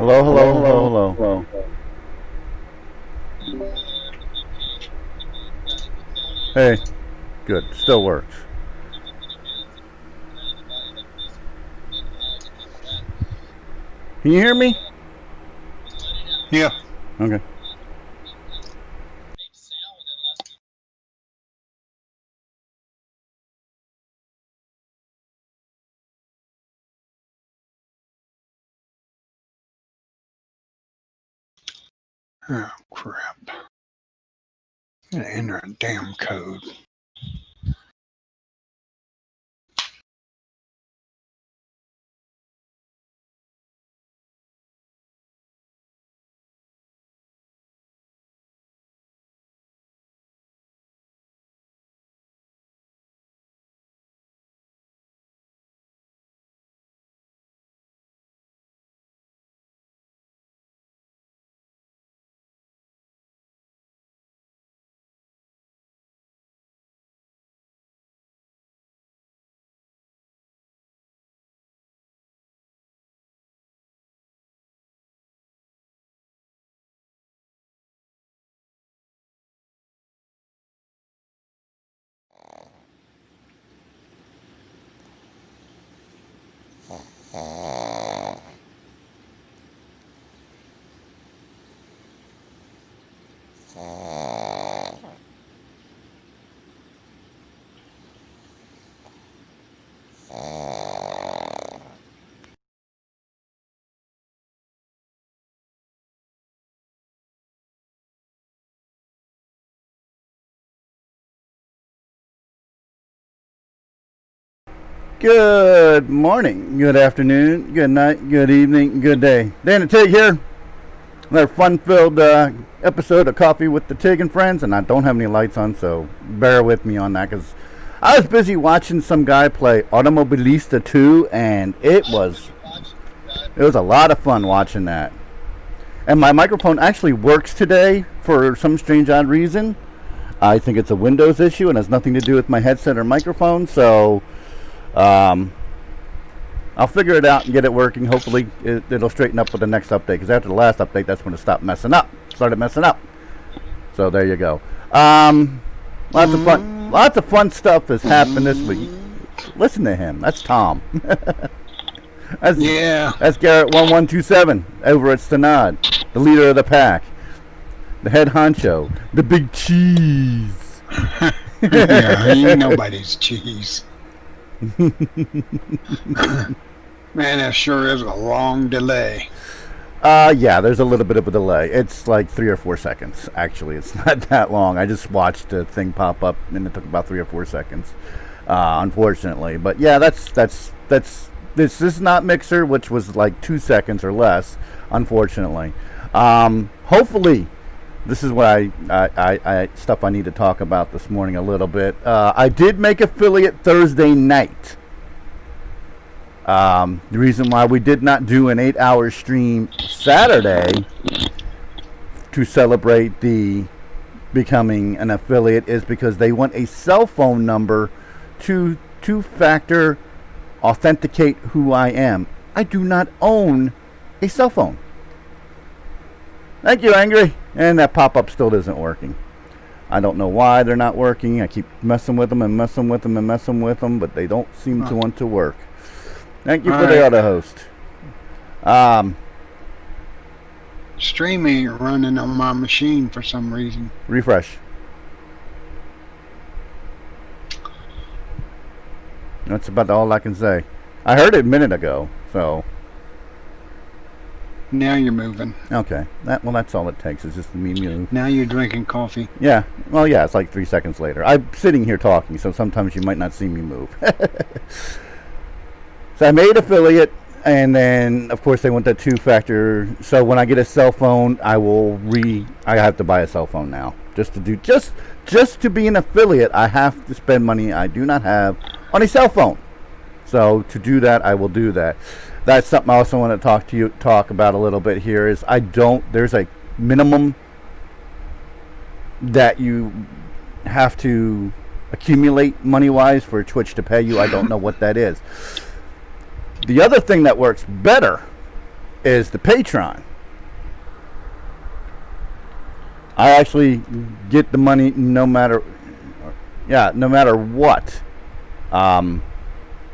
Hello, hello, hello, hello. Hey, good. Still works. Can you hear me? Yeah. Okay. Oh, crap. I'm going to enter a damn code. Good morning, good afternoon, good night, good evening, good day. Dan and Tigg here. Another fun-filled episode of Coffee with the Tigg and Friends, and I don't have any lights on, so bear with me on that, because I was busy watching some guy play Automobilista 2, and it was a lot of fun watching that. And my microphone actually works today for some strange odd reason. I think it's a Windows issue and has nothing to do with my headset or microphone, so I'll figure it out and get it working. Hopefully it'll straighten up with the next update, because after the last update, that's when it started messing up. So there you go. Lots of fun stuff has happened this week. Listen to him. That's Tom. That's Garrett 1127 over at Stanad, the leader of the pack, the head honcho, the big cheese. Yeah, he ain't nobody's cheese. Man, that sure is a long delay. Yeah, there's a little bit of a delay. It's like 3 or 4 seconds. Actually, it's not that long. I just watched the thing pop up, and it took about 3 or 4 seconds, unfortunately. But yeah, this is not Mixer, which was like 2 seconds or less, unfortunately. Hopefully, this is what I stuff I need to talk about this morning a little bit. I did make affiliate Thursday night. The reason why we did not do an 8-hour stream Saturday to celebrate the becoming an affiliate is because they want a cell phone number to two-factor authenticate who I am. I do not own a cell phone. Thank you, Angry. And that pop-up still isn't working. I don't know why they're not working. I keep messing with them, but they don't seem to want to work. Thank you for the other host. Stream ain't running on my machine for some reason. Refresh. That's about all I can say. I heard it a minute ago, so Now you're moving. Okay. That's all it takes is just me move. Now you're drinking coffee. Yeah. Well, yeah, it's like 3 seconds later. I'm sitting here talking, so sometimes you might not see me move. So I made affiliate, and then, of course, they want that 2-factor. So when I get a cell phone, I have to buy a cell phone now. Just to be an affiliate, I have to spend money I do not have on a cell phone. So to do that, I will do that. That's something I also want to talk about a little bit here is there's a minimum that you have to accumulate money-wise for Twitch to pay you. I don't know what that is. The other thing that works better is the Patreon. I actually get the money no matter what.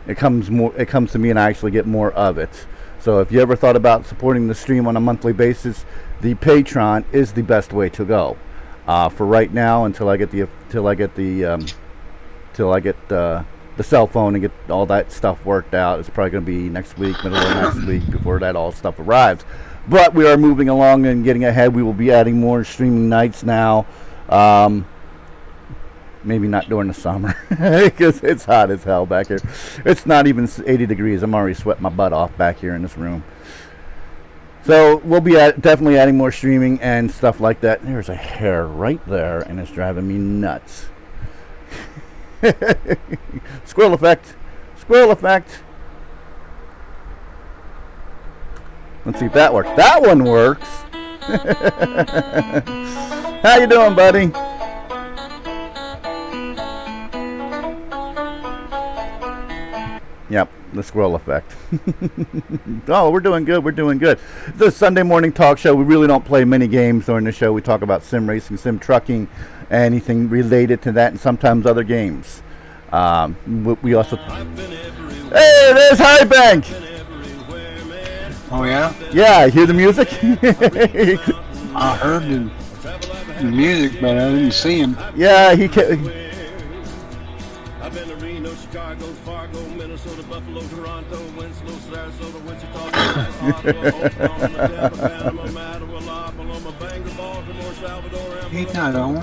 It comes to me, and I actually get more of it. So if you ever thought about supporting the stream on a monthly basis, the Patreon is the best way to go. For right now, until I get the cell phone and get all that stuff worked out, it's probably going to be next week, middle of next week, before that all stuff arrives. But we are moving along and getting ahead. We will be adding more streaming nights now. Maybe not during the summer because it's hot as hell back here. It's not even 80 degrees. I'm already sweating my butt off back here in this room. So we'll be definitely adding more streaming and stuff like that. There's a hair right there, and it's driving me nuts. Squirrel effect. Squirrel effect. Let's see if that works. That one works. How you doing, buddy? Yep, the squirrel effect. Oh, we're doing good. We're doing good. This Sunday morning talk show. We really don't play many games during the show. We talk about sim racing, sim trucking, anything related to that, and sometimes other games. We also. Hey, there's High Bank. Oh yeah. Yeah, I hear the music. I heard the music, but I didn't see him. Yeah, he can. I've been to Reno, Chicago, Fargo, Minnesota, Buffalo, Toronto, Winslow, Sarasota, Wichita, He's not on.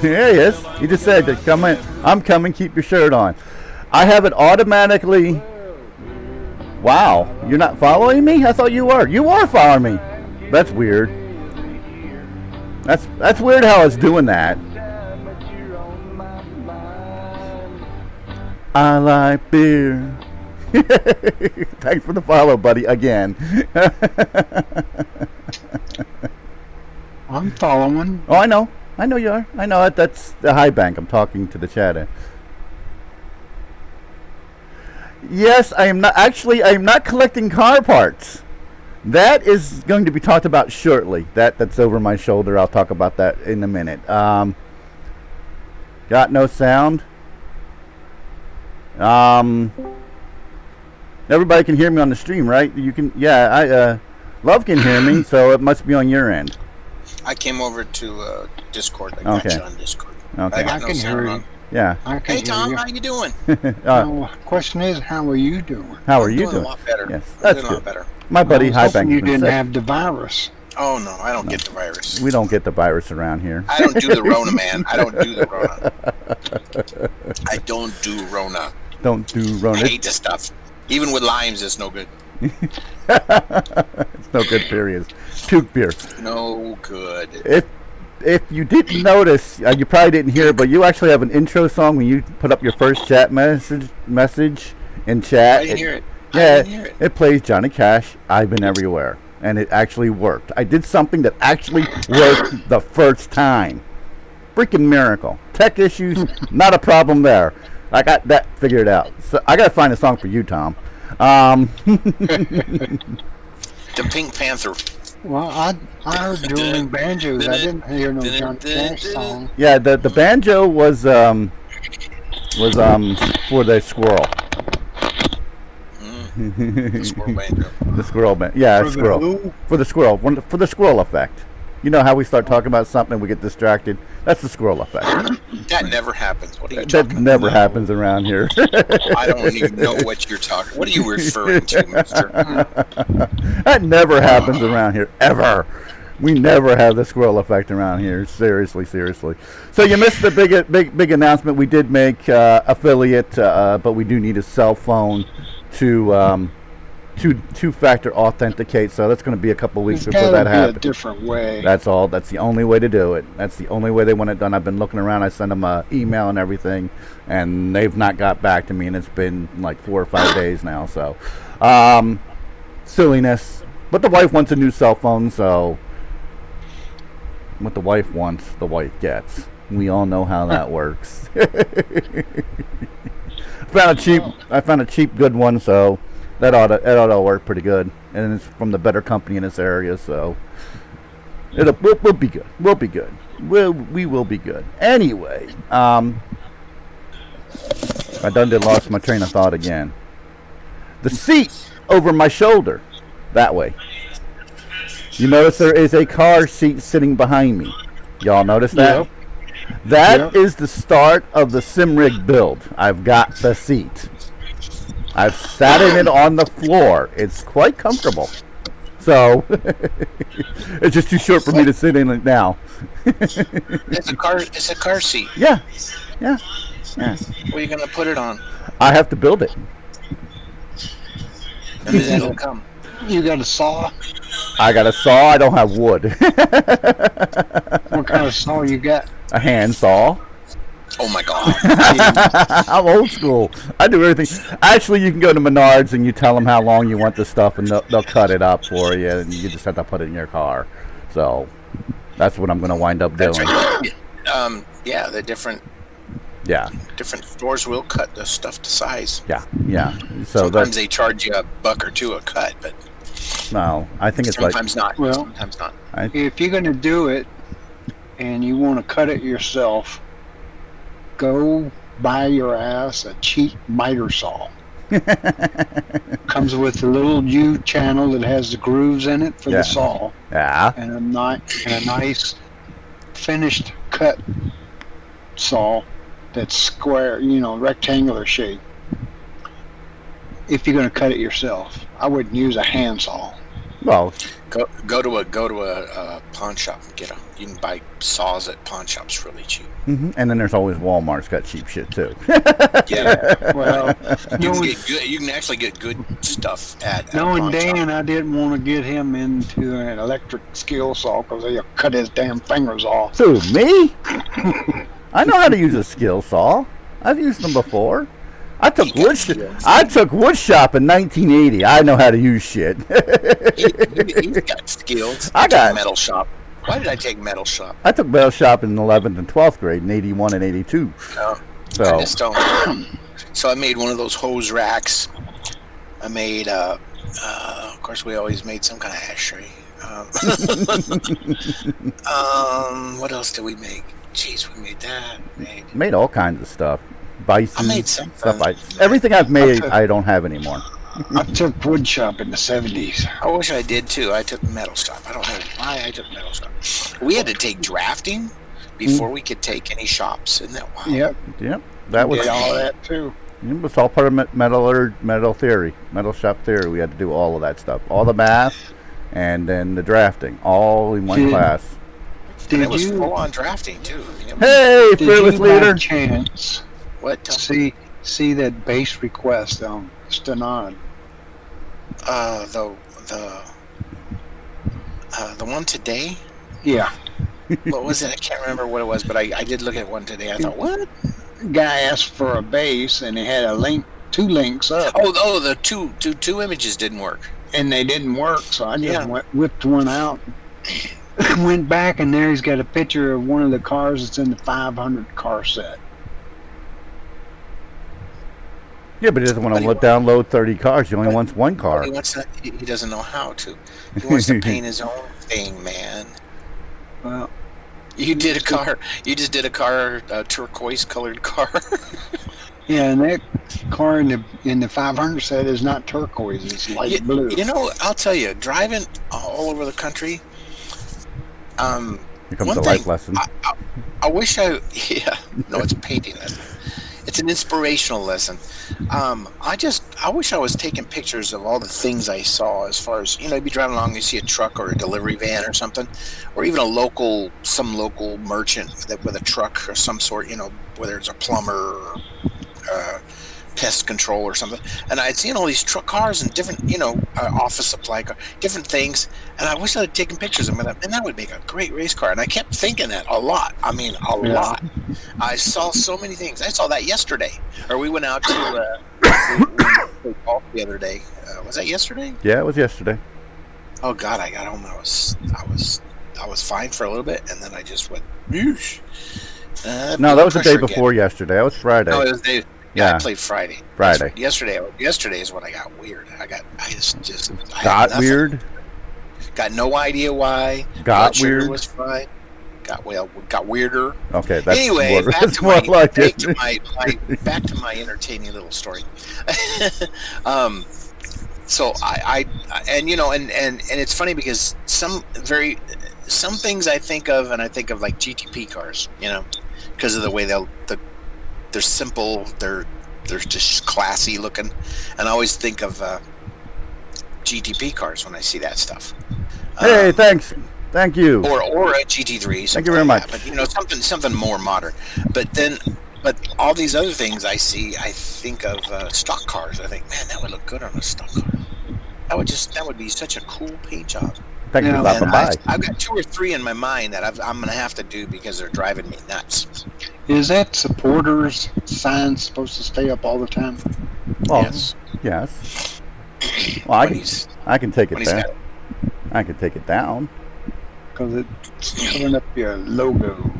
Yeah, he is. He just said that come in. I'm coming. Keep your shirt on. I have it automatically. Wow, you're not following me? I thought you were. You are following me. That's weird. That's weird how it's doing that. I like beer. Thanks for the follow, buddy, again. I'm following. Oh, I know. I know you are. I know it. That's the High Bank. I'm talking to the chat. Yes, I am not. Actually, I am not collecting car parts. That is going to be talked about shortly. That's over my shoulder. I'll talk about that in a minute. Got no sound. Everybody can hear me on the stream, right? You can. Yeah, Love can hear me, so it must be on your end. I came over to Discord. I got you on Discord. Okay. I can hear you. Yeah. Hey Tom, how you doing? The question is, how are you doing? How are you doing? doing? A lot better. Yes, that's a good. lot better. My buddy High Bank. You didn't have the virus. Oh no, I don't get the virus. We don't get the virus around here. I don't do the Rona, man. I don't do the Rona. I don't do Rona. Don't do Rona. I hate this stuff. Even with limes, it's no good. It's no good, period. Puke beer. No good. If you didn't notice, you probably didn't hear it, but you actually have an intro song when you put up your first chat message in chat. I didn't hear it. Yeah, it plays Johnny Cash, I've Been Everywhere. And it actually worked. I did something that actually worked the first time. Freaking miracle. Tech issues, not a problem there. I got that figured out. So I got to find a song for you, Tom. The Pink Panther. Well, I heard dueling banjos. I didn't hear no Johnny Cash song. Yeah, the banjo was for the squirrel. The squirrel banjo. The squirrel banjo. Yeah, For squirrel. the who? For the squirrel. For the squirrel effect. You know how we start talking about something and we get distracted? That's the squirrel effect. That never happens. What are you That talking never about? happens around here. I don't even know what you're talking. What are you referring to, Mister? That never happens around here, ever. We never have the squirrel effect around here. Seriously. So you missed the big announcement we did make, affiliate, but we do need a cell phone to two-factor authenticate. So that's going to be a couple weeks There's before gotta that be a happens. different way. That's all. That's the only way to do it. That's the only way they want it done. I've been looking around. I sent them an email and everything, and they've not got back to me. And it's been like 4 or 5 days now. So, silliness. But the wife wants a new cell phone, so what the wife wants, the wife gets. We all know how that works. I found a cheap, good one, so that ought to work pretty good. And it's from the better company in this area, so we'll be good. We'll be good. We will be good. Anyway, I lost my train of thought again. The seat over my shoulder, that way. You notice there is a car seat sitting behind me. Y'all notice that? Yep. That is the start of the Simrig build. I've got the seat. I've sat in it on the floor. It's quite comfortable. So, it's just too short for me to sit in it now. It's a car seat. Yeah. Where are you gonna put it on? I have to build it. And then it'll come. You got a saw? I got a saw. I don't have wood. What kind of saw you got? A hand saw. Oh my God. I'm old school. I do everything. Actually, you can go to Menards and you tell them how long you want the stuff, and they'll cut it up for you, and you just have to put it in your car. So that's what I'm going to wind up doing. That's right. Yeah, the different Yeah. stores will cut the stuff to size. Yeah. So Sometimes they charge you $1 or $2 a cut, but no, I think it's sometimes not. Well, Sometimes not. If you're going to do it and you want to cut it yourself, go buy your ass a cheap miter saw. Comes with a little U channel that has the grooves in it for the saw, Yeah. and a nice finished cut saw that's square, rectangular shape. If you're going to cut it yourself, I wouldn't use a hand saw. Well, Go to a pawn shop and get you can buy saws at pawn shops really cheap. and then there's always Walmart's got cheap shit too. Yeah. Well, You can actually get good stuff at knowing pawn shop. Dan, I didn't want to get him into an electric skill saw because they'll cut his damn fingers off. Who, me? I know how to use a skill saw. I've used them before. I took wood shop in 1980. I know how to use shit. He's got skills. I got metal shop. Why did I take metal shop? I took metal shop in 11th and 12th grade in 81 and 82. Oh, So I just don't. So I made one of those hose racks. I made, of course, we always made some kind of ashtray. What else did we make? Jeez, we made that. made all kinds of stuff. Vices, I made some stuff. Everything I've made, I don't have anymore. I took wood shop in the 70s. I wish I did too. I took metal shop. I don't know why I took metal shop. We had to take drafting before we could take any shops. Isn't that wild? Yep. That was Did all that too. It was all part of metal theory, metal shop theory. We had to do all of that stuff, all the math, and then the drafting, all in one class. And it was full on drafting too. Hey, Did fearless you leader! by chance What? see that base request on Stenod? The one today. Yeah. What was it? I can't remember what it was, but I did look at one today. I thought, what? Guy asked for a base, and he had two links up, Oh, the two images didn't work. and they didn't work. So I just whipped one out, went back, and there he's got a picture of one of the cars that's in the 500 car set. Yeah, but he doesn't want to download 30 cars. He only wants one car. He doesn't know how to. He wants to paint his own thing, man. Well, You did a car. You just did a car, a turquoise-colored car. yeah, and that car in the 500 set is not turquoise; it's light blue. You know, I'll tell you, driving all over the country, Here comes One the thing, life lesson. I wish yeah, no, it's a painting lesson. It's an inspirational lesson. I wish I was taking pictures of all the things I saw as far as, you'd be driving along, you see a truck or a delivery van or something, or even some local merchant with a truck or some sort, whether it's a plumber or pest control or something. And I'd seen all these truck cars and different, office supply car, different things. And I wish I'd taken pictures of them. And that would make a great race car. And I kept thinking that a lot. I mean, a lot. I saw so many things. I saw that yesterday. Or we went out to we played golf the other day. Was that yesterday? Yeah, it was yesterday. Oh God, I got home. I was fine for a little bit, and then I just went. Whoosh. No, that was the day before yesterday. That was Friday. No, it was day. Yeah, I played Friday. Yesterday is when I got weird. I just got weird. Got no idea why. Got weird. Was fine. Got weirder. Okay, that's anyway. More, back to my entertaining little story. So I and it's funny because some things I think of, and I think of like GTP cars, because of the way they're simple, they're just classy looking, and I always think of GTP cars when I see that stuff. Hey, thanks, thank you. Or a GT3. Thank you very much. But something more modern. But all these other things I see, I think of stock cars. I think, man, that would look good on a stock car. That would be such a cool paint job. Thank you for stopping by. I've got 2 or 3 in my mind that I'm going to have to do because they're driving me nuts. Is that supporters sign supposed to stay up all the time? Well, yes. Well, I can take it down. I can take it down. Because it's covering up your logo.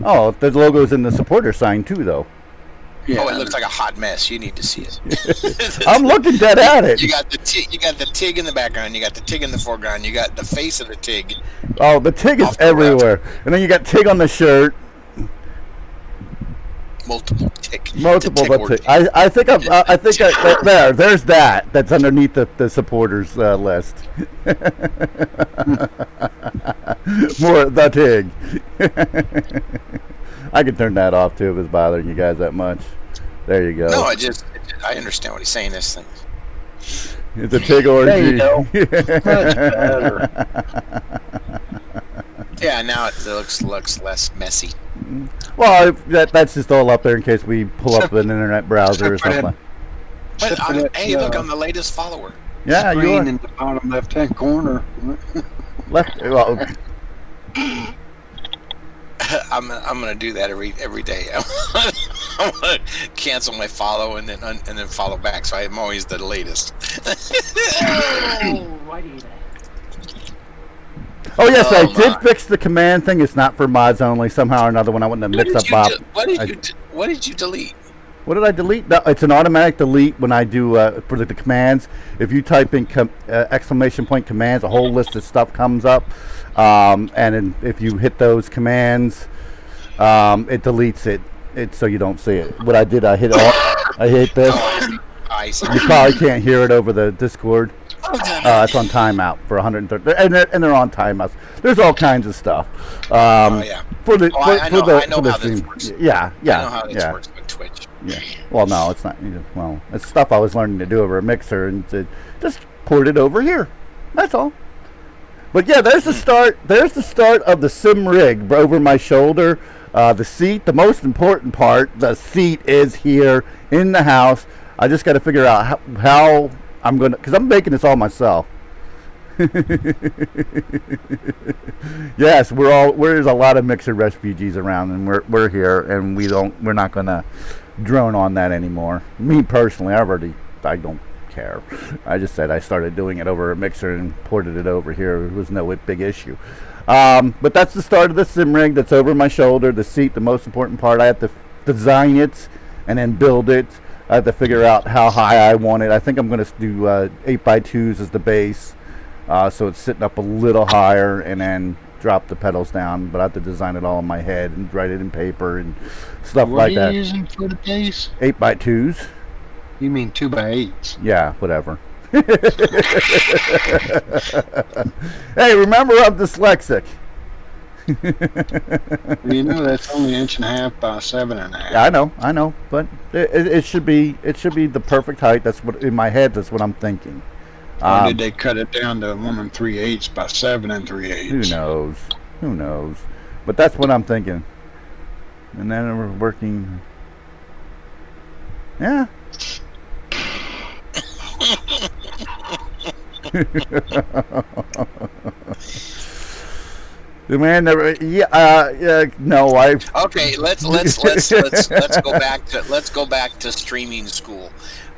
Oh, the logo's in the supporter sign too, though. Yeah. Oh, it looks like a hot mess. You need to see it. I'm looking dead at it. You got the Tigg in the background. You got the Tigg in the foreground. You got the face of the Tigg. Oh, the Tigg is everywhere, and then you got Tigg on the shirt. Multiple Tigg. I think there's that. That's underneath the supporters list. More the Tigg. I can turn that off too if it's bothering you guys that much. There you go. No, I understand what he's saying. This thing. It's a Tigg orgy. There you go. Much better. Yeah, now it looks less messy. Well, that's just all up there in case we pull up an internet browser or something. But hey, look, I'm the latest follower. Yeah, you are. In the bottom left-hand corner. Left. Well, I'm gonna do that every day. I'm gonna cancel my follow and then follow back, so I'm always the latest. Oh yes, I did fix the command thing. It's not for mods only. Somehow or another, when I went to mix up Bob. What did you delete? What did I delete? No, it's an automatic delete when I do for the commands. If you type in exclamation point commands, a whole list of stuff comes up, and if you hit those commands, it deletes it. So you don't see it. What I did, I hit this. I see. You probably can't hear it over the Discord. It's on timeout for 130, and they're on timeouts. There's all kinds of stuff. I for know the how stream. this works. Yeah. I know how this works with Twitch. Yeah. Well, no, it's not. Well, it's stuff I was learning to do over a mixer, and just port it over here. That's all. But yeah, there's the start. There's the start of the sim rig over my shoulder. The seat, the most important part. The seat is here in the house. I just got to figure out how I'm gonna, because I'm making this all myself. Yes, there's a lot of mixer refugees around, and we're here, and we're not gonna drone on that anymore. Me personally, I don't care. I just said I started doing it over a mixer and ported it over here. It was no big issue. But that's the start of the sim rig. That's over my shoulder. The seat, the most important part. I have to design it and then build it. I have to figure out how high I want it. I think I'm going to do 8x2s as the base, so it's sitting up a little higher, and then drop the pedals down. But I have to design it all in my head and write it in paper and stuff like that. What are you using for the base? 8x2s. You mean 2x8s? Yeah, whatever. Hey, remember I'm dyslexic. You know that's only an inch and a half by 7.5. Yeah, I know, but it should be the perfect height. That's what in my head. That's what I'm thinking. Or did they cut it down to 1 3/8 by 7 3/8? Who knows? Who knows? But that's what I'm thinking. And then we're working. Yeah. The man never. Yeah. No, I. Okay, let's go back to streaming school.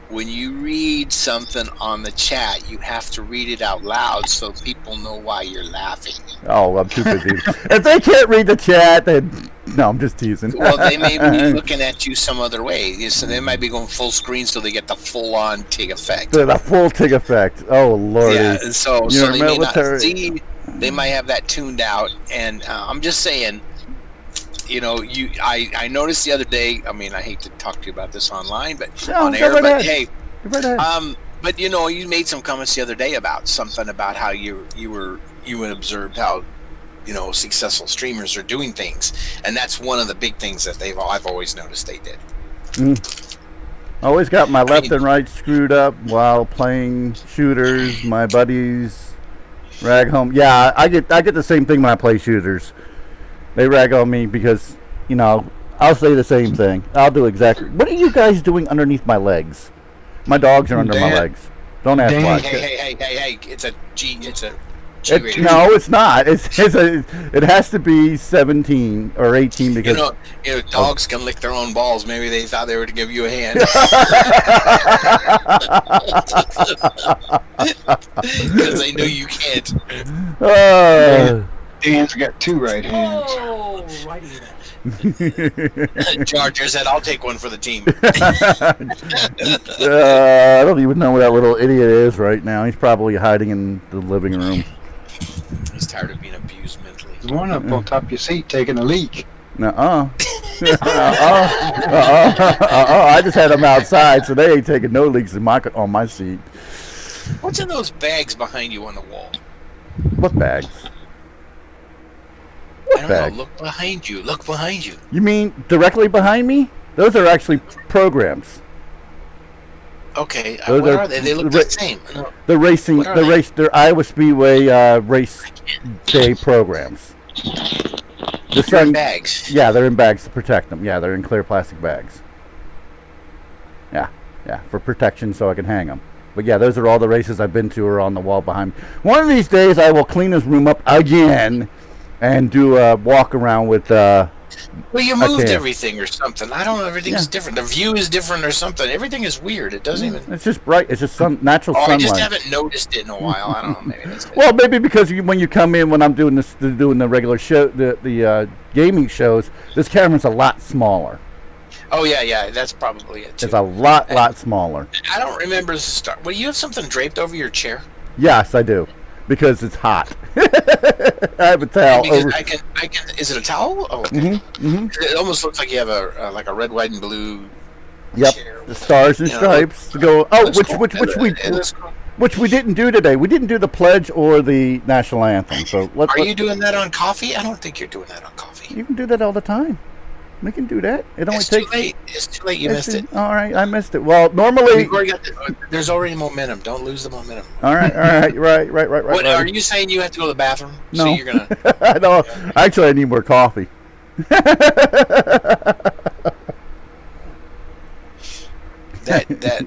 When you read something on the chat, you have to read it out loud so people know why you're laughing. Oh, I'm too busy. If they can't read the chat, then no, I'm just teasing. Well, they may be looking at you some other way, so they might be going full screen so they get the full-on Tigg effect. The full Tigg effect. Oh Lord. Yeah, so they may not military. see. They might have that tuned out, and I'm just saying. You know, I noticed the other day. I mean, I hate to talk to you about this online, but on air. But hey, but you know, you made some comments the other day about something about how you had observed how, you know, successful streamers are doing things, and that's one of the big things that I've always noticed they did. Always got my left and right screwed up while playing shooters. My buddies rag home. Yeah, I get the same thing when I play shooters. They rag on me because, you know, I'll say the same thing. I'll do exactly. What are you guys doing underneath my legs? My dogs are under my legs. Don't ask why. Hey! It's a G. It's a G rated. No, it's not. It has to be 17 or 18 because you know dogs can lick their own balls. Maybe they thought they were to give you a hand because they know you can't. Dan's got 2 right hands. Oh, righty then. Charger said, "I'll take one for the team." I don't even know where that little idiot is right now. He's probably hiding in the living room. He's tired of being abused mentally. There's one up on top of your seat taking a leak. I just had them outside, so they ain't taking no leaks on my seat. What's in those bags behind you on the wall? What bags? I don't know. Look behind you. Look behind you. You mean directly behind me? Those are actually programs. Okay. What are they? They look the same. No. The racing, they're Iowa Speedway race day programs. They're in bags. Yeah, they're in bags to protect them. Yeah, they're in clear plastic bags. Yeah, for protection so I can hang them. But yeah, those are all the races I've been to are on the wall behind me. One of these days I will clean this room up again and do a walk around with well, you moved everything or something. I don't know. Everything's different. The view is different or something. Everything is weird. It doesn't even. It's just bright. It's just natural sunlight. I just haven't noticed it in a while. I don't know. Maybe that's well, maybe because when you come in when I'm doing the regular show, the gaming shows, this camera's a lot smaller. Oh yeah. That's probably it too. It's a lot smaller. I don't remember the start. Well, you have something draped over your chair? Yes, I do. Because it's hot. I have a towel. Because I can. Is it a towel? Oh, okay. It almost looks like you have a like a red, white, and blue. Yep. Chair. The stars and stripes to go. Oh, which we didn't do today. We didn't do the pledge or the national anthem. So are you doing that on coffee? I don't think you're doing that on coffee. You can do that all the time. We can do that. It only takes. Too late. It's too late. You missed it. All right, I missed it. Well, normally. There's already momentum. Don't lose the momentum. All right. Right. What are you saying? You have to go to the bathroom? No. So you're gonna. No, actually, I need more coffee. that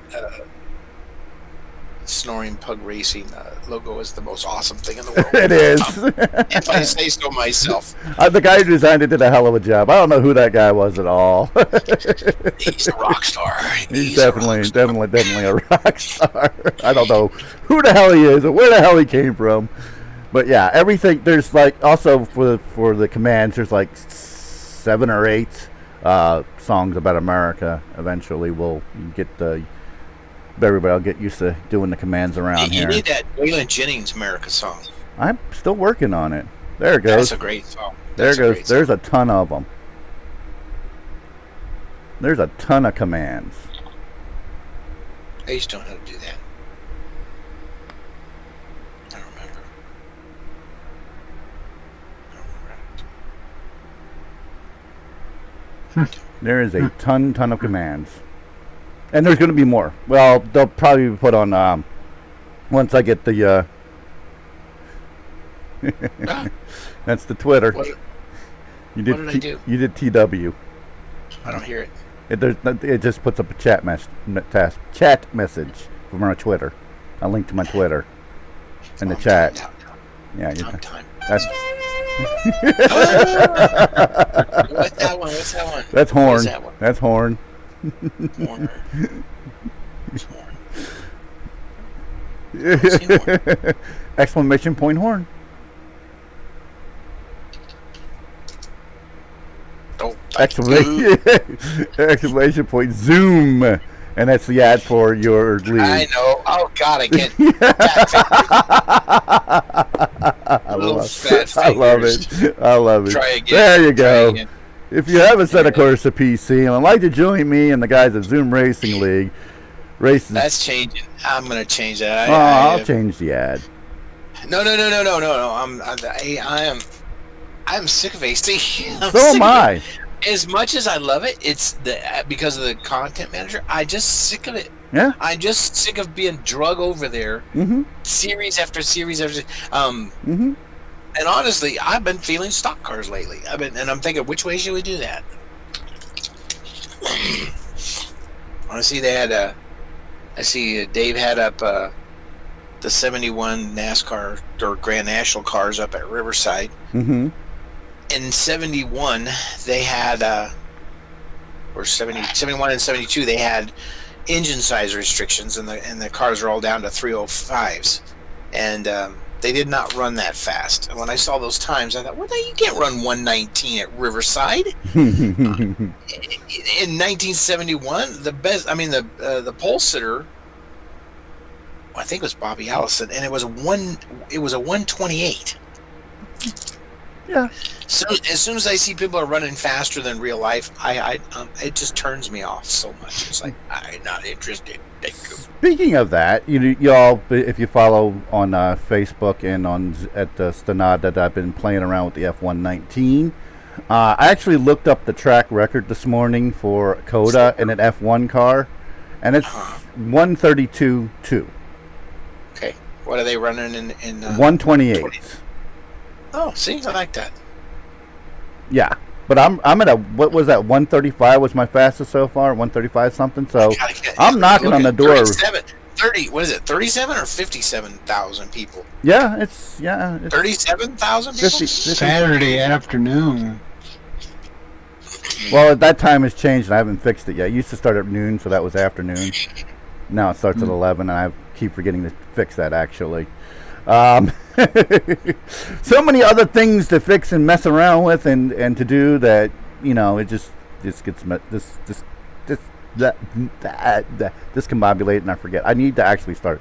snoring pug racing logo is the most awesome thing in the world. It is. If I say so myself. The guy who designed it did a hell of a job. I don't know who that guy was at all. He's a rock star. He's definitely a rock star. I don't know who the hell he is or where the hell he came from. But yeah, everything there's like also for the commands there's like 7 or 8 songs about America. Eventually we'll get everybody will get used to doing the commands around here. You need that Waylon Jennings America song. I'm still working on it. There it goes. That's a great song. There goes. There's a ton of them. There's a ton of commands. I used to know how to do that. I don't remember. There is a ton of commands. And there's going to be more. Well, they'll probably be put on once I get the that's the Twitter. What What did I do? You did TW. I don't hear it. It just puts up a chat message from our Twitter. A link to my Twitter in the chat. Yeah, Time. that's What's that one? that's horn. What is that one? That's horn. Horn. It's horn. Exclamation point horn. Oh, Exclamation point zoom. And that's the ad for your league. I know. Oh God, I can't. I love it. I love it. Try again. There you go. If you haven't set a course to PC and would like to join me and the guys at Zoom Racing League, races. That's changing. I'm gonna change that. I'll change the ad. No. I'm sick of AC. So am I. As much as I love it, it's because of the content manager. I'm just sick of it. Yeah. I'm just sick of being drug over there, series after series after. And honestly, I've been feeling stock cars lately. And I'm thinking, which way should we do that? I see they had I see Dave had up the 71 NASCAR or Grand National cars up at Riverside. In 71, they had, or 71 and 72, they had engine size restrictions, and the cars are all down to 305s, and they did not run that fast. And when I saw those times, I thought, well, you can't run 119 at Riverside. In 1971, the best, the pole sitter, I think it was Bobby Allison, and it was a 128. Yeah. So as soon as I see people are running faster than real life, it just turns me off so much. It's like, I'm not interested. Thank you. Speaking of that, y'all, if you follow on Facebook and at Stanad that I've been playing around with the F119, I actually looked up the track record this morning for Coda in an F1 car, and it's 132.2. Okay, what are they running in 128. Oh, see, I like that. Yeah, but I'm at what was that? 135 was my fastest so far. 135 something. So I'm knocking on the door. 37 or 57,000 people? Yeah, it's 37,000 people. 50. Saturday afternoon. Well, at that time has changed, and I haven't fixed it yet. It used to start at noon, so that was afternoon. Now it starts at 11, and I keep forgetting to fix that actually. So many other things to fix and mess around with and to do that, it just gets discombobulated, and I forget. I need to actually start,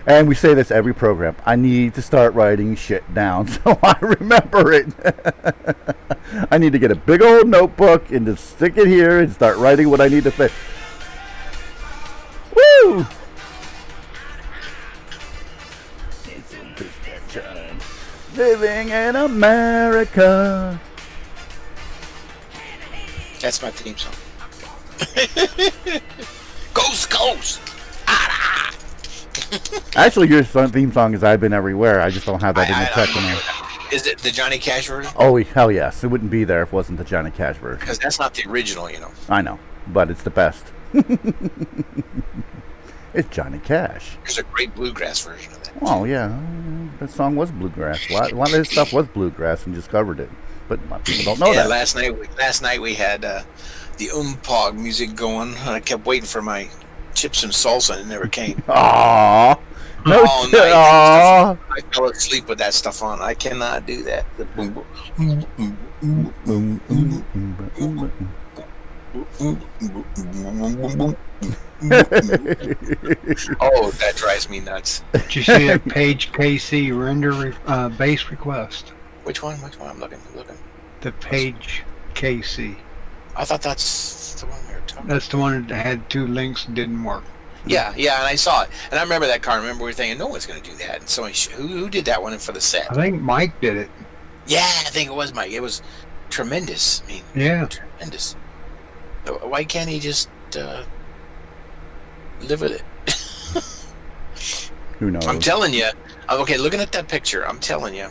and we say this every program, I need to start writing shit down so I remember it. I need to get a big old notebook and just stick it here and start writing what I need to fix. Woo! Living in America. That's my theme song. Ghost. Actually, your theme song is "I've Been Everywhere." I just don't have that in the text. Is it the Johnny Cash version? Oh hell yes! It wouldn't be there if it wasn't the Johnny Cash version. Because that's not the original, I know, but it's the best. It's Johnny Cash. There's a great bluegrass version of that. Oh yeah, that song was bluegrass. A lot of his stuff was bluegrass, and discovered it, but a lot of people don't know that. Last night we had the Pog music going. I kept waiting for my chips and salsa, and it never came. Aww. No all shit. night. Aww. I fell asleep with that stuff on. I cannot do that. The boom, oh, that drives me nuts. Did you see that Page KC render base request? Which one? I'm looking. The Page KC. I thought that's the one we were talking about. That's the one that had two links and didn't work. Yeah, and I saw it. And I remember that car. I remember we were thinking, no one's going to do that. And so who did that one for the set? I think Mike did it. Yeah, I think it was Mike. It was tremendous. I mean, yeah. Tremendous. Why can't he just live with it? Who knows? I'm telling you. Okay, looking at that picture, I'm telling you,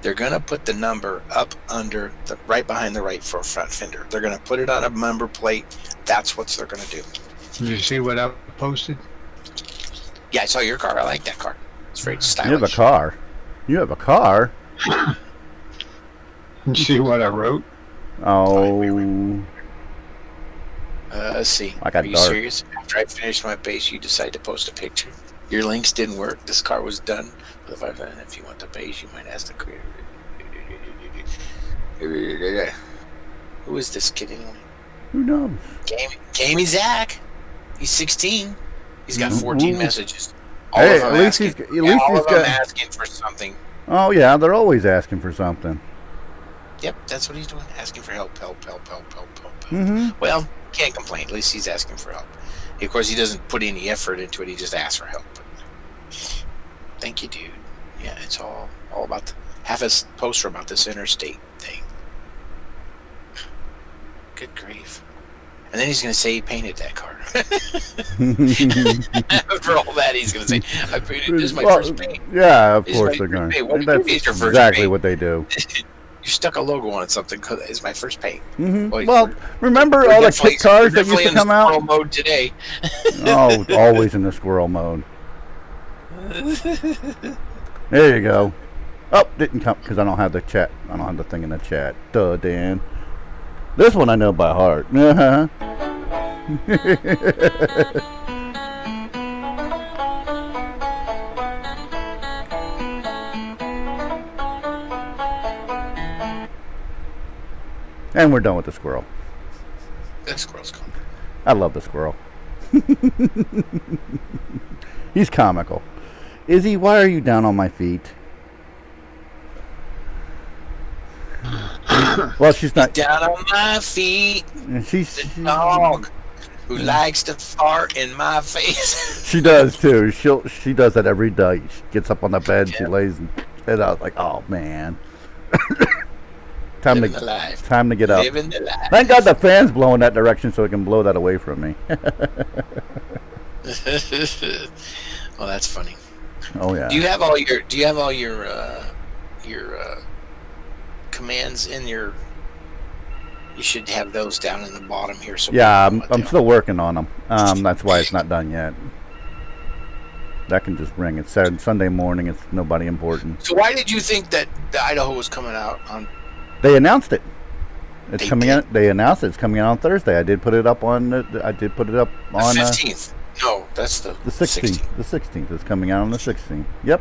they're gonna put the number up under right behind the right front fender. They're gonna put it on a number plate. That's what they're gonna do. Did you see what I posted? Yeah, I saw your car. I like that car. It's very stylish. You have a car. You have a car. You see what I wrote? Oh. Let's see. I got Are you dark. serious? After I finished my base, you decided to post a picture. Your links didn't work. This car was done. If you want the base, you might ask the creator. Who is this kid anyway? Who knows? Gamey Zach. He's 16. He's got 14 messages. Hey, of them at least asking, he's all of them got. asking for something. Oh yeah, they're always asking for something. Yep, that's what he's doing. Asking for help. Mm-hmm. Well, can't complain. At least he's asking for help. Of course, he doesn't put any effort into it. He just asks for help. Thank you, dude. Yeah, it's all about half his poster about this interstate thing. Good grief. And then he's going to say he painted that car. After all that, he's going to say, I painted this is my first paint. Yeah, of This is course my they're first going. paint. What That's is your first exactly paint? what they do. You stuck a logo on something. It's my first paint. Mm-hmm. Well, Well, remember we're all the definitely- kit cars we're that used to definitely come in the squirrel out? mode today. Oh, always in the squirrel mode. There you go. Oh, didn't come because I don't have the chat. I don't have the thing in the chat. Duh, Dan. This one I know by heart. Uh-huh. And we're done with the squirrel. That squirrel's gone. I love the squirrel. He's comical. Izzy, why are you down on my feet? Well, she's not. Down on my feet, She's. the dog who likes to fart in my face. She does too. She does that every day. She gets up on the bed. She Yeah. lays and I was like, oh man. Time Living the to life. time to get up. Living the life. Thank God the fan's blowing that direction so it can blow that away from me. Well, that's funny. Oh yeah. Do you have all your commands in your? You should have those down in the bottom here. So Yeah, people know what I'm they still working on them. That's why it's not done yet. That can just ring. It's Sunday morning. It's nobody important. are. So why did you think that the Idaho was coming out on? They announced it. It's They coming did? out. They announced it's coming out on Thursday. I did put it up on. I did put it up The on 15th. No, that's the the 16th. The 16th is coming out on the 16th. Yep.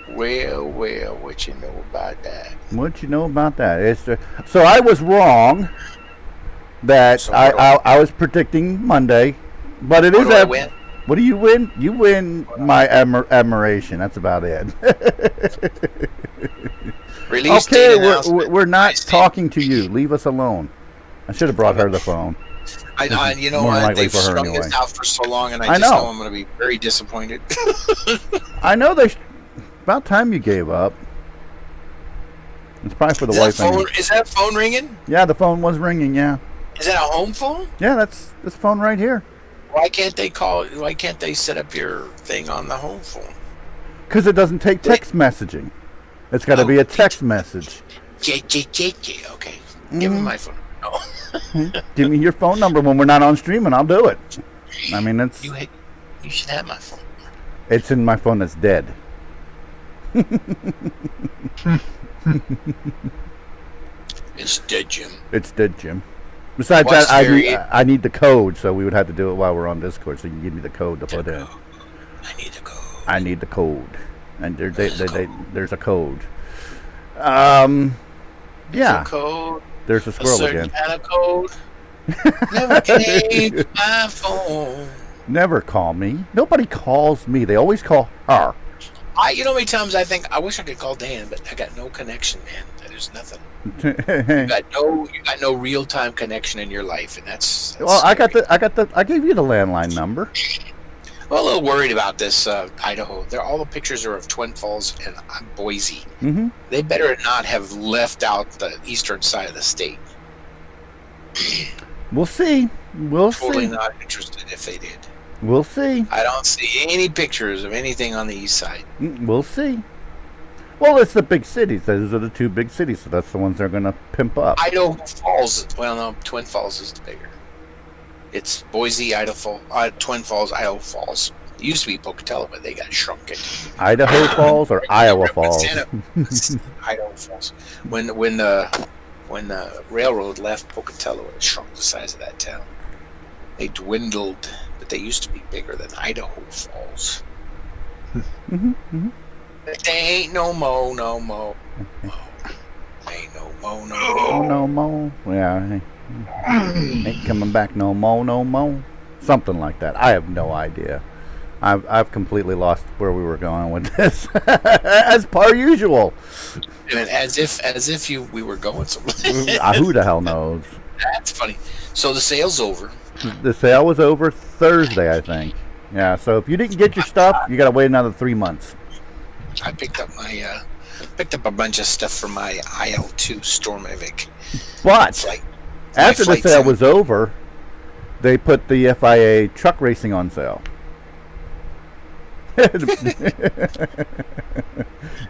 Well, what you know about that? What you know about that? So I was wrong. That So what do I was predicting Monday, but it What is. do I win? What do you win? You win my admiration. That's about it. Release Okay, date announcement. we're not Release date. talking to you. Leave us alone. I should have brought her the phone. You know More than what? likely They've for her strung anyway. this out for so long, and I I just know. know I'm going to be very disappointed. I know about time you gave up. It's probably for the wife. anyway. Is that phone ringing? Yeah, the phone was ringing. Yeah, Is that a home phone? yeah, that's this phone right here. Why can't they call? Why can't they set up your thing on the home phone? Because it doesn't take text messaging. It's got to be a text message. Okay. Give me my phone. No. Give me your phone number when we're not on stream, and I'll do it. I mean, You should have my phone. it's in my phone that's dead. It's dead, Jim. It's dead, Jim. Besides What's that, I need the code, so we would have to do it while we're on Discord. So you can give me the code to put in. I need to go. I need the code, and there's a code. Yeah, Code. there's a A squirrel certain again. kind of code. Never came to my phone. Never call me. Nobody calls me. They always call her. You know how many times I think I wish I could call Dan, but I got no connection, man. There's nothing. You got no real time connection in your life, and that's Well, I scary. gave you the landline number. Well, a little worried about this Idaho. All the pictures are of Twin Falls and Boise. Mm-hmm. They better not have left out the eastern side of the state. We'll see. We'll Totally see. not interested if they did. We'll see. I don't see any pictures of anything on the east side. We'll see. Well, it's the big cities. Those are the two big cities, so that's the ones they're going to pimp up. Idaho Falls. Well, no, Twin Falls is bigger. It's Boise, Idaho, Twin Falls, Idaho Falls. It used to be Pocatello, but they got shrunken. Idaho Falls or Iowa Falls? Idaho Falls. When the railroad left Pocatello, it shrunk the size of that town. They dwindled, but they used to be bigger than Idaho Falls. Mm-hmm. Mm-hmm. They ain't no mo, no mo. Ain't no mo, no mo. Oh, no mo. Yeah. Ain't coming back no mo, no mo. Something like that. I have no idea. I've completely lost where we were going with this, as per usual. And as if we were going somewhere. Who the hell knows? That's funny. So the sale's over. The sale was over Thursday, I think. Yeah. So if you didn't get your stuff, you got to wait another 3 months. I picked up a bunch of stuff for my IL2 Stormavic. But after the sale was over, they put the FIA truck racing on sale. Ain't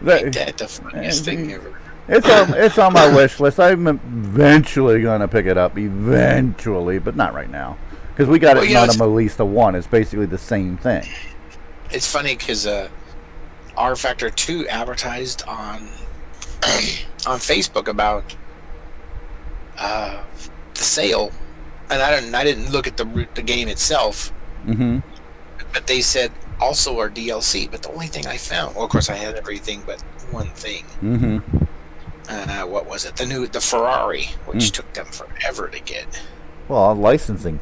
that the funniest thing ever? It's on my wish list. I'm eventually going to pick it up, but not right now. Because we got it not a Melissa 1. It's basically the same thing. It's funny because R Factor 2 advertised on Facebook about the sale, and I didn't look at the game itself. Mm-hmm. But they said also our DLC. But the only thing I found, well, of course, I had everything but one thing. Mm-hmm. What was it? The Ferrari, which took them forever to get. Well, licensing,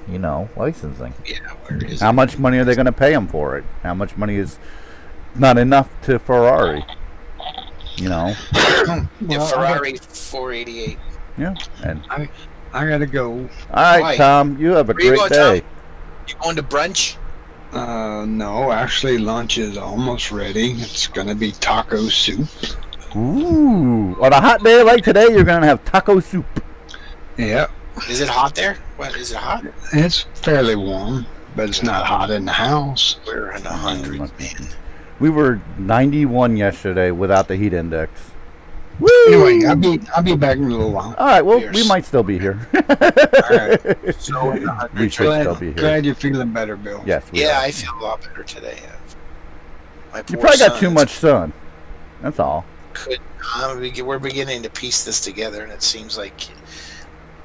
licensing. Yeah, where is How much money are they going to pay them for it? How much money is not enough to Ferrari? Yeah, Ferrari 488. Yeah, and I gotta go. all right, Why? Tom, you have a Where you great going, day. Tom? You going to brunch? No, actually, lunch is almost ready. It's gonna be taco soup. Ooh, on a hot day like today, you're going to have taco soup. Yep, Is it hot there? What is it hot? it's fairly warm, but it's not hot in the house. We're in 100, man. We were 91 yesterday without the heat index. Woo! Anyway, I'll be back in a little while. All right, well, We're we might still be here. All right. So in the 100. We should still be here. Glad you're feeling better, Bill. Yes, we Yeah, are. I feel a lot better today. My You poor probably got too sons much sun. That's all. we're beginning to piece this together, and it seems like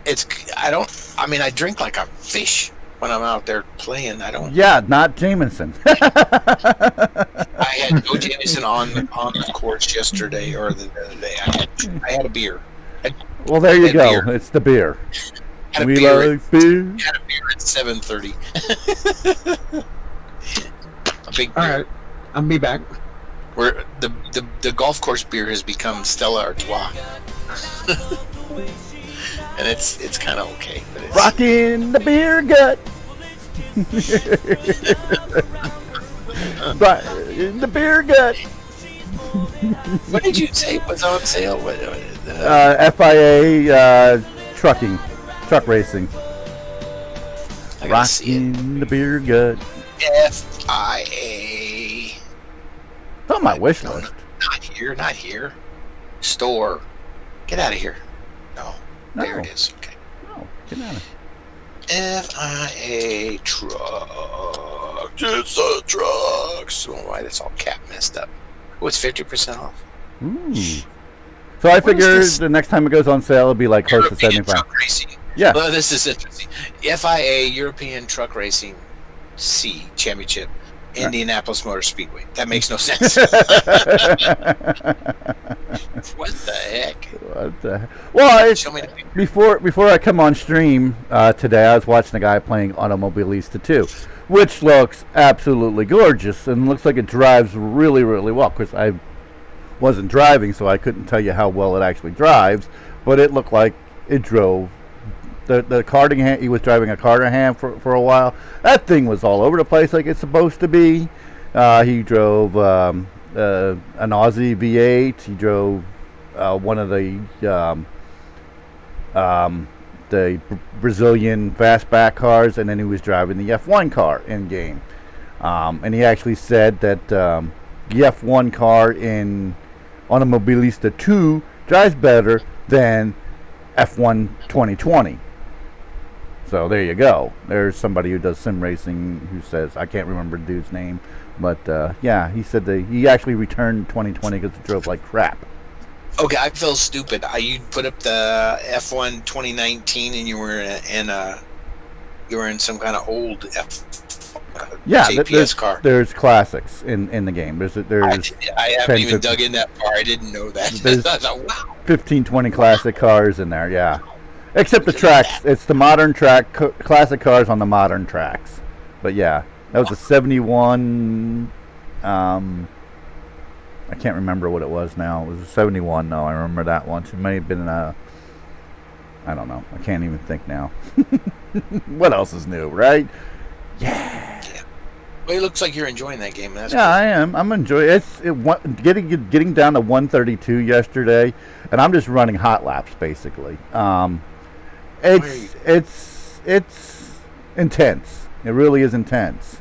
I drink like a fish when I'm out there playing. I don't. Yeah, not Jameson. I had Joe Jameson on the course yesterday or the other day. I had a beer. Well, there you Had go. beer. It's the beer. Had a We beer. like beer. Had a beer at 7:30. A big All beer. right, I'll be back. Where the golf course beer has become Stella Artois, and it's kind of okay. But it's, Rockin' the beer gut. Rockin' the beer gut. what did you say was on sale? FIA truck racing. I gotta see it. Rockin' the beer gut. FIA. It's on my wish No, list. not here. Store. Get out of here. No. There No. it is. Okay. Oh, get out of FIA truck. It's a trucks. Oh, why that's all cap messed up. Oh, it's 50% off. Ooh. So I figure this? the next time it goes on sale, it'll be like close to European 75. Truck Racing. Yeah. Well, this is interesting. FIA European Truck Racing C Championship, Indianapolis Motor Speedway. That makes no sense. What the heck? What the? Well, it's, Show me the picture. before I come on stream today, I was watching a guy playing Automobilista 2, which looks absolutely gorgeous and looks like it drives really, really well. Of course, I wasn't driving, so I couldn't tell you how well it actually drives, but it looked like it drove the Cardigan. He was driving a Cardigan for a while. That thing was all over the place like it's supposed to be. He drove an Aussie V8. He drove one of the Brazilian fastback cars, and then he was driving the F1 car in game. And he actually said that the F1 car in Automobilista 2 drives better than F1 2020. So there you go. There's somebody who does sim racing who says, I can't remember the dude's name, but yeah, he said that he actually returned 2020 because it drove like crap. Okay, I feel stupid. You put up the F1 2019, and you were in some kind of old JPS car. There's classics in the game. There's I haven't even dug in that far. I didn't know that. I thought, wow. 15, 20 classic cars in there, yeah. Except the tracks. It's the modern track, classic cars on the modern tracks. But yeah, that was a 71. I can't remember what it was now. It was a 71. No, I remember that one. It may have been I don't know. I can't even think now. What else is new, right? Yeah. Well, it looks like you're enjoying that game. That's yeah, I am. I'm enjoying it. Getting down to 132 yesterday, and I'm just running hot laps basically. It's intense. It really is intense.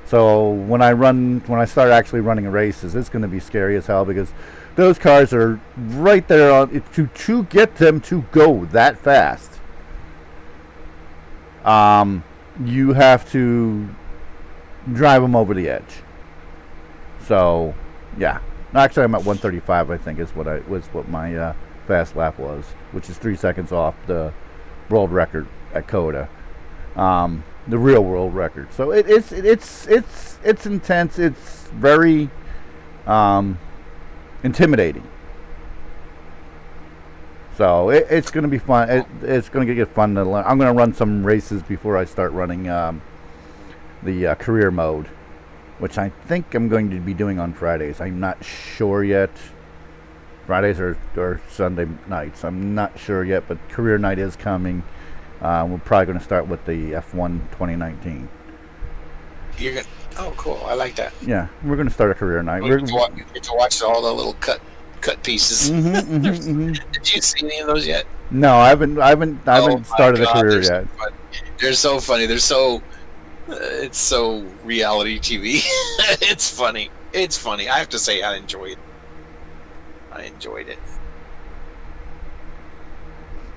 So when I start actually running races, it's going to be scary as hell because those cars are right there on to get them to go that fast. You have to drive them over the edge. So yeah, actually I'm at 135. I think is what my fast lap was, which is 3 seconds off the world record at COTA. The real world record. So it's intense. It's very intimidating. So it's going to be fun. It's going to get fun to learn. I'm going to run some races before I start running the career mode, which I think I'm going to be doing on Fridays. I'm not sure yet. Fridays or Sunday nights. I'm not sure yet, but career night is coming. We're probably going to start with the F1 2019. Oh, cool! I like that. Yeah, we're going to start a career night. We're going to watch all the little cut pieces. Did you see any of those yet? No, I haven't started a career yet. They're so funny. They're so. It's so reality TV. It's funny. It's funny. I have to say, I enjoyed it.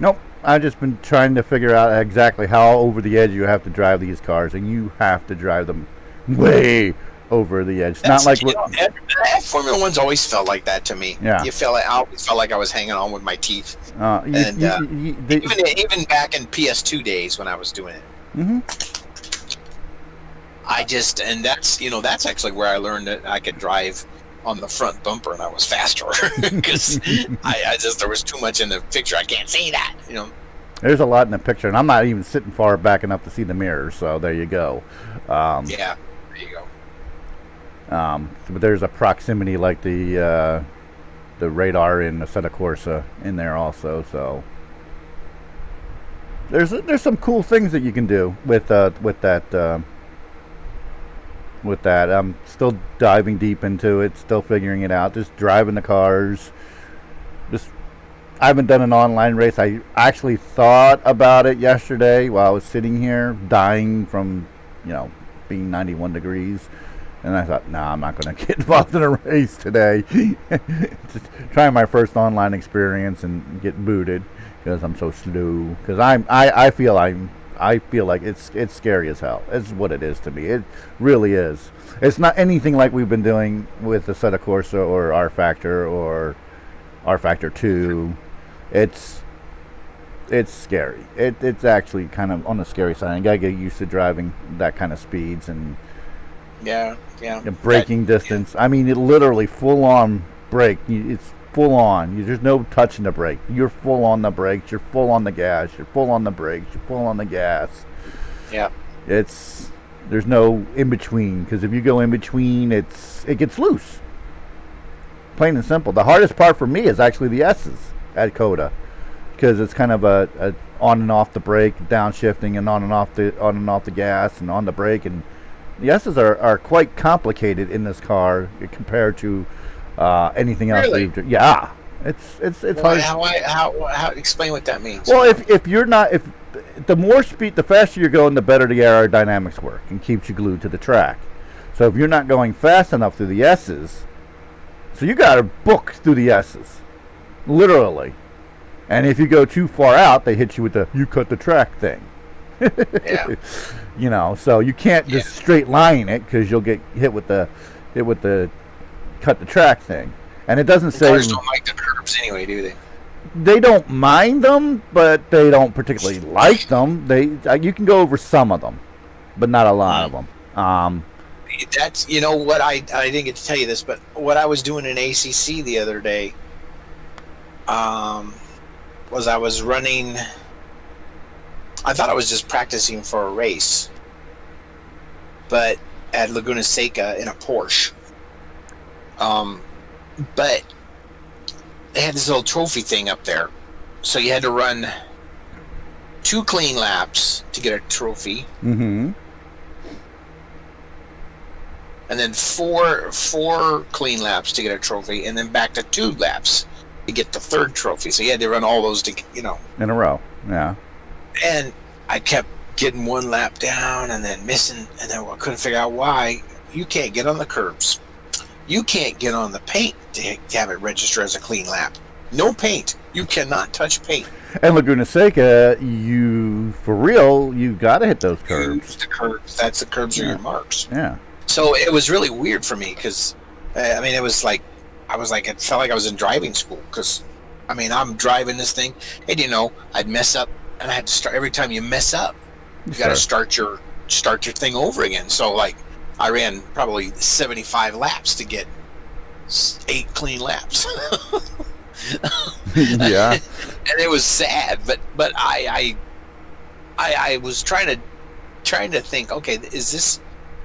Nope. I've just been trying to figure out exactly how over the edge you have to drive these cars, and you have to drive them way over the edge. Not like Formula One's always felt like that to me. Yeah, I always felt like I was hanging on with my teeth. Even back in PS2 days when I was doing it. Mm-hmm. That's actually where I learned that I could drive on the front bumper, and I was faster because there was too much in the picture. I can't see that. There's a lot in the picture, and I'm not even sitting far back enough to see the mirrors. So there you go. Yeah, there you go. But there's a proximity like the radar in Assetto Corsa in there also. So there's some cool things that you can do with that. I'm still diving deep into it, still figuring it out, just driving the cars. I haven't done an online race. I actually thought about it yesterday while I was sitting here dying from being 91 degrees, and I thought, nah, I'm not going to get involved in a race today. Just trying my first online experience and get booted because I'm so slow, because I feel like it's scary as hell. It's what it is to me. It really is. It's not anything like we've been doing with the Assetto Corsa or R Factor or R Factor 2. It's scary. It's actually kind of on the scary side. You gotta get used to driving that kind of speeds and braking distance. I mean, it literally full on brake. It's full on. There's no touching the brake. You're full on the brakes. You're full on the gas. You're full on the brakes. You're full on the gas. Yeah. There's no in between, because if you go in between, it gets loose. Plain and simple. The hardest part for me is actually the S's at COTA, because it's kind of a on and off the brake, downshifting, and on and off the gas, and on the brake. And the S's are quite complicated in this car compared to anything else. Really? Yeah, it's hard. How explain what that means? Well, if you're not, if the more speed, the faster you're going, the better the aerodynamics work and keeps you glued to the track. So if you're not going fast enough through the S's, so you got to book through the S's, literally. And if you go too far out, they hit you with the "you cut the track" thing. Yeah. You know, so you can't just straight line it because you'll get hit with the cut the track thing. And it doesn't say Cars don't like the curbs anyway, do they? They don't mind them, but they don't particularly like them. You can go over some of them, but not a lot of them. That's, you know what, I didn't get to tell you this, but what I was doing in ACC the other day was I was running. I thought I was just practicing for a race, but at Laguna Seca in a Porsche. But they had this little trophy thing up there, so you had to run 2 clean laps to get a trophy. Mm-hmm. And then four clean laps to get a trophy, and then back to 2 laps to get the 3rd trophy. So you had to run all those in a row. Yeah. And I kept getting 1 lap down and then missing, and then I couldn't figure out why. You can't get on the curbs. You can't get on the paint to have it register as a clean lap. No paint. You cannot touch paint. And Laguna Seca, you got to hit those curbs. Use the curbs. That's the curbs are your marks. Yeah. So it was really weird for me because, it was like, it felt like I was in driving school because, I'm driving this thing and, I'd mess up and I had to start. Every time you mess up, you got to start your thing over again. So, like, I ran probably 75 laps to get 8 clean laps. Yeah. And it was sad, but I was trying to think, okay, is this,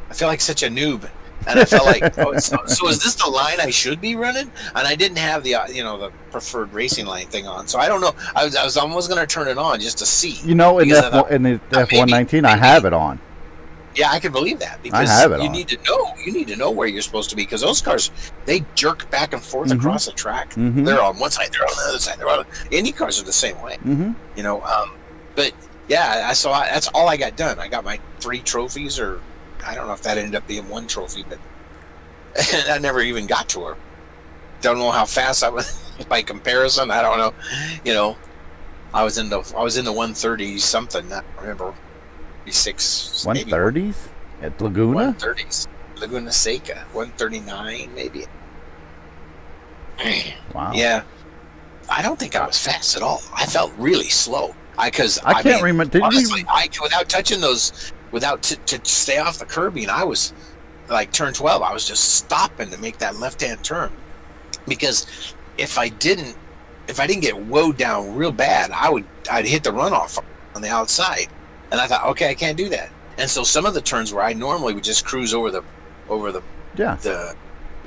I feel like such a noob, and I felt like, so is this the line I should be running? And I didn't have the the preferred racing line thing on, so I don't know. I was almost going to turn it on just to see. In the F119, I have it on. Yeah, I can believe that because you need to know where you're supposed to be because those cars, they jerk back and forth across the track. Mm-hmm. They're on one side, they're on the other side. Indy cars are the same way. Mm-hmm. But yeah, I saw that's all I got done. I got my 3 trophies, or I don't know if that ended up being 1 trophy, but I never even got to her. Don't know how fast I was by comparison. I don't know. I was in the 130 something. I don't remember. 6 130s at Laguna? 130s. Laguna Seca. 139 maybe. Wow. Yeah. I don't think I was fast at all. I felt really slow. I can't remember. Honestly, without touching those, to stay off the curbing, I was like turn 12. I was just stopping to make that left-hand turn because if I didn't get woed down real bad, I'd hit the runoff on the outside. And I thought, okay, I can't do that. And so some of the turns where I normally would just cruise over the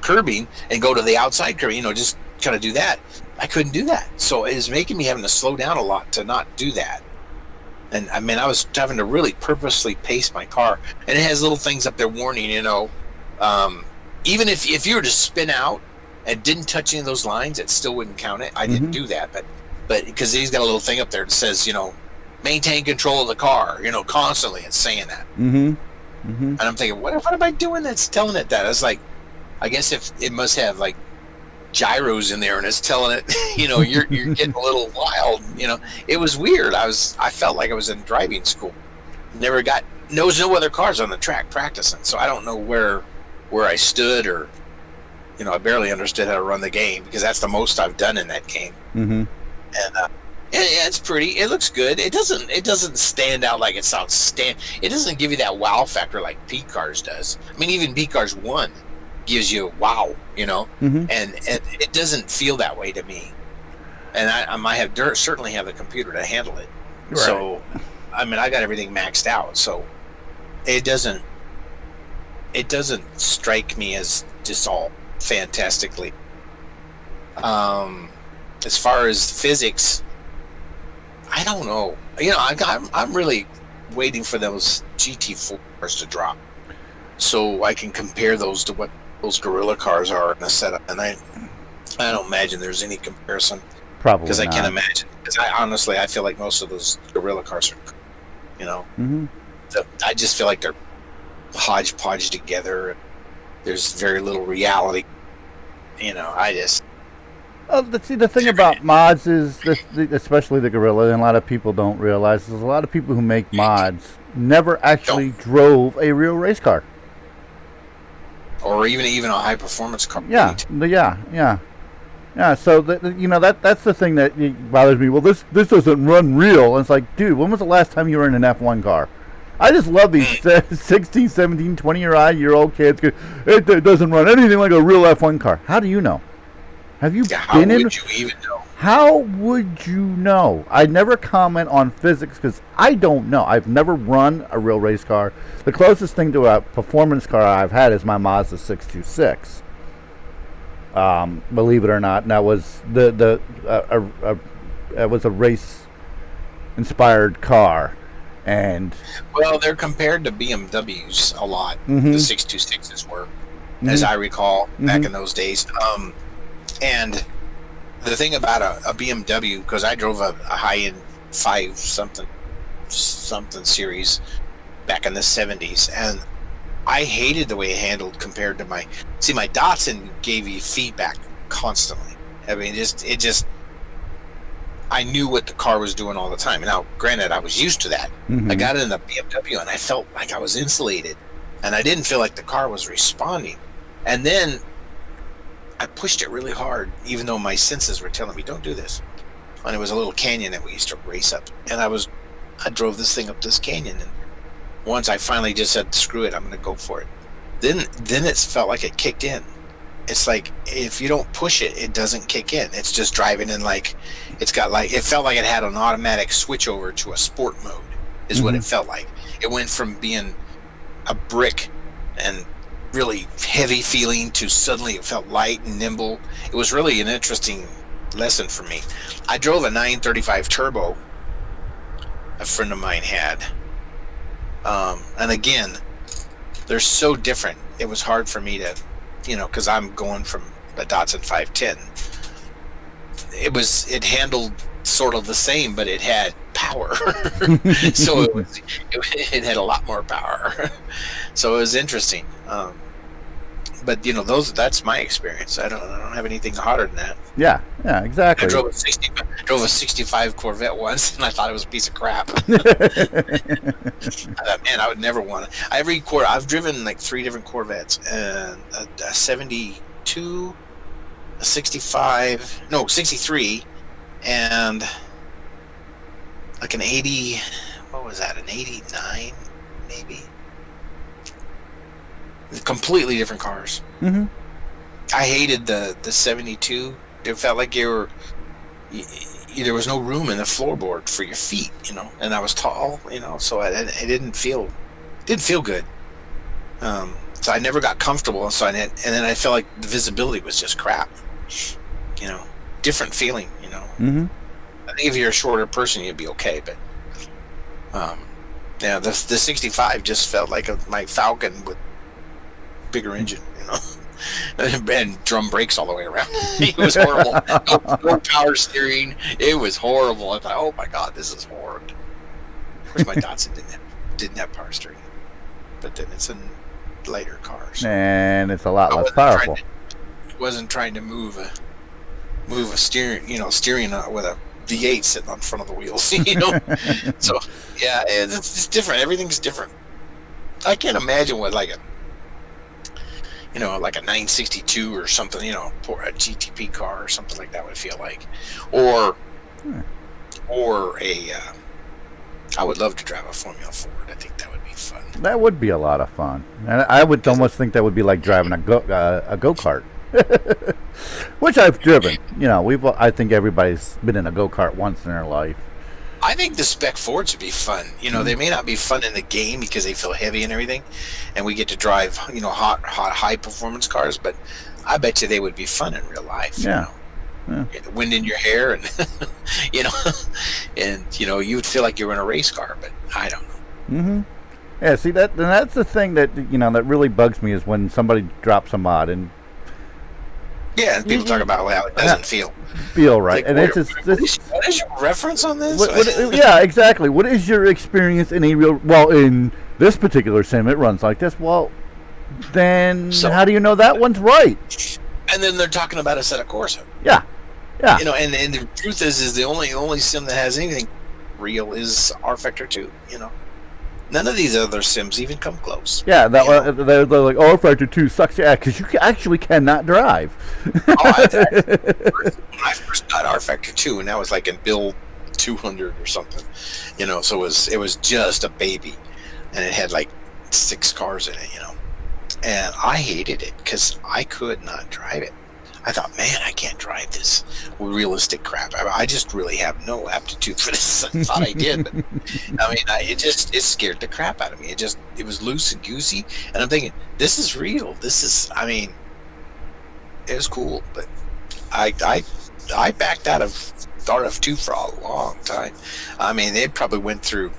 curbing and go to the outside curbing, just kind of do that. I couldn't do that. So it was making me having to slow down a lot to not do that. And I was having to really purposely pace my car. And it has little things up there warning, even if you were to spin out and didn't touch any of those lines, it still wouldn't count it. I didn't do that, but because he's got a little thing up there that says, maintain control of the car, constantly it's saying that. Mm-hmm. Mm-hmm. And I'm thinking, what am I doing that's telling it that? I was like, I guess if it must have like gyros in there and it's telling it, you're getting a little wild, It was weird. I felt like I was in driving school. There was no other cars on the track practicing, so I don't know where I stood or, I barely understood how to run the game because that's the most I've done in that game. Mm-hmm. And yeah, it's pretty. It looks good. It doesn't stand out like it sounds. It doesn't give you that wow factor like P Cars does. Even P Cars 1 gives you wow, mm-hmm. and it doesn't feel that way to me. And I might certainly have the computer to handle it. Right. So, I got everything maxed out. So, it doesn't strike me as just all fantastically. As far as physics, I don't know. I'm really waiting for those GT4s to drop, so I can compare those to what those Gorilla cars are in the setup. And I don't imagine there's any comparison. Probably because I not. can't imagine. Because I feel like most of those Gorilla cars are, Mm-hmm. I just feel like they're hodgepodge together. There's very little reality. The thing about mods is, especially the Gorilla, and a lot of people don't realize, is a lot of people who make mods never actually drove a real race car. Or even a high performance car. Yeah. So that's the thing that bothers me. Well, this doesn't run real. And it's like, dude, when was the last time you were in an F1 car? I just love these 16, 17, 20-year-old kids. It doesn't run anything like a real F1 car. How do you know? Have you been in? How would you even know? How would you know? I never comment on physics because I don't know. I've never run a real race car. The closest thing to a performance car I've had is my Mazda 626. Believe it or not, and that was it was a race-inspired car, and well, they're compared to BMWs a lot. Mm-hmm. The 626s were, as I recall, back in those days. And the thing about a BMW, because I drove a high-end 5 something series back in the 70s, and I hated the way it handled compared to my Datsun gave you feedback constantly. I mean, I knew what the car was doing all the time. Now, granted, I was used to that. Mm-hmm. I got in the BMW and I felt like I was insulated, and I didn't feel like the car was responding. And then I pushed it really hard, even though my senses were telling me, don't do this. And it was a little canyon that we used to race up. And I drove this thing up this canyon, and once I finally just said, screw it, I'm going to go for it. Then it felt like it kicked in. It's like, if you don't push it, it doesn't kick in. It's just driving in it felt like it had an automatic switch over to a sport mode, is what it felt like. It went from being a brick and really heavy feeling to suddenly it felt light and nimble. It was really an interesting lesson for me. I drove a 935 turbo a friend of mine had. And again, they're so different. It was hard for me to, because I'm going from a Datsun 510. It handled sort of the same, but it had power. So it had a lot more power. So it was interesting. But that's my experience. I don't have anything hotter than that. Yeah, exactly. I drove a 65 Corvette once, and I thought it was a piece of crap. I thought, man, I would never want it. I've driven like 3 different Corvettes, and a 72, a 63, and like an 80. What was that? An 89, maybe. Completely different cars. Mm-hmm. I hated the 72. It felt like there was no room in the floorboard for your feet, and I was tall, so it didn't feel good. So I never got comfortable, and then I felt like the visibility was just crap. Different feeling. Mm-hmm. I think if you're a shorter person, you'd be okay, but the 65 just felt like my Falcon with bigger engine, and drum brakes all the way around. It was horrible. No power steering. It was horrible. I thought, oh my god, this is horrid. Of course, my Datsun didn't have power steering, but then it's a lighter car, so and it's a lot less powerful. Wasn't trying to move a steering, steering with a V8 sitting on front of the wheels, So yeah, it's different. Everything's different. I can't imagine what like a 962 or something, a GTP car or something like that would feel like, or I would love to drive a Formula Ford. I think that would be fun. That would be a lot of fun, and I would almost think that would be like driving a go-kart, which I've driven. I think everybody's been in a go-kart once in their life. I think the spec Fords would be fun. They may not be fun in the game because they feel heavy and everything, and we get to drive, hot, high performance cars. But I bet you they would be fun in real life. Yeah. Yeah. wind in your hair, and you know, and you would feel like you were in a race car, but I don't know. Mm-hmm. Yeah, see that's the thing that that really bugs me is when somebody drops a mod and Yeah, and people talk about how it doesn't feel right, like, and it's just what is your reference on this? yeah, exactly. What is your experience in a real? Well, in this particular sim, it runs like this. Well, then how do you know that one's right? And then they're talking about a set of Corsa. Yeah, yeah. And the truth is the only sim that has anything real is R Factor 2. None of these other sims even come close. Yeah, they're like, oh, Factor 2 sucks. Yeah, because you actually cannot drive. When I first got R Factor 2, and that was like in build 200 or something, so it was just a baby, and it had like 6 cars in it, and I hated it because I could not drive it. I thought, man, I can't drive this realistic crap. I just really have no aptitude for this. I thought I did, but it scared the crap out of me. It was loose and goosey, and I'm thinking, this is real. It was cool, but I backed out of RF2 for a long time. They probably went through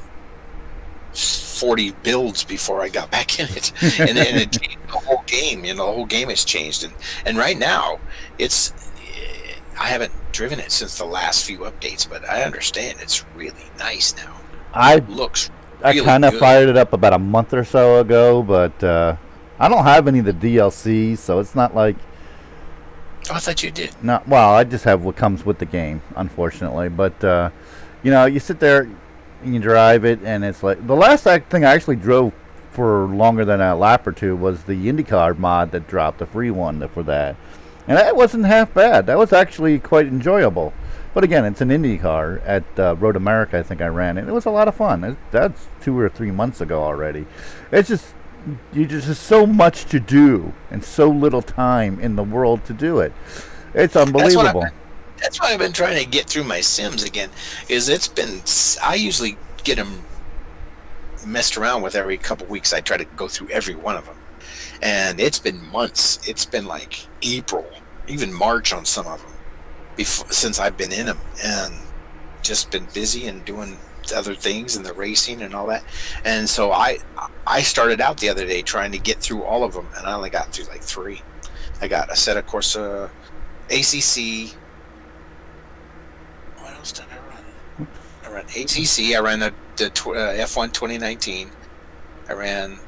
40 builds before I got back in it, and then it changed the whole game. The whole game has changed, and right now I haven't driven it since the last few updates, but I understand it's really nice now. It looks really I kind of good. fired it up about a month or so ago, but I don't have any of the DLCs, so it's not like. Oh, I thought you did. No, well, I just have what comes with the game, unfortunately. But you sit there. You drive it, and it's like the last thing I actually drove for longer than a lap or two was the IndyCar mod that dropped, the free one for that, and that wasn't half bad. That was actually quite enjoyable. But again, it's an IndyCar at Road America. I think I ran it. It was a lot of fun. That's 2 or 3 months ago already. It's just just so much to do and so little time in the world to do it. It's unbelievable. That's why I've been trying to get through my Sims again. I usually get them messed around with every couple weeks. I try to go through every one of them, and it's been months. It's been like April, even March on some of them, since I've been in them, and just been busy and doing other things and the racing and all that. And so I started out the other day trying to get through all of them, and I only got through like 3. I got a set of Corsa, ACC. What else did I run? I ran ACC. I ran the F1 2019. I ran.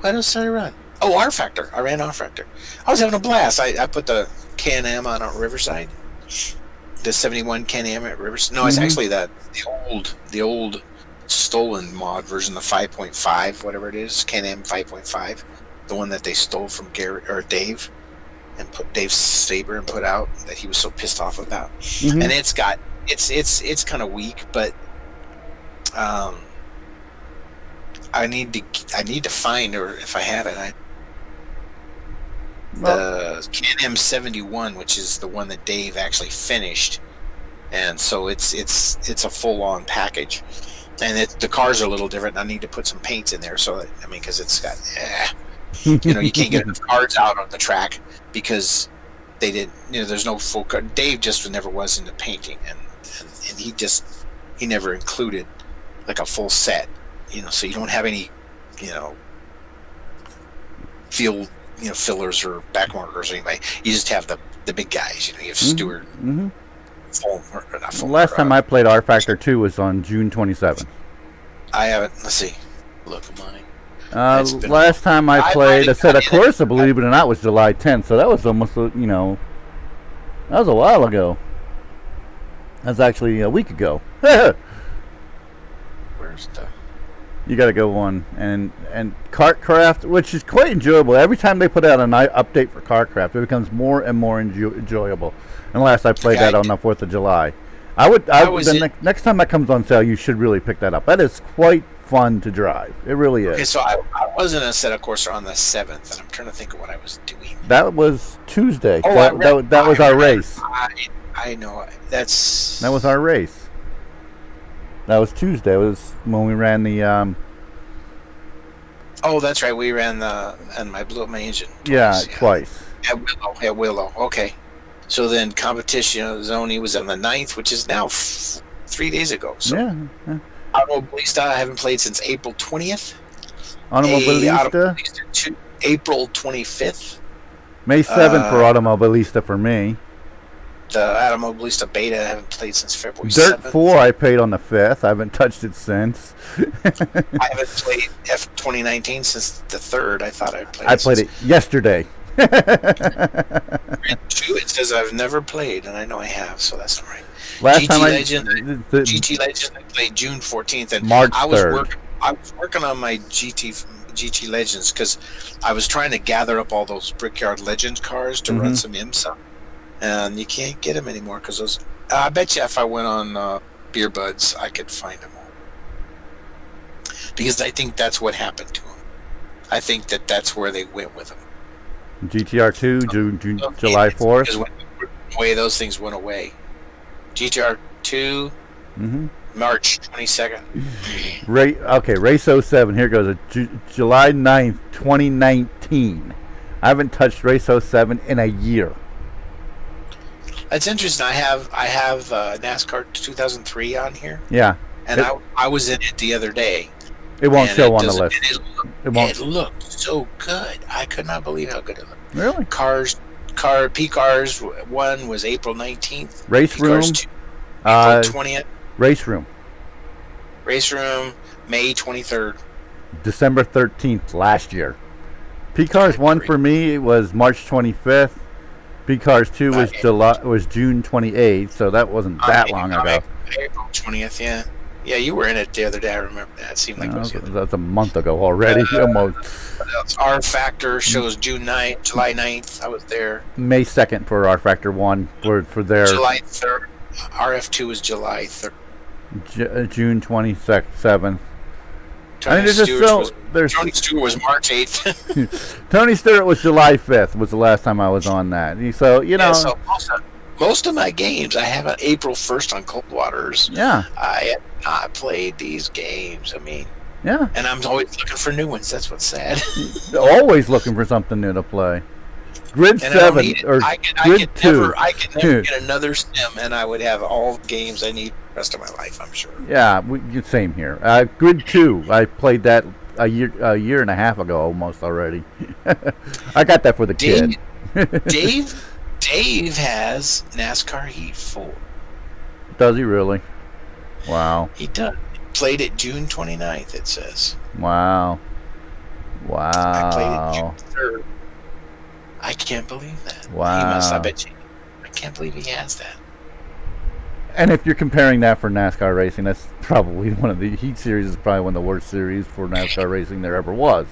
What else did I run? Oh, R Factor. I ran R Factor. I was having a blast. I put the Can-Am on Riverside. The 71 Can-Am at Riverside. No, it's actually the old stolen mod version, the 5.5, whatever it is, Can-Am 5.5, the one that they stole from Dave, and put Dave Saber and put out that he was so pissed off about. And it's kind of weak, but I need to find, or if I have it, the Can-Am 71, which is the one that Dave actually finished, and so it's a full-on package, and the cars are a little different. I need to put some paints in there, so because it's got you can't get enough cars out on the track because they didn't. There's no full car. Dave just never was into painting, and he never included like a full set. So you don't have any field fillers or back markers or anything. You just have the big guys. You have Stewart. Last time I played R Factor 2 was on June 27th. I haven't. Let's see. Look at mine. Last time I played a set of Corsa, believe it or not, was July 10th. So that was almost that was a while ago. That's actually a week ago. Where's the? You got to go on and Kartcraft, which is quite enjoyable. Every time they put out an update for Kartcraft, it becomes more and more enjoyable. And last I played that on the 4th of July. Next time that comes on sale, you should really pick that up. That is quite fun to drive. It really is. Okay, so I was in a set of Corsa on the 7th, and I'm trying to think of what I was doing. That was Tuesday. Oh, that was our race. I know. That was our race. That was Tuesday. It was when we ran the. Oh, that's right. We ran and I blew up my engine. Twice. At Willow. Okay. So then competition zone was on the 9th, which is now 3 days ago. So Yeah. Automobilista I haven't played since April 20th. Automobilista. Automobilista 2, April 25th. May 7th for Automobilista for me. The Automobilista beta I haven't played since February Dirt 7th. 4 I paid on the 5th. I haven't touched it since. I haven't played F 2019 since the 3rd. I thought I played. I played it yesterday. Grid 2, it says I've never played, and I know I have, so that's all right. Last time GT Legend, I played June 14th, and March I was 3rd. I was working on my GT Legends because I was trying to gather up all those Brickyard Legends cars to run some IMSA, and you can't get them anymore because those. I bet you if I went on Beer Buds, I could find them all. Because I think that's what happened to them. I think that's where they went with them. GTR 2, July 4th. Because the way those things went away. GTR 2, March 22nd. Race 07. Here goes. July 9th, 2019. I haven't touched Race 07 in a year. That's interesting. I have NASCAR 2003 on here. Yeah. And I was in it the other day. It won't show on the list. It looked so good. I could not believe how good it looked. Really? P-Cars 1 was April 19th. Race Room. April 20th. Race Room. Race Room, May 23rd. December 13th last year. P-Cars 1 for me was March 25th. P-Cars 2 was June 28th, so that wasn't that long ago. April 20th, yeah. Yeah, you were in it the other day. I remember that. It seemed like it was the other day. That's a month ago already. Almost. R Factor shows July 9th. I was there. May 2nd for R Factor 1 for their. July 3rd. RF2 was July 3rd. June 27th. Tony Stewart was March 8th. Tony Stewart was July 5th. Was the last time I was on that. So so most of my games I have on April 1st on Cold Waters. Yeah. I have not played these games. I mean. Yeah. And I'm always looking for new ones. That's what's sad. Always looking for something new to play. Grid 7 or Grid 2. I could never get another sim, and I would have all the games I need the rest of my life, I'm sure. Yeah, same here. Grid 2, I played that a year and a half ago almost already. I got that for the kid. Dave has NASCAR Heat 4. Does he really? Wow. He does. He played it June 29th, it says. Wow. I played it June 3rd. I can't believe that. Wow. He must, I bet you. I can't believe he has that. And if you're comparing that for NASCAR racing, that's probably one of the Heat series is probably one of the worst series for NASCAR racing there ever was.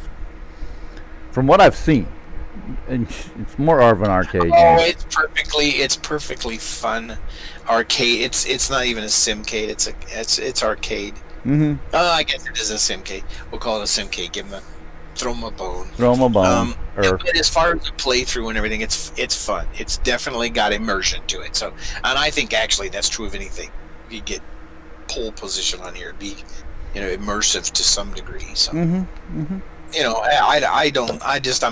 From what I've seen. And it's more of an arcade game. It's perfectly fun arcade. It's not even a simcade. It's arcade. Mm-hmm. I guess it is a simcade. We'll call it a simcade. Throw them a bone. But as far as the playthrough and everything, it's fun. It's definitely got immersion to it. So, and I think actually that's true of anything. If you get pole position on here, it'd be immersive to some degree. So. I'm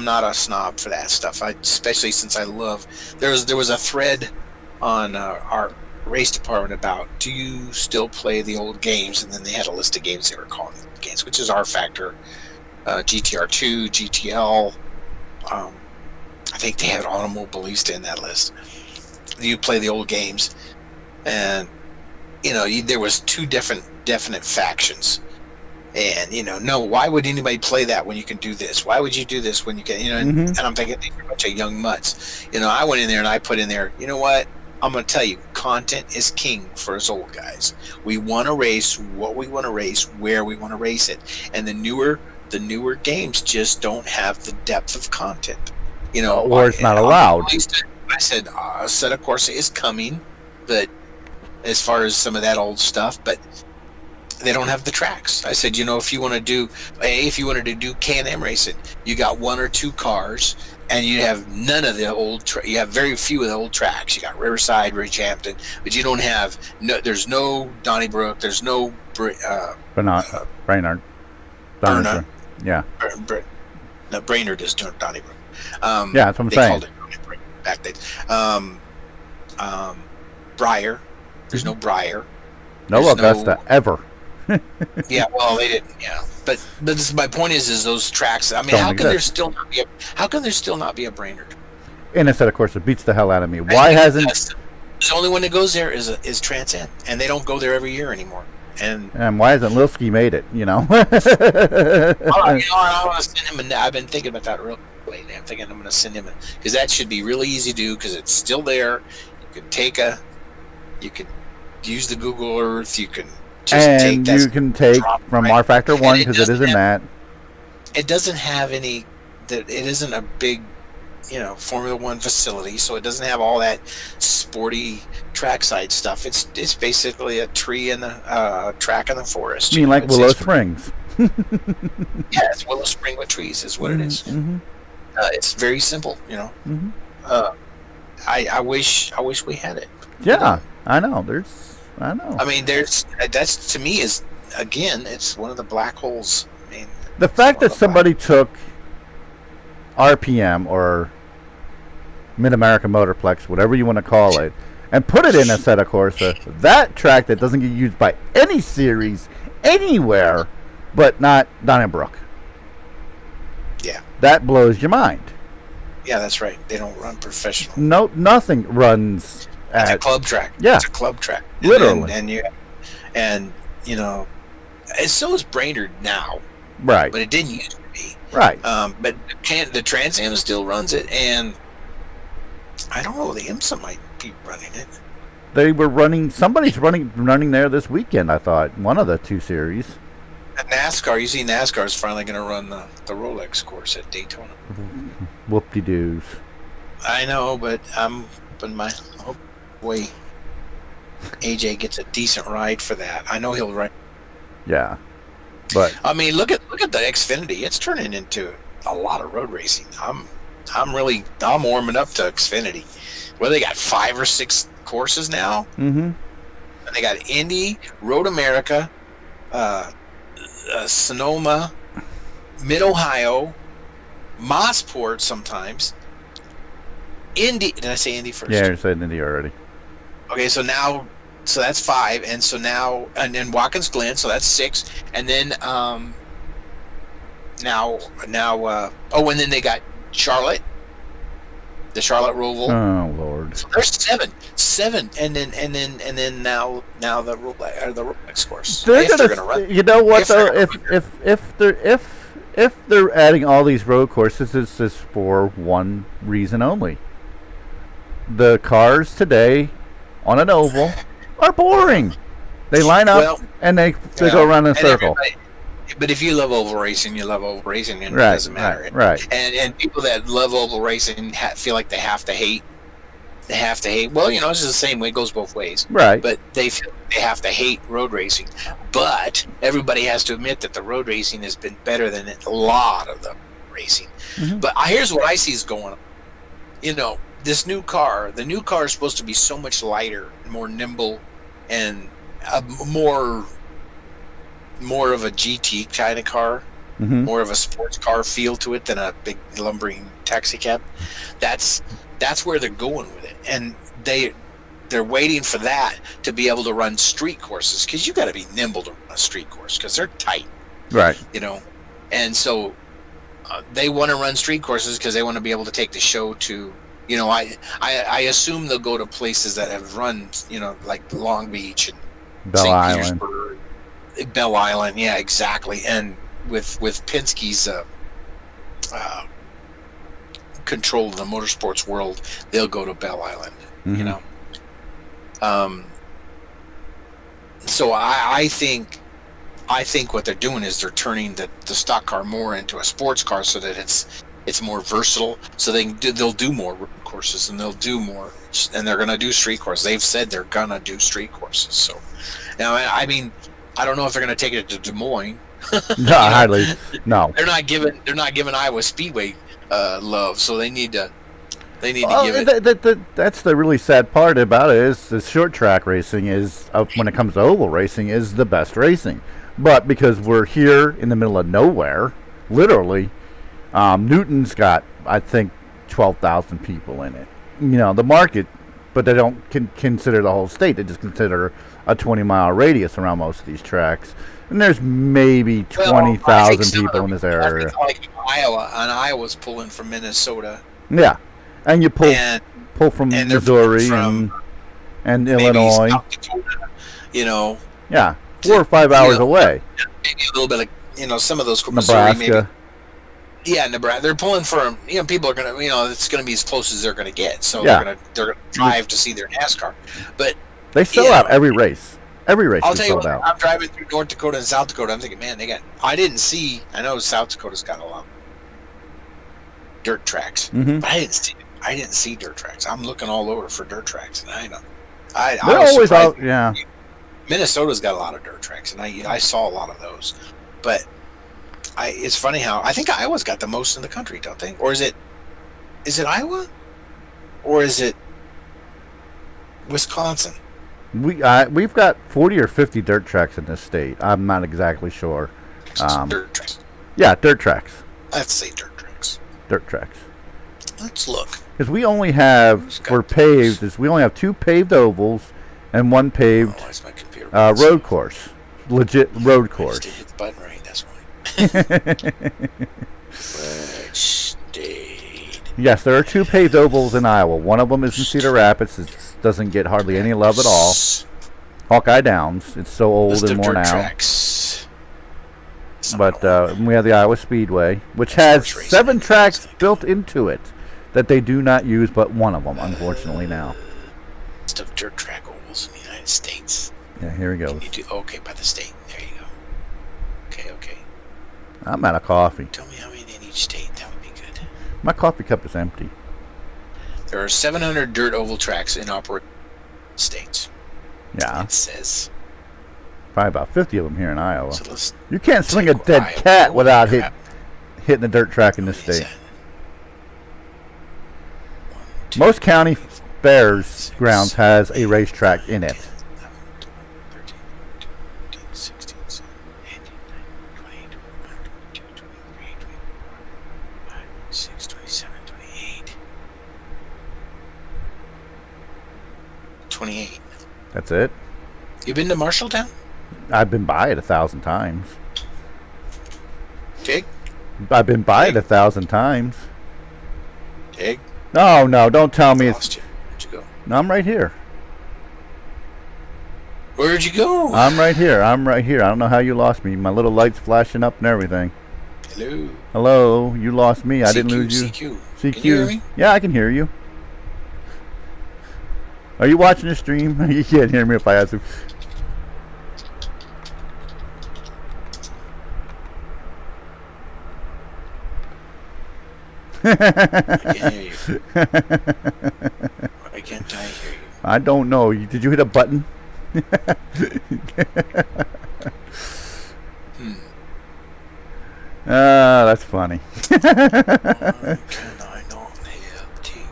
not a snob for that stuff. Especially since I love. There was a thread on our race department about, do you still play the old games? And then they had a list of games they were calling games, which is R Factor, GTR 2, GTL. I think they had Automobilista in that list. You play the old games, and there was two definite factions. And no, why would anybody play that when you can do this? Why would you do this when you can? And I'm thinking these are a bunch of young mutts. I went in there and I put in there. You know what? I'm going to tell you, content is king for us old guys. We want to race what we want to race, where we want to race it, and the newer games just don't have the depth of content. Or it's not allowed. I said a set of course is coming, but as far as some of that old stuff, but they don't have the tracks. I said, if you wanted to do Can-Am racing, you got one or two cars, and you have none of the old. You have very few of the old tracks. You got Riverside, Ridgehampton, but you don't have. There's no Donnybrook. There's no Brainerd. Yeah. No, Brainerd is Donnybrook. Yeah, that's what I'm saying. Called it Donnybrook back then. Briar. There's no Briar. No There's Augusta ever. Yeah, well, they didn't. Yeah, but my point is those tracks. I mean, Don't how can there exist. still not be a Brainerd? And instead, of course, it beats the hell out of me. Why hasn't? The only one that goes there is Trans Am, and they don't go there every year anymore. And Why hasn't Lilsky made it? You know. I want to send him. I've been thinking about that real lately. I'm thinking I'm going to send him because that should be really easy to do because it's still there. You could use the Google Earth. You can just and you can take from R Factor 1 because it isn't that. It doesn't have any. It isn't a big, Formula One facility, so it doesn't have all that sporty trackside stuff. It's basically a tree and a track in the forest. You mean like Willow Springs? Yeah, it's Willow Spring with trees is what it is. Mm-hmm. It's very simple, Mm-hmm. I wish we had it. Yeah, I know. I know. I mean, that's to me is again, it's one of the black holes. I mean, the fact that somebody took RPM or Mid America Motorplex, whatever you want to call it, and put it in Assetto Corsa, that track that doesn't get used by any series anywhere, but not Donnybrook. Yeah, that blows your mind. Yeah, that's right. They don't run professional. No, nothing runs. It's a club track. Yeah, it's a club track. Literally, and so is Brainerd now. Right, but it didn't used to be. Right. But the Trans Am still runs it, and I don't know, the IMSA might be running it. They were running. Somebody's running there this weekend. I thought one of the two series. At NASCAR, you see NASCAR is finally going to run the Rolex course at Daytona. Whoop-de-doos. I know, but I'm putting my hope way. AJ gets a decent ride for that. I know he'll ride. Yeah, but I mean, look at the Xfinity. It's turning into a lot of road racing. I'm warming up to Xfinity. Well, they got 5 or 6 courses now. Mm-hmm. And they got Indy, Road America, Sonoma, Mid Ohio, Mosport sometimes. Indy. Did I say Indy first? Yeah, you said Indy already. Okay, so that's 5, and so now, and then Watkins Glen, so that's 6, and then and then they got Charlotte, the Charlotte Roval. Oh Lord! So there's 7, and then now the Rolex course. They're gonna run. You know what though? If they're adding all these road courses, it's just for one reason only. The cars today on an oval are boring. They line up and they go around in a circle. But if you love oval racing, you love oval racing, and right, it doesn't matter. Right. And people that love oval racing feel like they have to hate. They have to hate. Well, it's just the same way. It goes both ways. Right. But they feel they have to hate road racing. But everybody has to admit that the road racing has been better than a lot of the racing. Mm-hmm. But here's what I see is going on. This new car, the new car is supposed to be so much lighter, more nimble, and more of a GT kind of car, mm-hmm. more of a sports car feel to it than a big lumbering taxi cab. That's where they're going with it, and they're waiting for that to be able to run street courses, because you got to be nimble to run a street course because they're tight, right? And so they want to run street courses because they want to be able to take the show to. I assume they'll go to places that have run, like Long Beach and Bell St. Island. Petersburg, Bell Island, yeah, exactly. And with Penske's control of the motorsports world, they'll go to Bell Island, mm-hmm. So I think what they're doing is they're turning the stock car more into a sports car so that it's more versatile, so they'll do more road courses, and they'll do more, and they're going to do street courses. They've said they're going to do street courses. So now, I mean, I don't know if they're going to take it to Des Moines. No, hardly. No, they're not giving Iowa Speedway love, so they need to give it. That's the really sad part about it, is the short track racing is, when it comes to oval racing, is the best racing, but because we're here in the middle of nowhere, literally. Newton's got, I think, 12,000 people in it. The market but they don't consider the whole state. They just consider a 20-mile radius around most of these tracks. And there's maybe 20,000 people in this area. Like Iowa, and Iowa's pulling from Minnesota. Yeah, and you pull from Missouri and Illinois. South Dakota, you know. Yeah, 4 or 5 hours away. Maybe a little bit of, some of those Nebraska. Missouri, maybe. Yeah, Nebraska. They're pulling from, people are gonna, it's gonna be as close as they're gonna get. So they're gonna drive to see their NASCAR. But they sell out every race. Every race I'll is tell you sold what, out. I'm driving through North Dakota and South Dakota. I'm thinking, man, I know South Dakota's got a lot of dirt tracks, but I didn't see dirt tracks. I'm looking all over for dirt tracks, and They're always out. Yeah. Minnesota's got a lot of dirt tracks, and I saw a lot of those. But it's funny how I think Iowa's got the most in the country, don't they? Or is it Iowa, or is it Wisconsin? We've got 40 or 50 dirt tracks in this state. I'm not exactly sure. Dirt tracks. Yeah, dirt tracks. Let's say dirt tracks. Dirt tracks. Let's look. Because we only have we only have 2 paved ovals and 1 paved road course, legit road course. I just hit the button right. That's why. Which state? Yes, there are 2 paved ovals in Iowa. One of them is in Cedar Rapids. It doesn't get hardly any love at all. Hawkeye Downs. It's so old and worn out. Tracks. But we have the Iowa Speedway, which has 7 tracks built into it that they do not use, but one of them, unfortunately, now. List of dirt track ovals in the United States. Yeah, here we go. Okay, by the state. There you go. Okay. I'm out of coffee. Tell me how many in each state. That would be good. My coffee cup is empty. There are 700 dirt oval tracks in operating states. Yeah. It says. Probably about 50 of them here in Iowa. So you can't swing a dead cat without hitting the dirt track in this state. Most county fairs grounds has a racetrack in it. 28. That's it. You been to Marshalltown? I've been by it 1,000 times. Tigg? I've been by it 1,000 times. Tigg? No, don't tell me it's... Where'd you go? No, I'm right here. Where'd you go? I'm right here. I don't know how you lost me. My little light's flashing up and everything. Hello. You lost me. I didn't lose you. CQ. Can you hear me? Yeah, I can hear you. Are you watching the stream? You can't hear me if I ask you. I can't hear you. Why can't I hear you? I don't know. Did you hit a button? That's funny. Why can I not hear Tigg?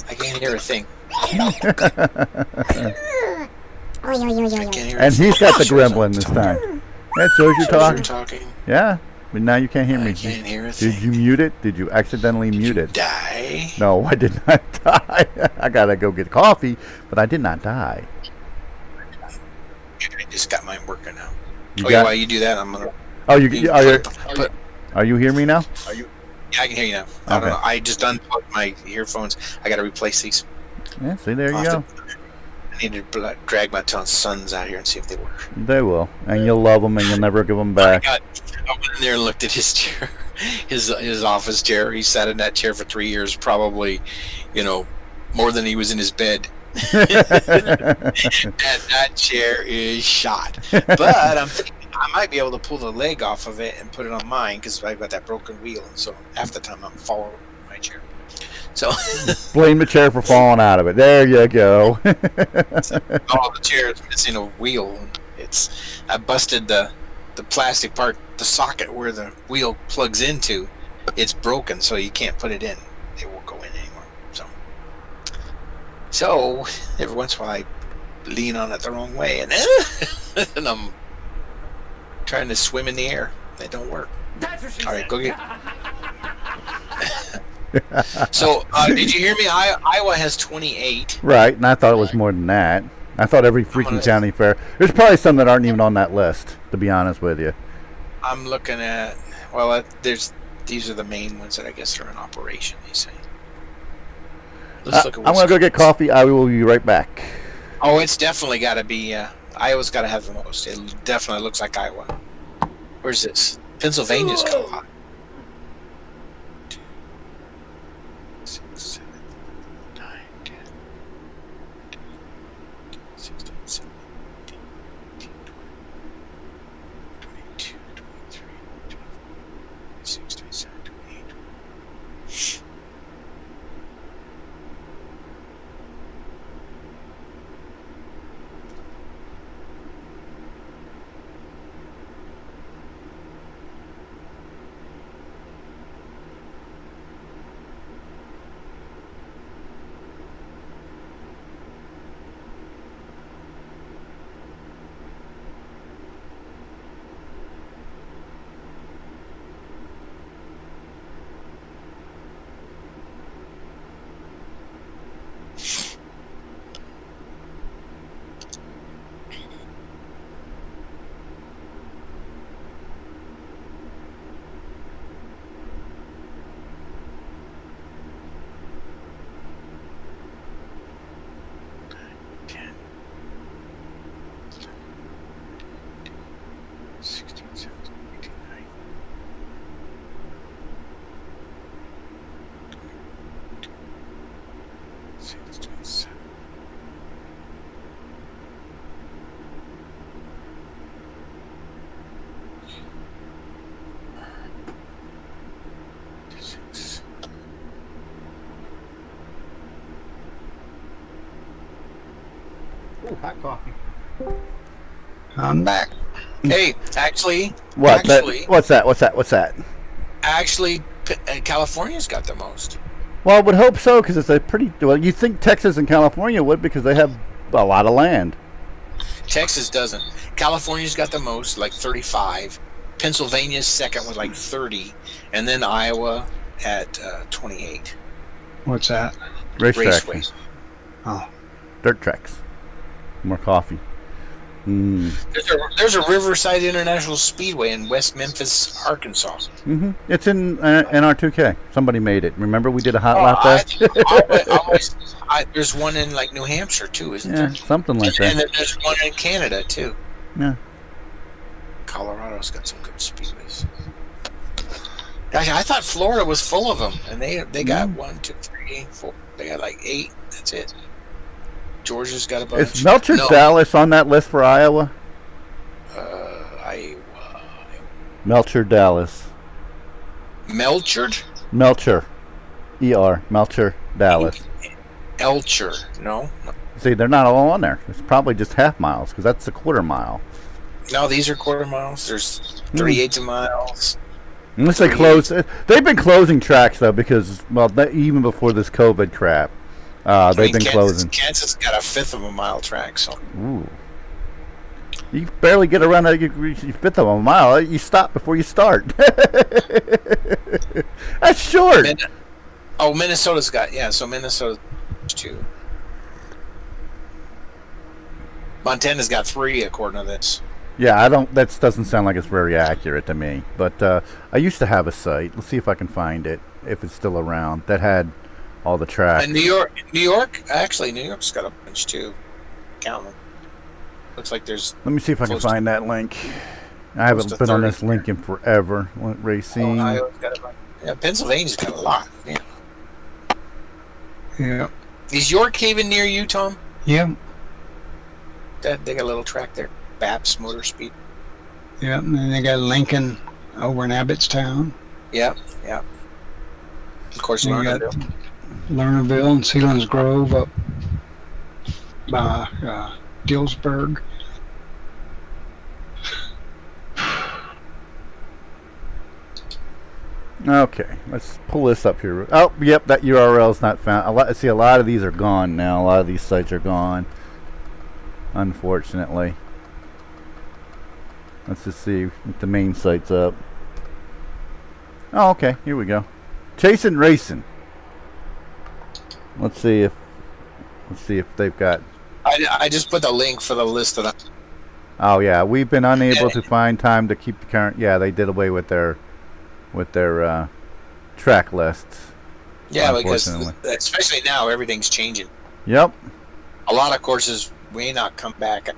I can't hear a thing. And he's got the gremlin this time. That shows you're talking. Yeah, but now you can't hear me. I can't hear a thing. Did you mute it? Did you accidentally mute it? Die? No, I did not die. I gotta go get coffee, but I did not die. I just got mine working now. While you do that, I'm gonna. Are you hearing me now? Yeah, I can hear you now. I don't know. I just unplugged my earphones. I gotta replace these. Yeah, see, there you go. I need to drag my sons out here and see if they work. They will, and you'll love them, and you'll never give them back. I went in there and looked at his chair, his office chair. He sat in that chair for 3 years, probably, more than he was in his bed. And that chair is shot. But I'm thinking I might be able to pull the leg off of it and put it on mine because I've got that broken wheel, and so half the time I'm following my chair. So blame the chair for falling out of it. There you go. the chair is missing a wheel. I busted the plastic part, the socket where the wheel plugs into. It's broken, so you can't put it in. It won't go in anymore. So every once in a while I lean on it the wrong way, and I'm trying to swim in the air. They don't work. That's what she All right, said. go get. So, did you hear me? Iowa has 28. Right, and I thought it was more than that. I thought every freaking county fair. There's probably some that aren't even on that list, to be honest with you. I'm looking at. Well, these are the main ones that I guess are in operation. They say. Let's look at. I'm gonna go get coffee. I will be right back. Oh, it's definitely got to be. Iowa's got to have the most. It definitely looks like Iowa. Where's this? Pennsylvania's got a lot. 2, 6, 7, 9, 10, 16, 17, 18, 20, 22, 23, 24, 26, 27, 28. Ooh, hot coffee. I'm back. Hey, actually, What? What's that? Actually, California's got the most. Well, I would hope so, because it's a pretty. Well, you think Texas and California would, because they have a lot of land. Texas doesn't. California's got the most, like 35. Pennsylvania's second with like 30, and then Iowa at 28. What's that? Raceway. Oh, Dirt tracks. More coffee. There's a Riverside International Speedway in West Memphis, Arkansas. Mm-hmm. It's in our 2K. Somebody made it. Remember we did a hot lap there? There's one in like New Hampshire too, isn't Yeah, there? something like that. And then there's one in Canada too. Yeah. Colorado's got some good speedways. Gosh, I thought Florida was full of them, and they got 1, 2, 3, 4. They got like 8. That's it. Georgia's got a bunch. Is Melcher Dallas on that list for Iowa? Iowa. Melcher Dallas. Melcher? Melcher. E-R. Melcher Dallas. Elcher. No. See, they're not all on there. It's probably just half miles, because that's a quarter mile. No, these are quarter miles. There's 38 miles. Unless they close. They've been closing tracks, though, because, well, even before this COVID crap, they've been closing. Kansas got a fifth of a mile track, so. Ooh. You barely get around a fifth of a mile. You stop before you start. That's short. Minnesota's got, so Minnesota's 2. Montana's got 3, according to this. Yeah, that doesn't sound like it's very accurate to me. But I used to have a site. Let's see if I can find it, if it's still around, that had all the tracks. And New York's got a bunch too. Count them. Looks like there's. Let me see if I can find that link. I haven't been on this link in forever. Racing. Ohio's got a bunch. Yeah, Pennsylvania's got a lot. Yeah. yeah. Is York Haven near you, Tom? Yeah. They got a little track there. Baps Motor Speed. Yeah, and then they got Lincoln over in Abbottstown. Yep. Of course, Then you got Lernerville. Lernerville and Sealands Grove up by Dillsburg. Okay, let's pull this up here. Oh, yep, that URL's not found. I see a lot of these are gone now. A lot of these sites are gone, unfortunately. Let's just see if the main site's up. Oh, okay. Here we go. Chasing Racing. Let's see if they've got. I just put the link for the list of them. Oh yeah, we've been unable to find time to keep the current. Yeah, they did away with their track lists. Yeah, because unfortunately. especially now everything's changing. Yep. A lot of courses may not come back.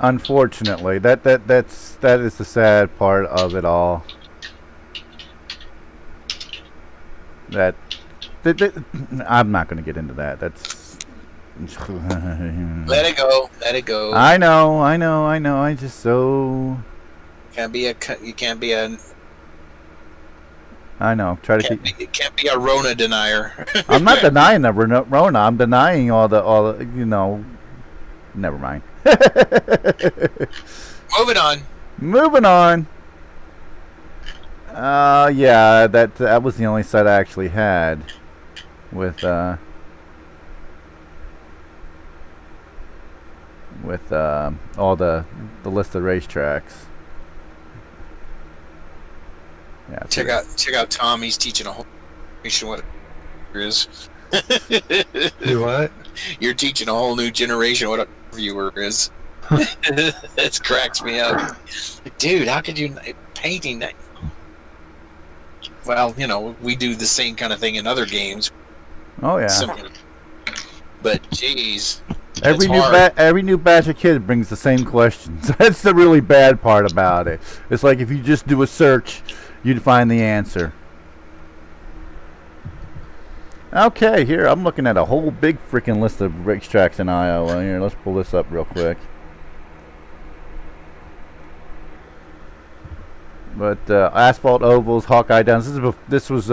Unfortunately, that is the sad part of it all. That I'm not going to get into that. That's Let it go. Let it go. I know. I just so You can't be a. I know. Try to keep. You can't be a Rona denier. I'm not denying the Rona. I'm denying all the Never mind. Moving on. Yeah, that was the only site I actually had with all the list of racetracks. Yeah, check out Tom. He's teaching a whole generation what a is. Do what? You're teaching a whole new generation what a viewer is. That cracks me up, dude. How could you painting that? Well, we do the same kind of thing in other games. Oh yeah. Similar. But geez, every new batch of kids brings the same questions. That's the really bad part about it. It's like if you just do a search, you'd find the answer. Okay, here I'm looking at a whole big freaking list of racetracks in Iowa. Here, let's pull this up real quick. But asphalt ovals, Hawkeye Downs. This was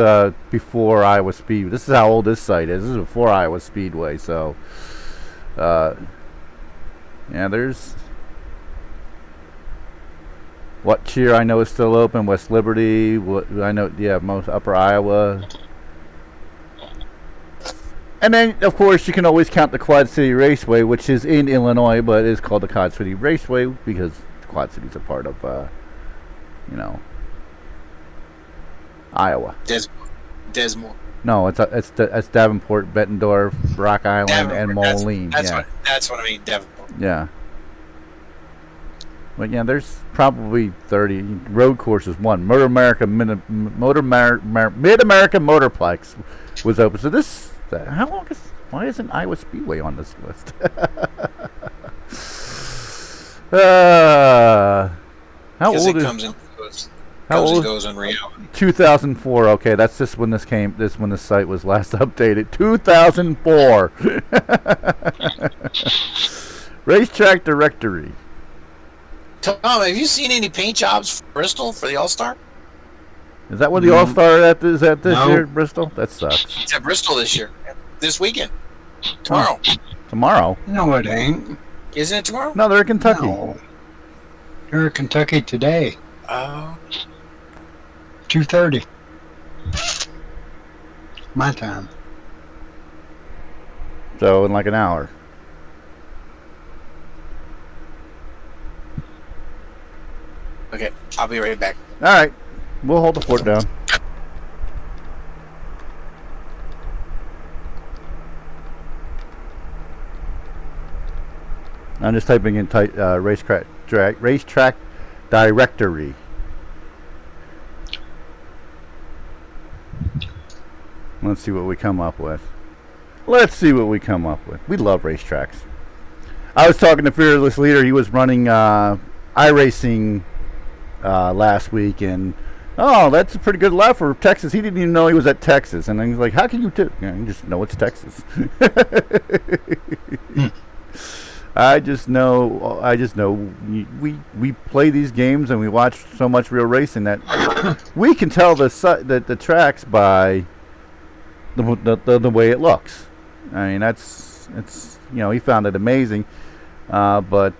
before Iowa Speed. This is how old this site is. This is before Iowa Speedway. So, yeah, there's What Cheer I know is still open. West Liberty. What I know, yeah, most Upper Iowa. And then, of course, you can always count the Quad City Raceway, which is in Illinois, but it is called the Quad City Raceway because the Quad Cities are part of, Iowa. Desmore. No, it's Davenport, Bettendorf, Rock Island, and Moline. That's what I mean, Davenport. Yeah. But yeah, there's probably 30 road courses. Motor America Mid-America Motorplex was open. So this. Why isn't Iowa Speedway on this list? How old is? How old? Goes in reality. 2004. Okay, that's just when this came. This when the site was last updated. 2004. Racetrack directory. Tom, have you seen any paint jobs for Bristol for the All-Star? Is that what the All-Star is at this year, Bristol? That sucks. It's at Bristol this year. This weekend. Tomorrow. Tomorrow? No, it ain't. Isn't it tomorrow? No, they're in Kentucky. No. They're in Kentucky today. Oh. 2:30. My time. So in like an hour. Okay, I'll be right back. All right. We'll hold the fort down. I'm just typing in racetrack directory. Let's see what we come up with. We love racetracks. I was talking to Fearless Leader. He was running iRacing last week, and that's a pretty good lap for Texas. He didn't even know he was at Texas, and then he's like, "How can you you just know it's Texas." I just know. We play these games and we watch so much real racing that we can tell the tracks by the way it looks. I mean, it's he found it amazing, but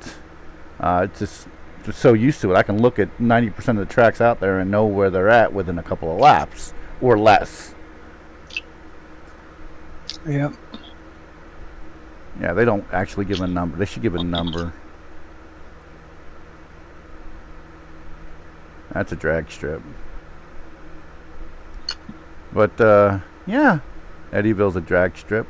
just so used to it. I can look at 90% of the tracks out there and know where they're at within a couple of laps or less. Yep. Yeah, they don't actually give a number. They should give a number. That's a drag strip. But yeah, Eddyville's a drag strip.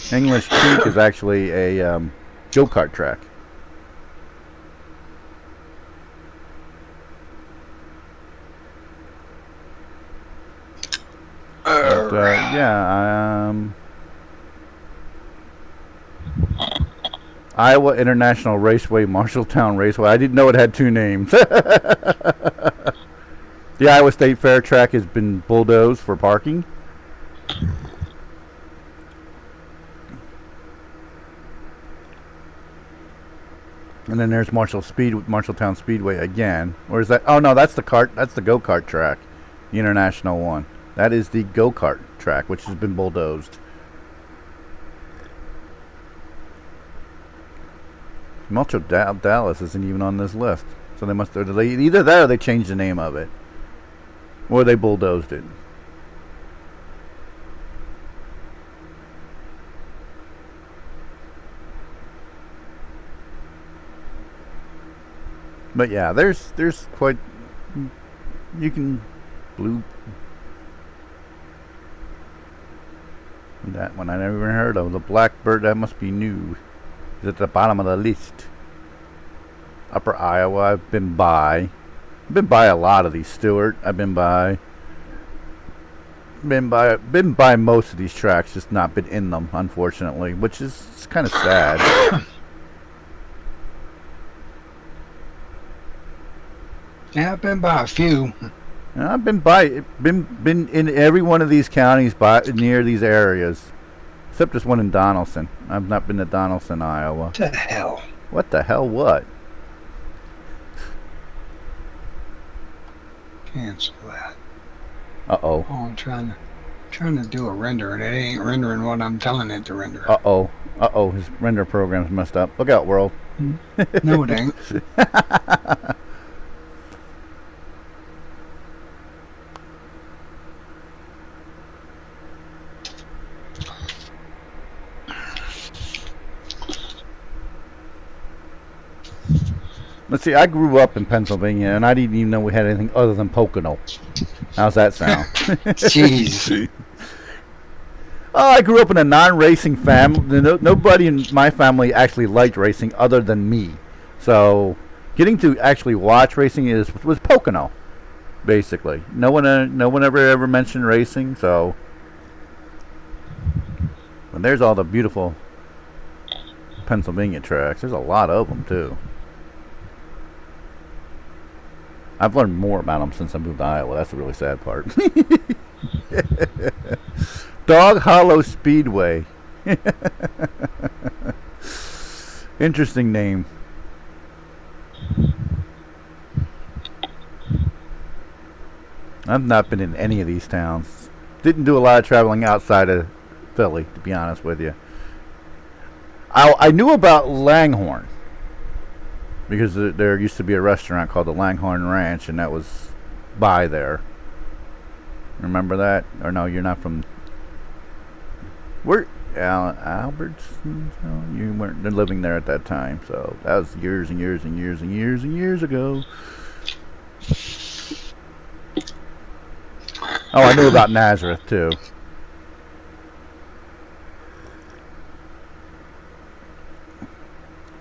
English Creek is actually a go-kart track. But, yeah, Iowa International Raceway, Marshalltown Raceway. I didn't know it had two names. The Iowa State Fair track has been bulldozed for parking. And then there's Marshalltown Speedway again. Or is that? Oh no, that's the kart. That's the go-kart track, the international one. That is the go-kart track, which has been bulldozed. Dallas isn't even on this list, so they must either that or they changed the name of it, or they bulldozed it. But yeah, there's quite, you can blue. That one I never even heard of. The Blackbird, that must be new. It's at the bottom of the list. Upper Iowa, I've been by. I've been by a lot of these. Stewart, I've been by. Been by most of these tracks, just not been in them, unfortunately, which is kind of sad. Yeah, I've been by a few. I've been in every one of these counties near these areas, except this one in Donaldson. I've not been to Donaldson, Iowa. What the hell? What the hell? What? Cancel that. Uh-oh. Oh, I'm trying to do a render, and it ain't rendering what I'm telling it to render. Uh-oh. Uh-oh. His render program's messed up. Look out, world. No, it ain't. Let's see, I grew up in Pennsylvania, and I didn't even know we had anything other than Pocono. How's that sound? Jeez. Oh, I grew up in a non-racing family. Nobody in my family actually liked racing other than me. So, getting to actually watch racing was Pocono, basically. No one ever mentioned racing, so... And there's all the beautiful Pennsylvania tracks. There's a lot of them, too. I've learned more about them since I moved to Iowa. That's the really sad part. Dog Hollow Speedway. Interesting name. I've not been in any of these towns. Didn't do a lot of traveling outside of Philly, to be honest with you. I knew about Langhorne, because there used to be a restaurant called the Langhorne Ranch, and that was by there. Remember that? Or no, you're not from... Where? Albertson? No, you weren't living there at that time, so that was years and years and years and years and years ago. Oh, I knew about Nazareth, too.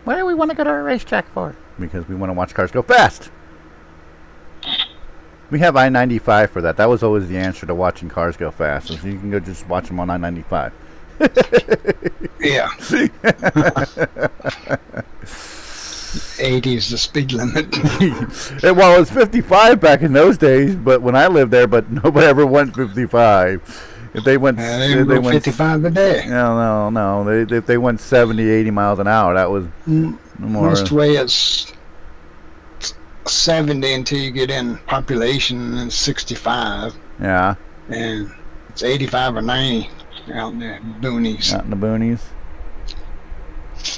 Why do we want to go to a racetrack for? Because we want to watch cars go fast. We have I-95 for that. That was always the answer to watching cars go fast. So you can go just watch them on I-95. Yeah. 80 is the speed limit. Well, it's 55 back in those days, but when I lived there, but nobody ever went 55. If they went, they went 55 a day. No. If they went 70, 80 miles an hour, that was more. Most way it's 70 until you get in population, and 65. Yeah. And it's 85 or 90 out in the boonies. Out in the boonies.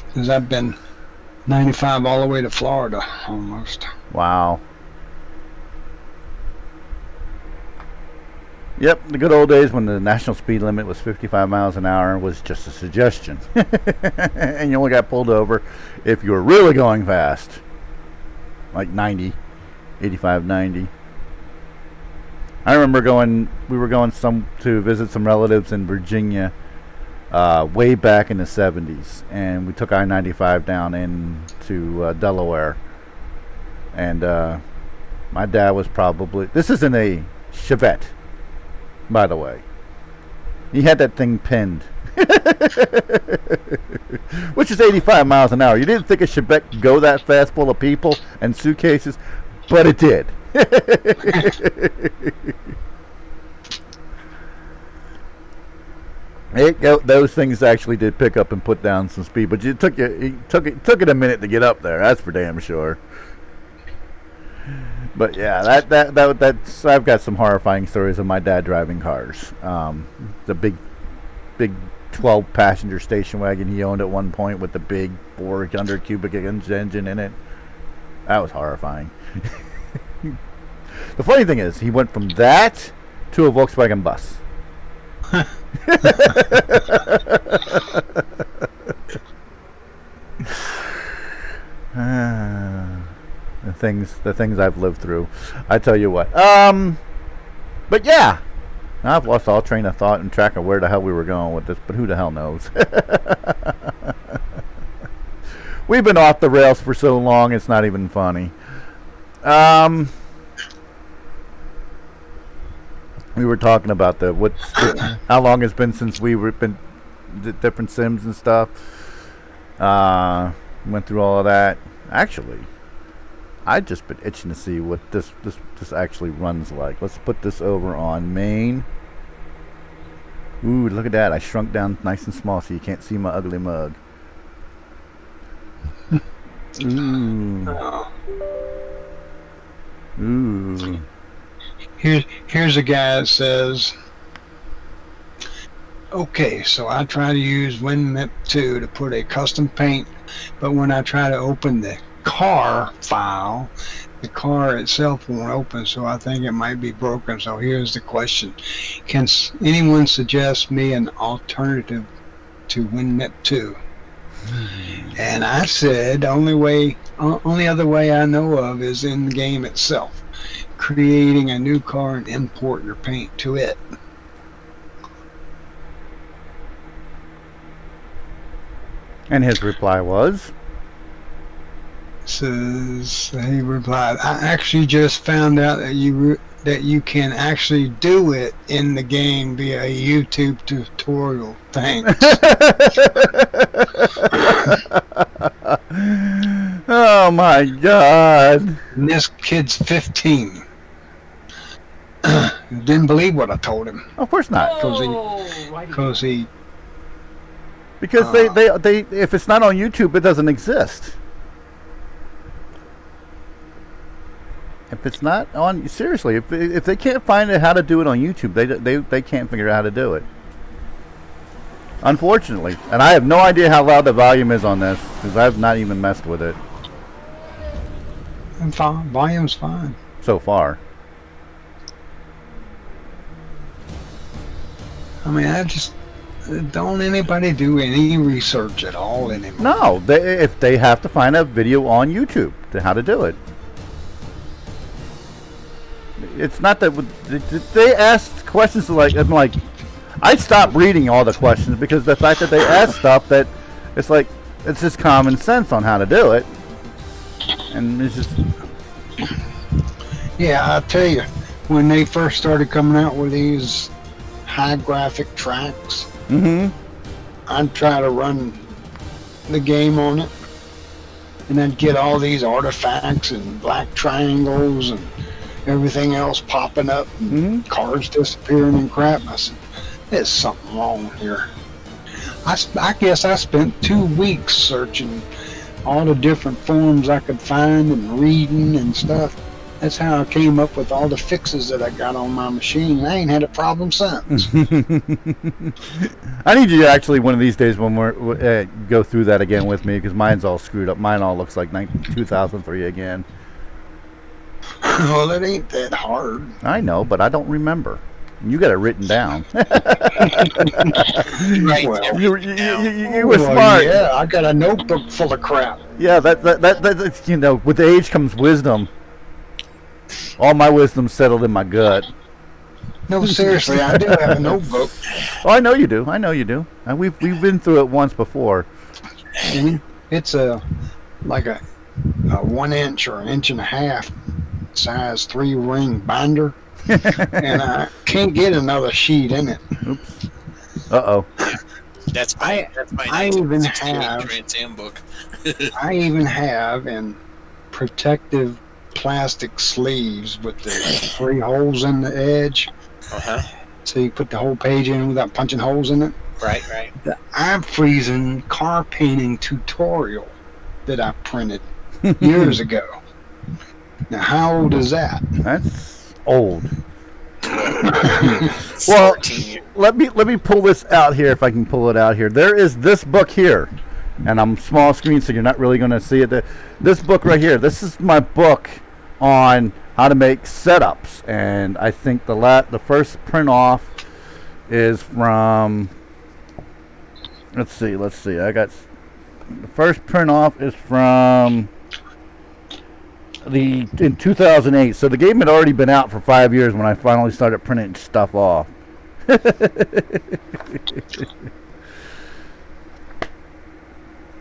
Because I've been 95 all the way to Florida, almost. Wow. Yep, the good old days when the national speed limit was 55 miles an hour was just a suggestion. And you only got pulled over if you were really going fast. like 90, 85, 90. I remember we were going to visit some relatives in Virginia way back in the 70s, and we took I-95 down into Delaware. And my dad was probably, this is in a Chevette, by the way. He had that thing pinned, which is 85 miles an hour. You didn't think a Chevette could go that fast full of people and suitcases, but it did. Those things actually did pick up and put down some speed, but it took it a minute to get up there. That's for damn sure. But yeah, that's I've got some horrifying stories of my dad driving cars. The big 12-passenger station wagon he owned at one point with the big 400 cubic inch engine in it. That was horrifying. The funny thing is, he went from that to a Volkswagen bus. The things I've lived through. I tell you what. But yeah, I've lost all train of thought and track of where the hell we were going with this. But who the hell knows? We've been off the rails for so long, it's not even funny. We were talking about how long it's been since we been the different Sims and stuff. Went through all of that. Actually, I've just been itching to see what this actually runs like. Let's put this over on main. Ooh, look at that! I shrunk down nice and small so you can't see my ugly mug. Ooh. Ooh. Here's a guy that says, okay, so I try to use WinMap 2 to put a custom paint, but when I try to open the car file, the car itself won't open, so I think it might be broken. So here's the question. Can anyone suggest me an alternative to WinMap 2? And I said, only other way I know of is in the game itself. Creating a new car and import your paint to it. And his reply was? Says he replied, I actually just found out that you can actually do it in the game via a YouTube tutorial. Thanks. Oh my God. And this kid's 15. Didn't believe what I told him. Of course not. Because they if it's not on YouTube, it doesn't exist. If it's not on, seriously, if they can't find out how to do it on YouTube, they can't figure out how to do it. Unfortunately, and I have no idea how loud the volume is on this because I've not even messed with it. And fine, volume's fine so far. I mean, don't anybody do any research at all anymore. No, if they have to find a video on YouTube to how to do it. It's not that they ask questions like I'm like, I stopped reading all the questions because the fact that they ask stuff that it's like it's just common sense on how to do it, and it's just yeah. I tell you, when they first started coming out with these high graphic tracks, I'd try to run the game on it, and I'd get all these artifacts and black triangles and everything else popping up, and cars disappearing and crap. I said, there's something wrong here. I guess I spent 2 weeks searching all the different forums I could find and reading and stuff. That's how I came up with all the fixes that I got on my machine. I ain't had a problem since. I need you to actually one of these days when we're go through that again with me because mine's all screwed up. Mine all looks like 2003 again. Well, it ain't that hard. I know, but I don't remember. You got it written down. Right. Well, You were well, smart. Yeah, I got a notebook full of crap. Yeah, that's, you know, with age comes wisdom. All my wisdom's settled in my gut. No, seriously, I do have a notebook. Oh, I know you do. I know you do. And we've been through it once before. It's like a 1 inch or an inch and a half size 3-ring binder, and I can't get another sheet in it. Oops. Uh-oh. That's my I even 1968 have- Trans Am book. I even have in protective plastic sleeves with the 3 holes in the edge, Uh-huh. so you put the whole page in without punching holes in it. Right. The I'm freezing car painting tutorial that I printed years ago. Now, how old is that? That's old. Well, 14 years. let me pull this out here if I can pull it out here. There is this book here, and I'm small screen, so you're not really going to see it. This book right here. This is my book on how to make setups, and I think the first print off is from. Let's see. I got the first print off is from in 2008. So the game had already been out for 5 years when I finally started printing stuff off.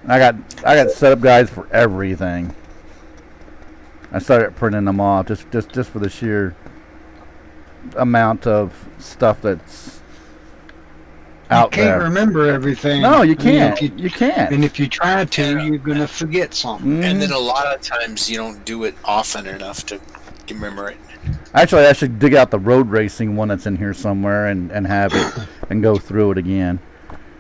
I got setup guides for everything. I started printing them off just for the sheer amount of stuff that's out You can't there. remember everything. No, you I mean, can't. if You can't. And if you try to, you're going to forget something. And then a lot of times you don't do it often enough to remember it. Actually, I should dig out the road racing one that's in here somewhere and have it and go through it again.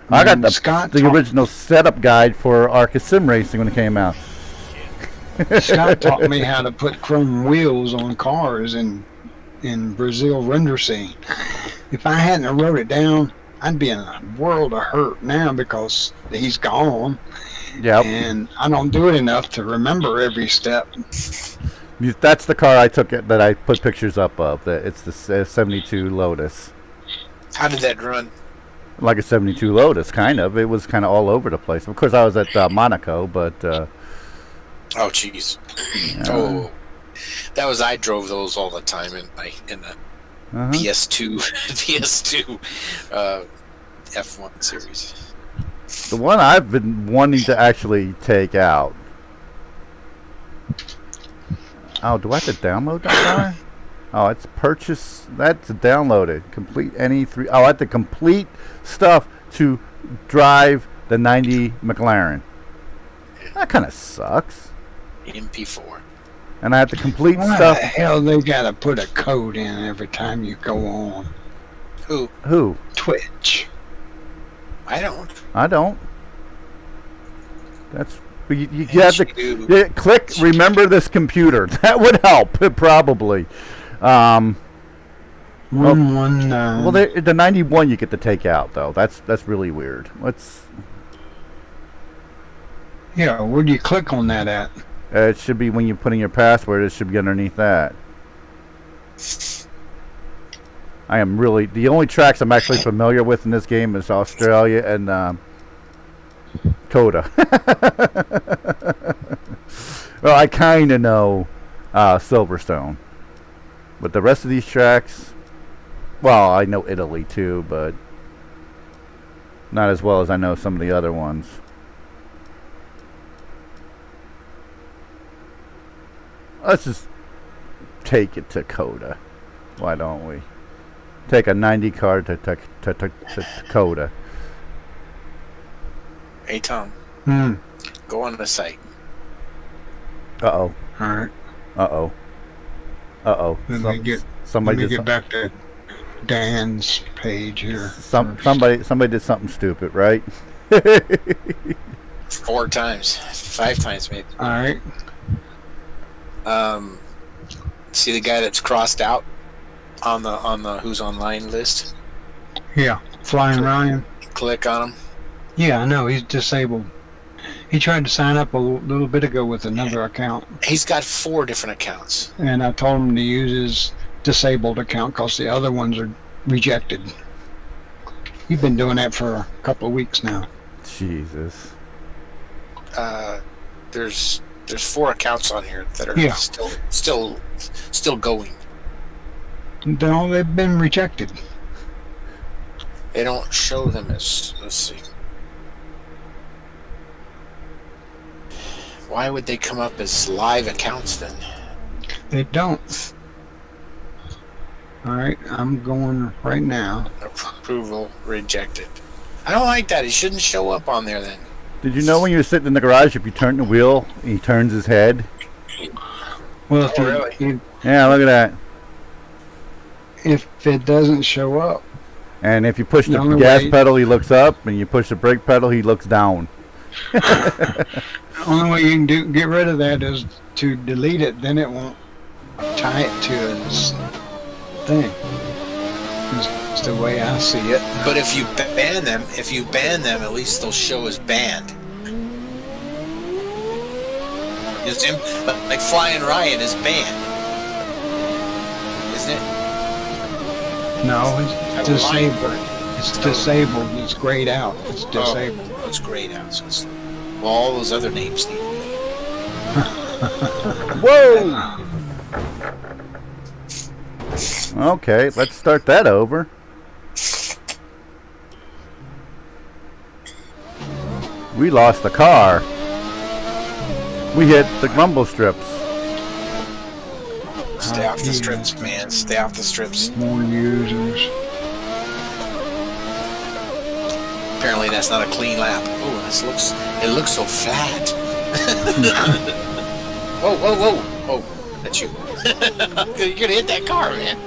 I got the original setup guide for Arca Sim Racing when it came out. Scott taught me how to put chrome wheels on cars in Brazil render scene. If I hadn't have wrote it down, I'd be in a world of hurt now because he's gone. Yep. And I don't do it enough to remember every step. That's the car I took that I put pictures up of. It's the 72 Lotus. How did that run? Like a 72 Lotus, kind of. It was kind of all over the place. Of course, I was at Monaco, but... Oh, jeez. Oh, that was I drove those all the time in the PS2 F1 series. The one I've been wanting to actually take out. Oh, do I have to download that car? Oh, it's purchase. That's downloaded. Complete any three. Oh, I have to complete stuff to drive the 90 McLaren. That kind of sucks. MP4. And I have to complete Why stuff. the hell they gotta put a code in every time you go on Who? Twitch? I don't. I don't. That's you Yes, have to you do. click. Remember this computer. That would help probably. One. Well, the 91 you get to take out though. That's really weird. Yeah, where do you click on that at? It should be when you put in your password. It should be underneath that. I am really the only tracks I'm actually familiar with in this game is Australia and Coda. Well, I kind of know Silverstone, but the rest of these tracks, well, I know Italy too, but not as well as I know some of the other ones. Let's just take it to Coda. Why don't we? Take a 90 car to Coda. Hey, Tom. Go on the site. Uh-oh. Alright. Uh-oh. Uh-oh. Let me Somebody get back to Dan's page here. Somebody did something stupid, right? 4 times. 5 times, maybe. Alright. See the guy that's crossed out on the who's online list? Yeah. Flying Ryan. Click on him. Yeah, I know. He's disabled. He tried to sign up a little bit ago with another account, He's got 4 different accounts. and I told him to use his disabled account because the other ones rejected. You've been doing that for a couple of weeks now. Jesus. There's 4 accounts on here that are Yeah. still going. No, they've been rejected. They don't show them as, let's see. Why would they come up as live accounts then? They don't. All right, I'm going right now. Approval rejected. I don't like that. It shouldn't show up on there then. Did you know when you were sitting in the garage, if you turn the wheel, he turns his head? Well, if, Oh, really? Yeah, look at that. If it doesn't show up, And if you push the No, gas wait. pedal, he looks up, and you push the brake pedal, he looks down. the only way you can get rid of that is to delete it. Then it won't tie it to its thing. It's the way I see it. But if you ban them, at least they'll show as banned. You see him? Like Flying Ryan is banned, isn't it? No, it's A disabled. line. It's disabled. It's grayed out. It's disabled. Oh, it's grayed out. So it's, well, all those other names need to be. Whoa! Okay, let's start that over. We lost the car. We hit the rumble strips. Stay off the strips, man. Stay off the strips. More users. Apparently, that's not a clean lap. Oh, it looks so flat. Whoa! Oh, that's you. You're gonna hit that car, man.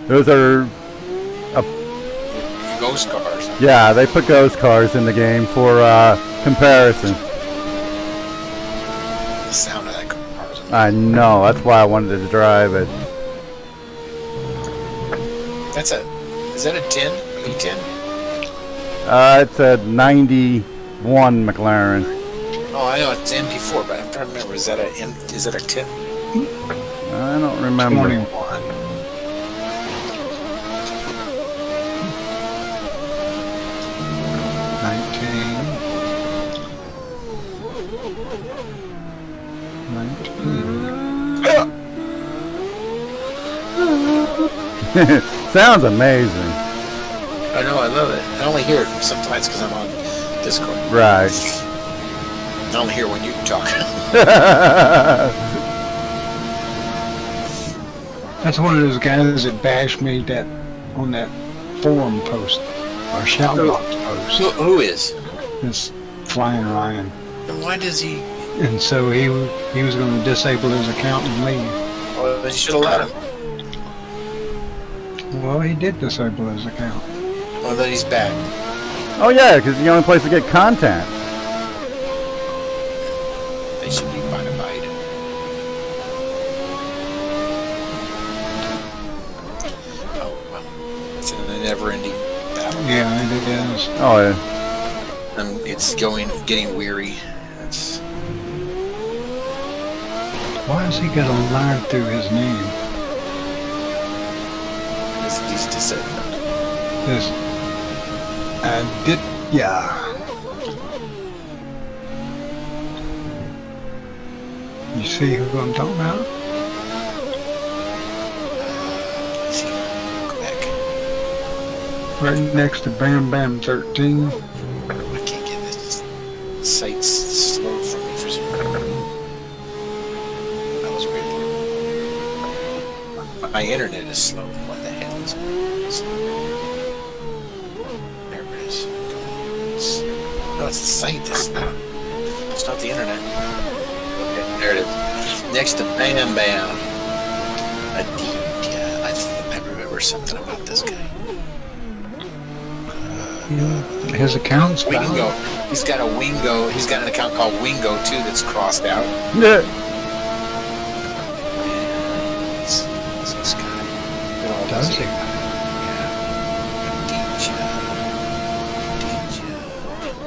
Those are, Ghost cars. yeah, they put ghost cars in the game for comparison. The sound of that car. I know, that's why I wanted to drive it. Is that a 10? V10? It's a 91 McLaren. Oh, I know it's MP4, but I'm trying to remember. Is that a 10? I don't remember. 21. Sounds amazing. I know, I love it. I only hear it sometimes because I'm on Discord. Right. I only hear when you talk. That's one of those guys that bashed me on that forum post or shoutbox post. Who is? This Flying Ryan. And why does he? And so he was going to disable his account and leave. Well, you should have let him. Well, he did disable his account. Well, then he's back. Oh yeah, because it's the only place to get content. They should be bite. Oh, well. It's a never-ending battle. Yeah, it is. Oh yeah. And it's getting weary. It's Why has he got a line through his name? he's disabled. This yeah. You see who I'm talking about? Let's see. Go back. Right next to Bam Bam 13. I can't get this. The site's slow for me for some reason. That was weird. My internet is slow. What the hell is this? There it is. No, it's the site that's slow. It's not the internet. Okay, there it is. Next to Bam Bam. Aditya. I remember something about this guy. His account's Wingo. valid. He's got a Wingo. He's got an account called Wingo too that's crossed out. Yeah. It's this guy. Does he?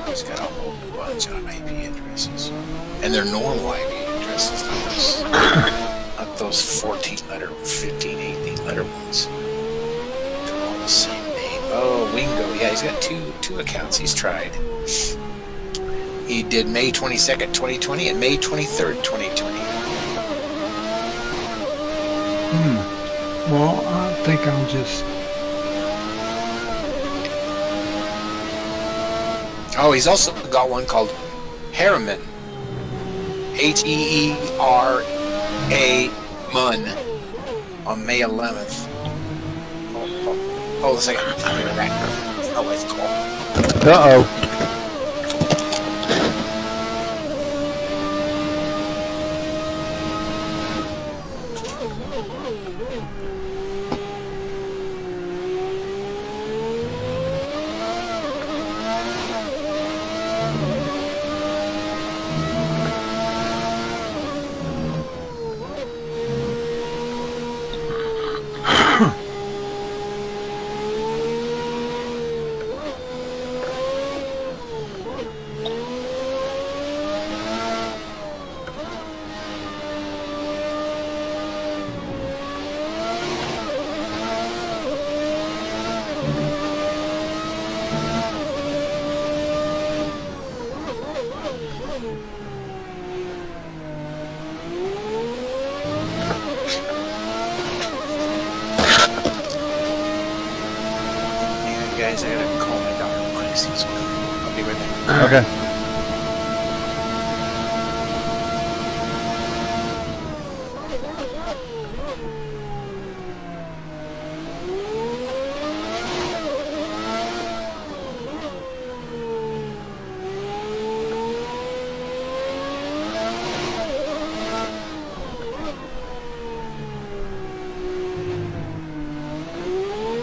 He's got a whole bunch of IP addresses. And they're normal IP addresses, not those 14 letter, 15, 18 letter ones. They're Same name. Oh, Wingo. Yeah, he's got two accounts he's tried. He did May 22nd, 2020 and May 23rd, 2020. Well, I think I'll just... Oh, he's also got one called Harriman. Heera Mun on May 11th. Hold a second. I'll be right back. Oh, it's cool. Uh-oh. Guys, I gotta call my daughter quick. I'll be right back. Okay.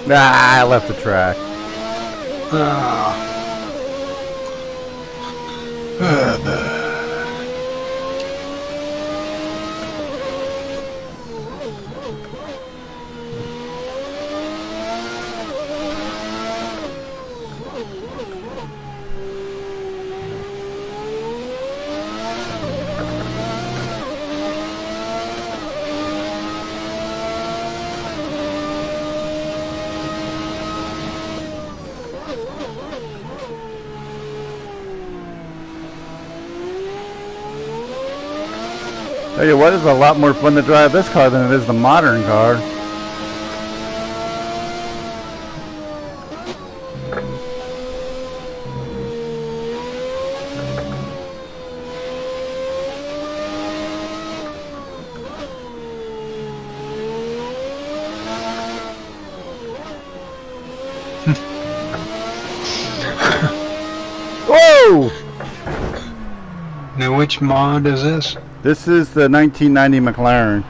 Ah, I left the track. Tell you what, it's a lot more fun to drive this car than it is the modern car. Whoa! Now, which mod is this? This is the 1990 McLaren.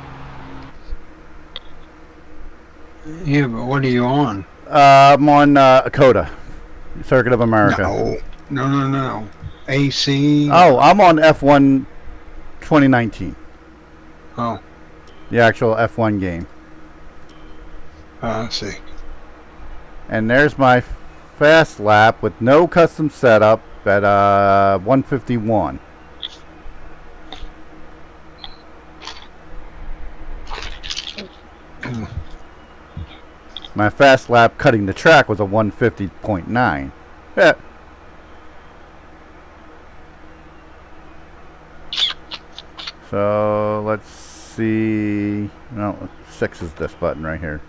Yeah, but what are you on? I'm on Coda, Circuit of America. No. AC. Oh, I'm on F1 2019. Oh, The actual F1 game. I see. And there's my fast lap with no custom setup at 151. My fast lap cutting the track was a 150.9. Yeah. So let's see. No, 6 is this button right here.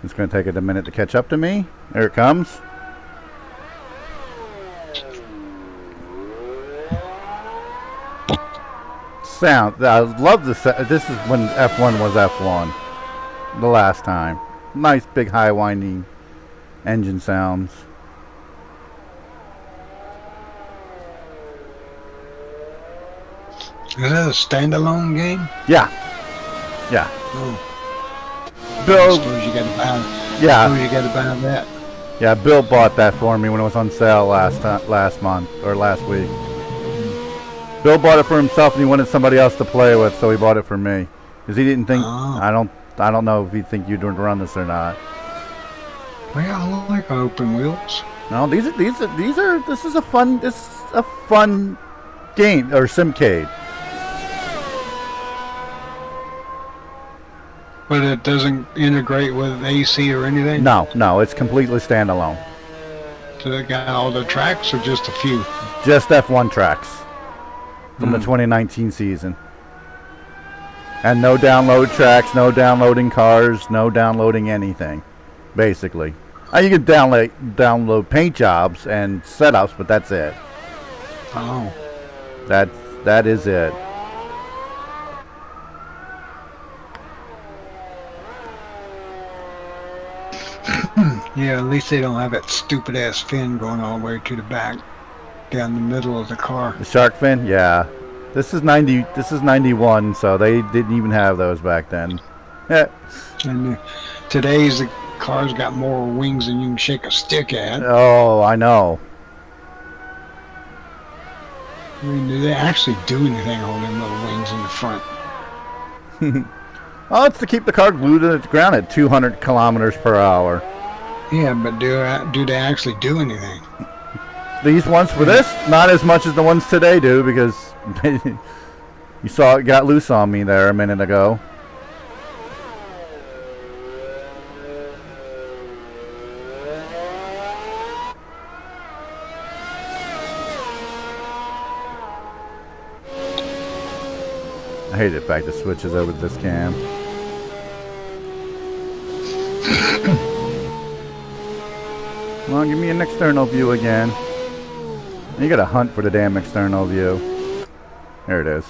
It's going to take it a minute to catch up to me. There it comes. Sound. I love this. This is when F1 was F1. The last time. Nice big high winding engine sounds. Is that a standalone game? Yeah. Yeah. Oh. Bill. I suppose you got to buy. Yeah. I suppose you got to buy that. Yeah. Bill bought that for me when it was on sale last month or last week. Bill bought it for himself and he wanted somebody else to play with, so he bought it for me. Because he didn't think I don't know if he think you'd run this or not. Well, I like open wheels. No, this is a fun game or simcade. But it doesn't integrate with AC or anything? No, no, it's completely standalone. So they got all the tracks or just a few? Just F1 tracks from the Hmm. 2019 season. And no download tracks, no downloading cars, no downloading anything, basically. You can download paint jobs and setups, but that's it. Oh. That is it. Yeah, at least they don't have that stupid ass fin going all the way to the back, down the middle of the car. The shark fin, yeah. This is 90. This is 91, so they didn't even have those back then. Yeah. And today's the car's got more wings than you can shake a stick at. Oh, I know. I mean, do they actually do anything on them little wings in the front? Oh, it's to keep the car glued to the ground at 200 kilometers per hour. Yeah, but do they actually do anything? These ones for this, not as much as the ones today do, because you saw it got loose on me there a minute ago. I hate the fact it switches over to this cam. Well, give me an external view again. You gotta hunt for the damn external view. There it is.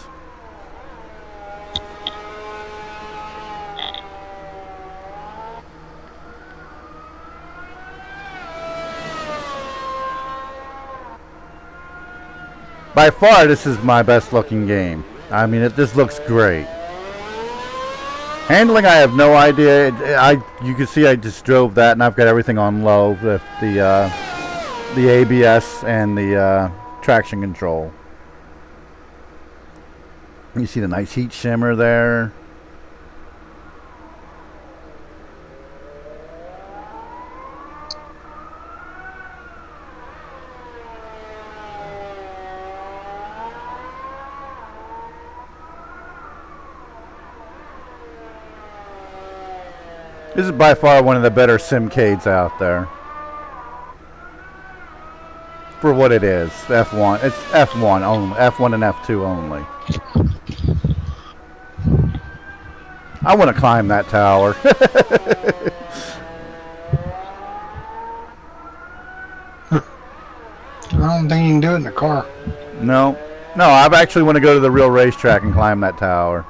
By far, this is my best looking game. I mean, this looks great. Handling, I have no idea. You can see I just drove that, and I've got everything on low with the ABS and the traction control. You see the nice heat shimmer there. This is by far one of the better simcades out there. For what it is, F1. It's F1 only. F1 and F2 only. I want to climb that tower. I don't think you can do it in the car. No. No, I actually want to go to the real racetrack and climb that tower.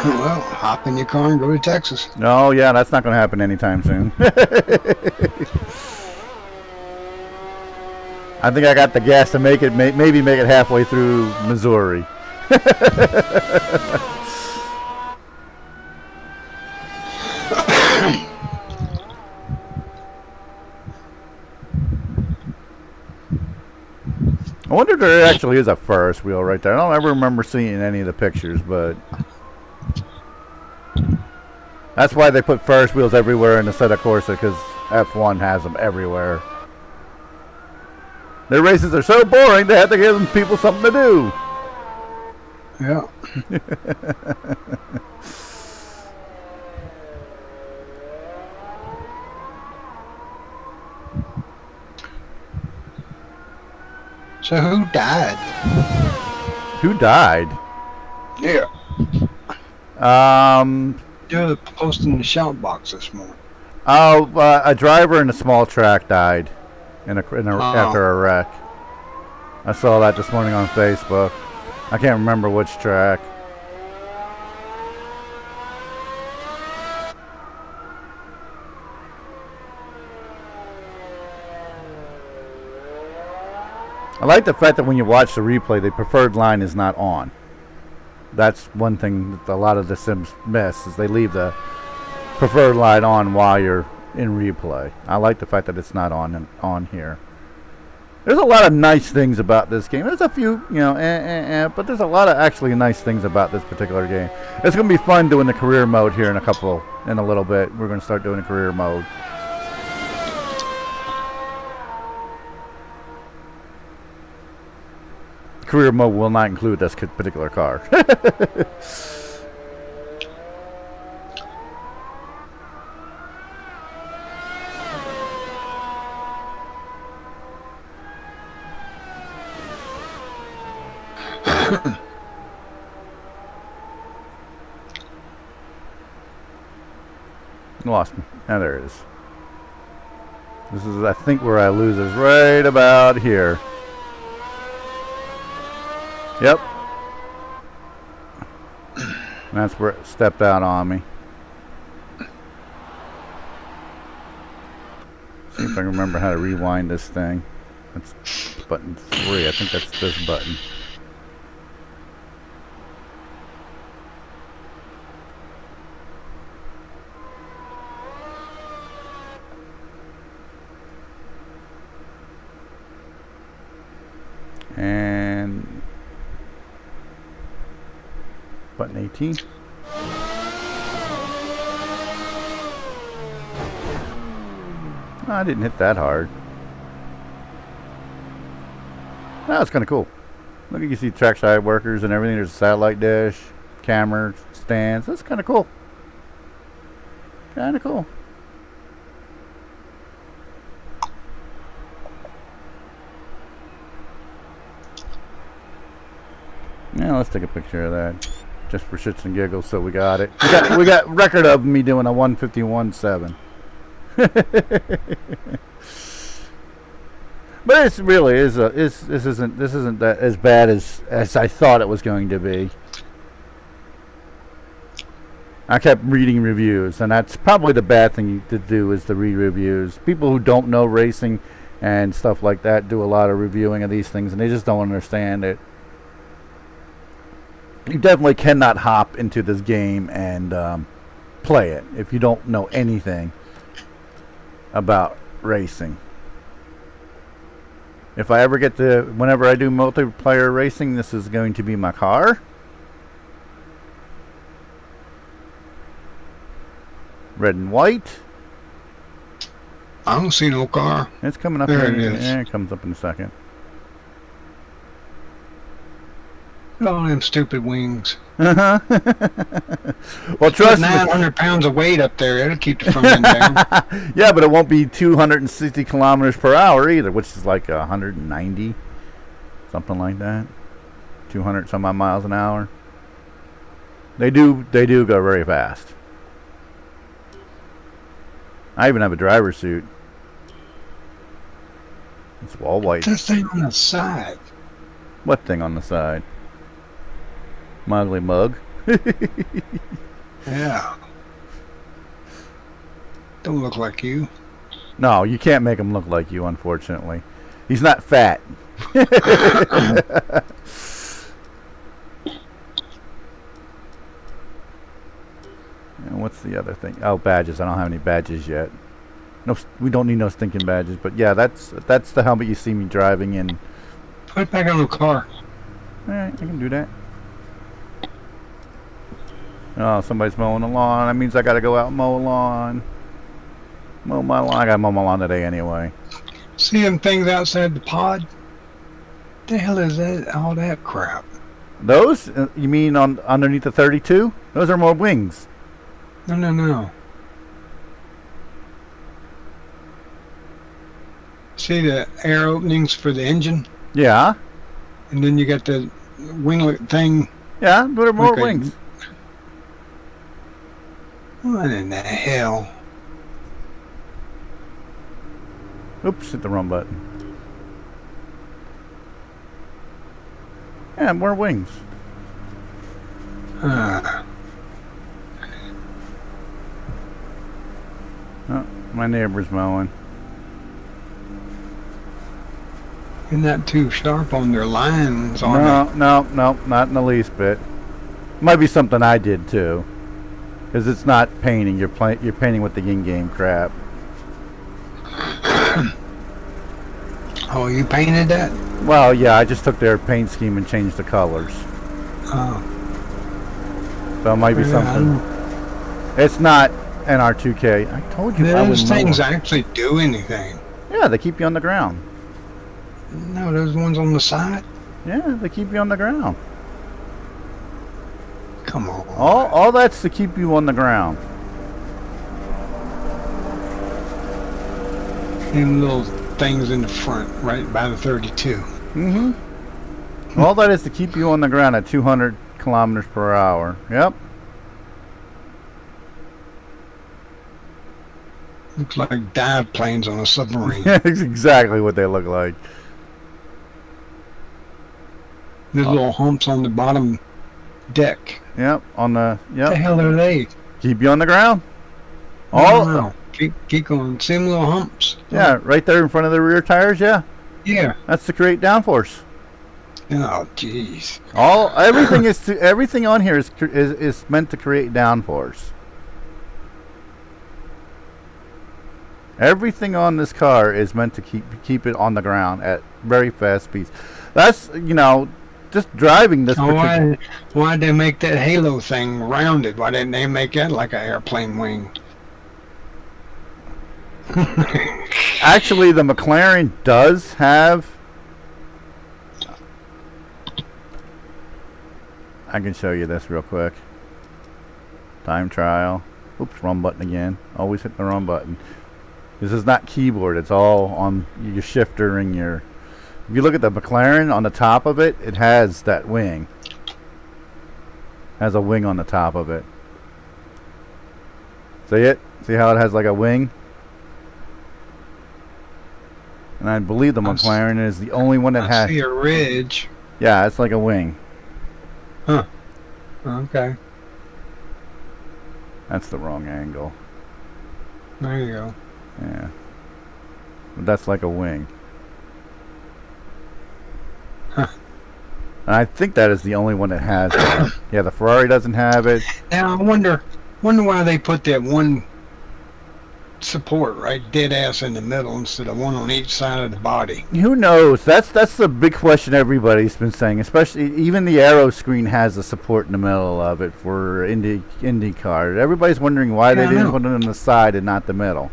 Well, hop in your car and go to Texas. Oh, yeah, that's not going to happen anytime soon. I think I got the gas to make it, maybe make it halfway through Missouri. I wonder if there actually is a Ferris wheel right there. I don't ever remember seeing any of the pictures, but that's why they put Ferris wheels everywhere in the Assetto Corsa, because F1 has them everywhere. Their races are so boring, they have to give people something to do. Yeah. So who died? Who died? Yeah. They're posting the shout box this morning. Oh, a driver in a small track died after a wreck. I saw that this morning on Facebook. I can't remember which track. I like the fact that when you watch the replay, the preferred line is not on. That's one thing that a lot of the Sims miss, is they leave the preferred line on while you're in replay. I like the fact that it's not on here. There's a lot of nice things about this game. There's a few, but there's a lot of actually nice things about this particular game. It's going to be fun doing the career mode here in a little bit. We're going to start doing a career mode. career mode will not include this particular car. Lost me. Ah, there it is. This is, I think, where I lose is right about here. Yep. That's where it stepped out on me. See if I can remember how to rewind this thing. That's button 3. I think that's this button. And button 18. Oh, I didn't hit that hard. That's kind of cool. Look, you can see trackside workers and everything. There's a satellite dish, camera stands. That's kind of cool. Kind of cool. Yeah, let's take a picture of that, just for shits and giggles. So we got it. We got record of me doing a 151.7. But it's really is a this isn't that as bad as I thought it was going to be. I kept reading reviews, and that's probably the bad thing to do, is to read reviews. People who don't know racing and stuff like that do a lot of reviewing of these things, and they just don't understand it. You definitely cannot hop into this game and play it if you don't know anything about racing. If I ever get to, whenever I do multiplayer racing, this is going to be my car. Red and white. I don't see no car. It's coming up. There in, it is. Yeah, it comes up in a second. All them stupid wings. Well, trust me. 900 pounds of weight up there. It'll keep the front end down. Yeah, but it won't be 260 kilometers per hour either, which is like 190, something like that. 200 some odd miles an hour. They do go very fast. I even have a driver's suit. It's all white. This thing on the side. What thing on the side? My ugly mug. Yeah. Don't look like you. No, you can't make him look like you, unfortunately. He's not fat. And what's the other thing? Oh, badges. I don't have any badges yet. No, we don't need no stinking badges. But yeah, that's the helmet you see me driving in. Put it back on the car. All right, I can do that. Oh, somebody's mowing the lawn. That means I got to go out and mow a lawn. Mow my lawn. I got to mow my lawn today anyway. See them things outside the pod? The hell is that? All that crap. Those? You mean on underneath the 32? Those are more wings. No. See the air openings for the engine? Yeah. And then you got the winglet thing. Yeah, but they're more Okay. wings. What in the hell? Oops, hit the wrong button. Yeah, more wings. Ah, Oh, my neighbor's mowing. isn't that too sharp on their lines on it? No, not in the least bit. Might be something I did too, because it's not painting. You're painting with the in-game crap. Oh, you painted that? Well, yeah, I just took their paint scheme and changed the colors. Oh, So it might be yeah, something. It's not NR2K. I told you I those would things mow. actually do anything. Yeah, they keep you on the ground. No, those ones on the side. Yeah, they keep you on the ground. Come on. All that's to keep you on the ground. Them little things in the front, right by the 32. Mm-hmm. All that is to keep you on the ground at 200 kilometers per hour. Yep. Looks like dive planes on a submarine. That's exactly what they look like. There's little humps on the bottom deck. Yep. On the What the hell are they? keep you on the ground. I don't know. Keep going. Same little humps. Yeah, right there in front of the rear tires. Yeah, Yeah. that's to create downforce. Oh, jeez. Everything on here is meant to create downforce. Everything on this car is meant to keep it on the ground at very fast speeds. That's just driving this. Why'd they make that halo thing rounded? Why didn't they make that like an airplane wing? Actually, the McLaren does have. I can show you this real quick. Time trial. Oops, wrong button again. Always hit the wrong button. This is not keyboard. It's all on your shifter and your. If you look at the McLaren on the top of it, it has that wing. Has a wing on the top of it. See it? See how it has like a wing? And I believe the McLaren is the only one that has. I see a ridge. Yeah, it's like a wing. Huh. Okay. That's the wrong angle. There you go. Yeah. But that's like a wing. Huh. And I think that is the only one that has it. Yeah, the Ferrari doesn't have it. Now I wonder why they put that one support right dead ass in the middle instead of one on each side of the body. Who knows? That's the big question everybody's been saying. Especially even the aero screen has a support in the middle of it for IndyCar. Everybody's wondering why they didn't put it on the side and not the middle.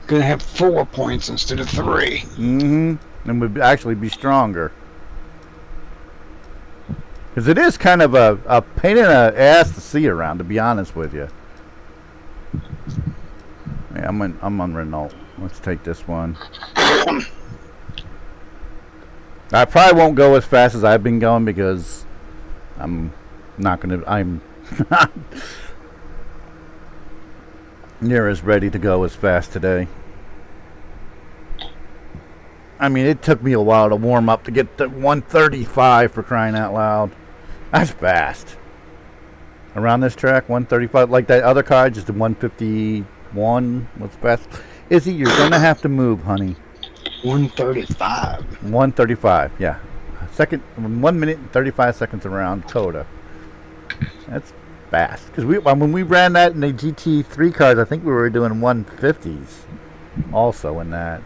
Gonna have 4 points instead of 3. Mm-hmm. And would actually be stronger. Because it is kind of a pain in the ass to see around, to be honest with you. Yeah, I'm on Renault. Let's take this one. I probably won't go as fast as I've been going because I'm not near as ready to go as fast today. I mean, it took me a while to warm up to get to 135 for crying out loud. That's fast. Around this track, 135. Like that other car, just a 151. What's fast? Izzy, you're going to have to move, honey. 135. 135, yeah. 1 minute and 35 seconds around Coda. That's fast. Because when we ran that in the GT3 cars, I think we were doing 150s also in that.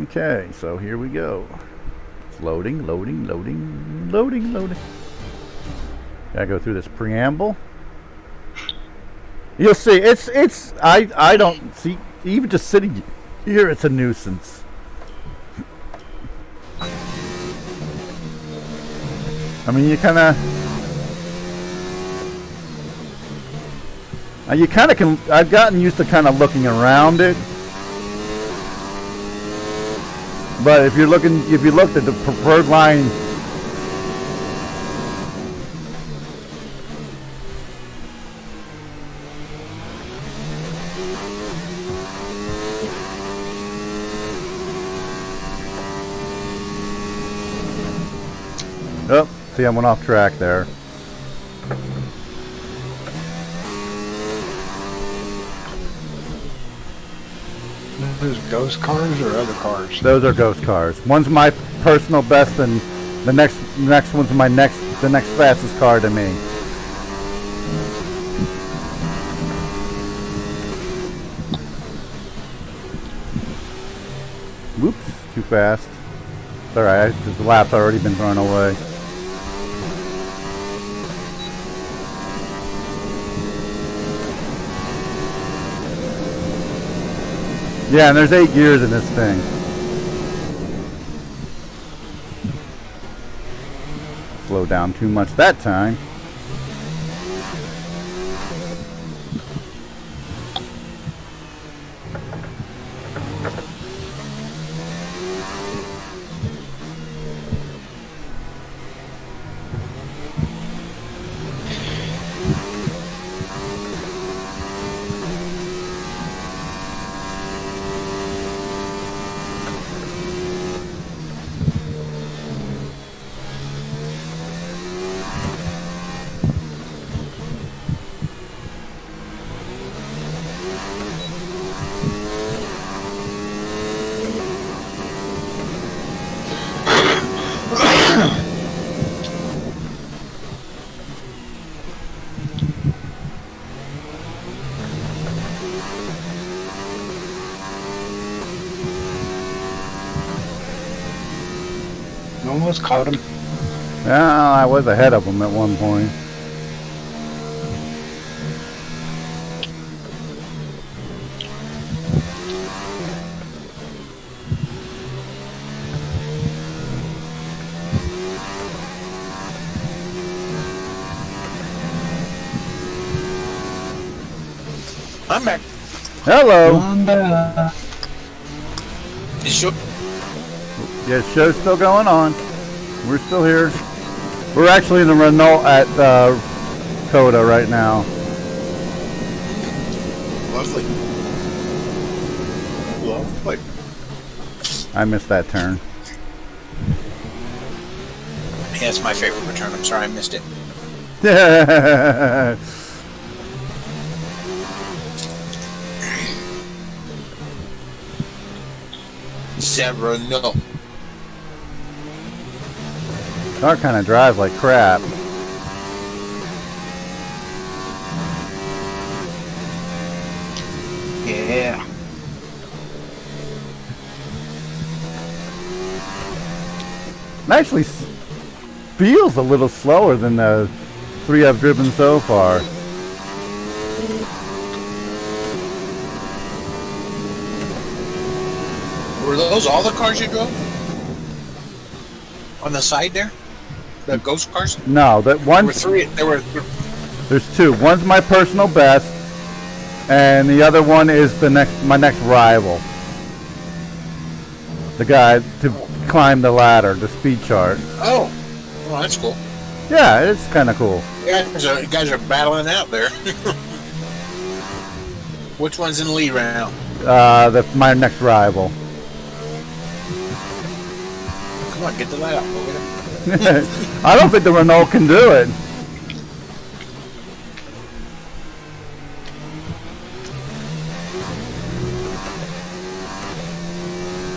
Okay, so here we go. It's loading. Gotta go through this preamble. You'll see, I don't see, even just sitting here, it's a nuisance. I mean, you kind of can, I've gotten used to kind of looking around it. But if you looked at the preferred line, oh, see, I went off track there. Those ghost cars or other cars? Those are ghost cars. One's my personal best, and the next one's the next fastest car to me. Whoops, too fast. It's alright, the lap's already been thrown away. Yeah, and there's 8 gears in this thing. Slow down too much that time. Almost caught him. Yeah, I was ahead of them at one point. I'm back. Hello. I'm back. You sure? Yeah, show's still going on. We're still here. We're actually in the Renault at Coda right now. Lovely. Lovely. I missed that turn. Yeah, it's my favorite return. I'm sorry I missed it. No. Car kind of drives like crap. Yeah. It actually feels a little slower than the 3 I've driven so far. Were those all the cars you drove? On the side there? The ghost cars? No, that one. There were There's 2. One's my personal best, and the other one is my next rival. The guy to climb the ladder, the speed chart. Oh, well, that's cool. Yeah, it's kind of cool. You guys are battling out there. Which one's in the lead right now? My next rival. Come on, get the light out. I don't think the Renault can do it.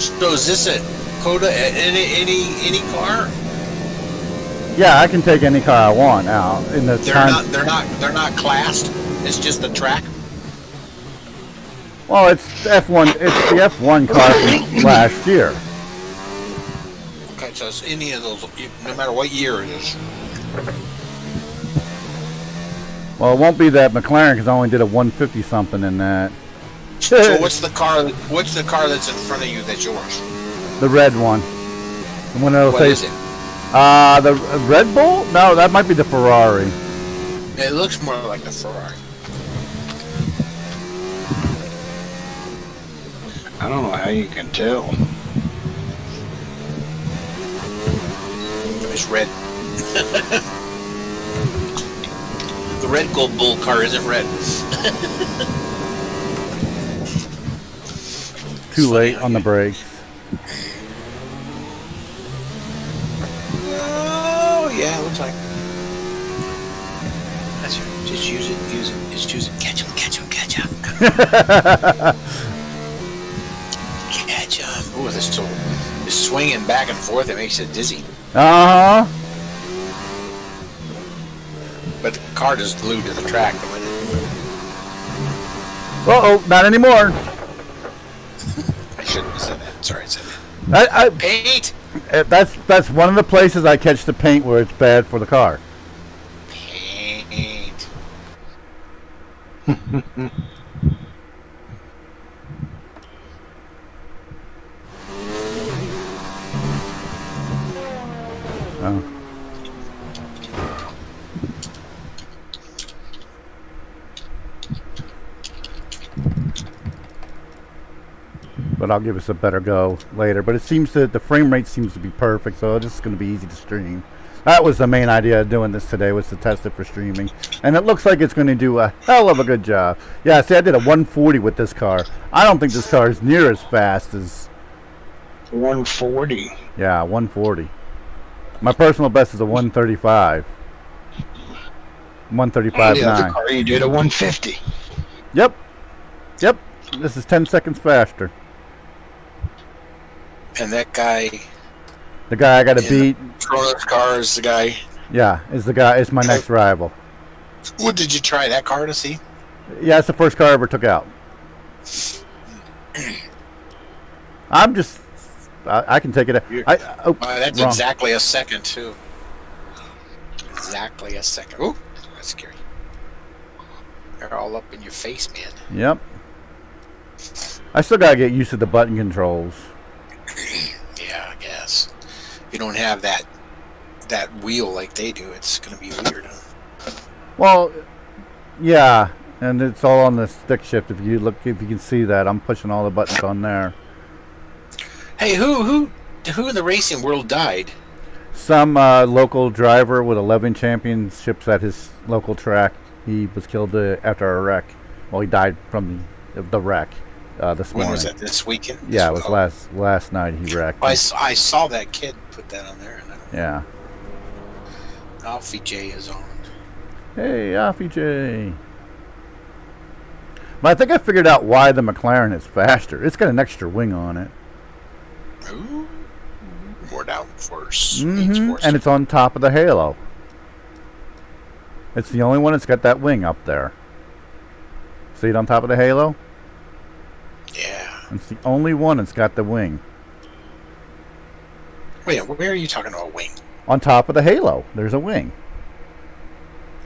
So is this a Coda? Any car? Yeah, I can take any car I want out in the time. They're not classed. It's just the track. Well, it's F1. It's the F1 car from last year. Okay, so it's any of those, no matter what year it is. Well, it won't be that McLaren because I only did a 150 something in that. So what's the car that's in front of you that's yours? The red one. The one that'll What say is it? the Red Bull? No, that might be the Ferrari. It looks more like the Ferrari. I don't know how you can tell. It's red. The red Gold Bull car isn't red. Too late on the brakes. Oh yeah, it looks like. That's right. Just use it. Just use it. Catch him. Catch him. Oh, this swinging back and forth. It makes it dizzy. Uh huh. But the car just glued to the track. Oh, not anymore. I shouldn't have said that. Sorry, I said that. Paint. That's one of the places I catch the paint where it's bad for the car. Paint. but I'll give us a better go later. But it seems that the frame rate seems to be perfect, so this is going to be easy to stream. That was the main idea of doing this today, was to test it for streaming. And it looks like it's going to do a hell of a good job. Yeah, see, I did a 140 with this car. I don't think this car is near as fast as... 140. Yeah, 140. My personal best is a 135. 135.9. The other car you did a 150. Yep. Yep. This is 10 seconds faster. And that guy... The guy I got to beat... Trono's car is the guy... Yeah, is the guy. Is my next rival. What, did you try that car to see? Yeah, it's the first car I ever took out. I'm just... I can take it... That's wrong. exactly a second, too. Exactly a second. Ooh, that's scary. They're all up in your face, man. Yep. I still gotta get used to the button controls. Yeah, I guess. You don't have that wheel like they do. It's gonna be weird. Huh? Well, yeah, and it's all on the stick shift. If you can see that, I'm pushing all the buttons on there. Hey, who in the racing world died? Some local driver with 11 championships at his local track. He was killed after a wreck. Well, he died from the wreck this morning. When was that? This weekend? Yeah, it was last night he wrecked. I saw that kid put that on there. And yeah. Alfie J is on. Hey, Alfie J. But I think I figured out why the McLaren is faster. It's got an extra wing on it. Ooh, more downforce. Mm-hmm. And it's on top of the halo. It's the only one that's got that wing up there. See it on top of the halo? Yeah. It's the only one that's got the wing. Wait, where are you talking about wing? On top of the halo, there's a wing.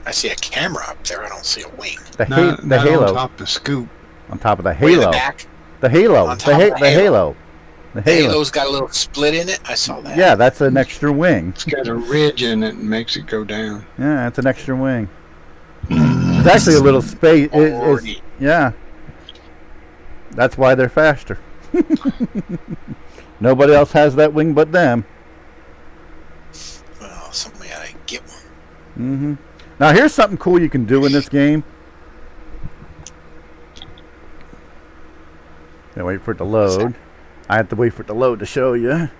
I see a camera up there. I don't see a wing. The Not halo. on top of the scoop. On top of the Wait, halo. the back? The halo. On top of the The halo. The The halo. halo's got a little split in it. I saw that. Yeah, that's an extra wing. It's got a ridge in it and makes it go down. Yeah, it's an extra wing. It's actually a little space. Yeah. That's why they're faster. Nobody else has that wing but them. Well, somebody ought to get one. Mm-hmm. Now, here's something cool you can do in this game. Gotta wait for it to load. I have to wait for it to load to show you.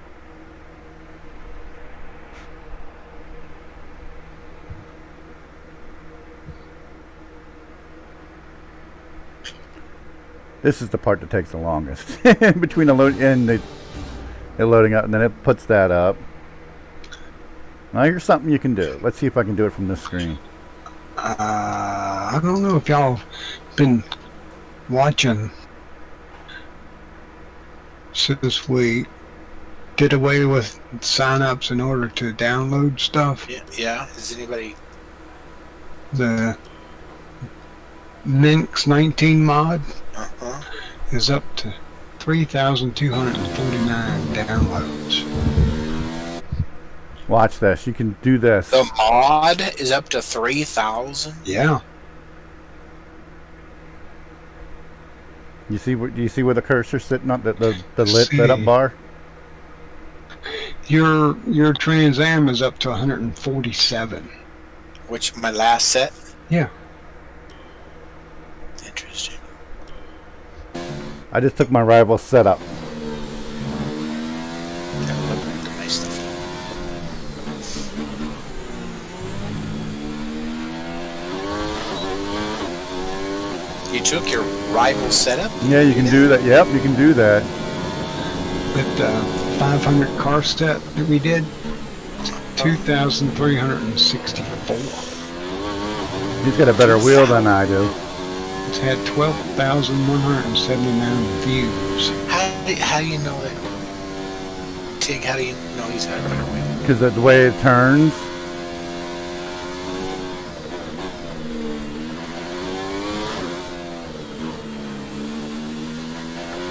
This is the part that takes the longest. Between the load and the loading up, and then it puts that up. Now here's something you can do. Let's see if I can do it from this screen. I don't know if y'all been watching since we did away with sign-ups in order to download stuff. Yeah. Is anybody? The Minx 19 mod Uh-huh. is up to 3,249 downloads. Watch this. You can do this. The mod is up to 3,000. Yeah. You see? Do you see where the cursor's sitting on the lit up bar? Your Trans Am is up to 147. Which my last set. Yeah. Interesting. I just took my rival setup. Gotta look at my stuff. You took your rival setup? Yeah, you can do that. Yep, you can do that. With the 500 car set that we did, 2,364. He's got a better wheel than I do. It's had 12,179 views. How do you know that? Tigg, how do you know he's got a better wheel? Because of the way it turns.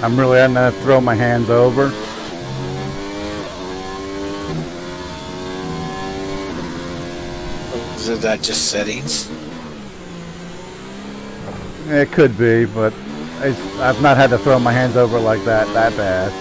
I'm really having to throw my hands over. Is that just settings? It could be, but I've not had to throw my hands over like that bad.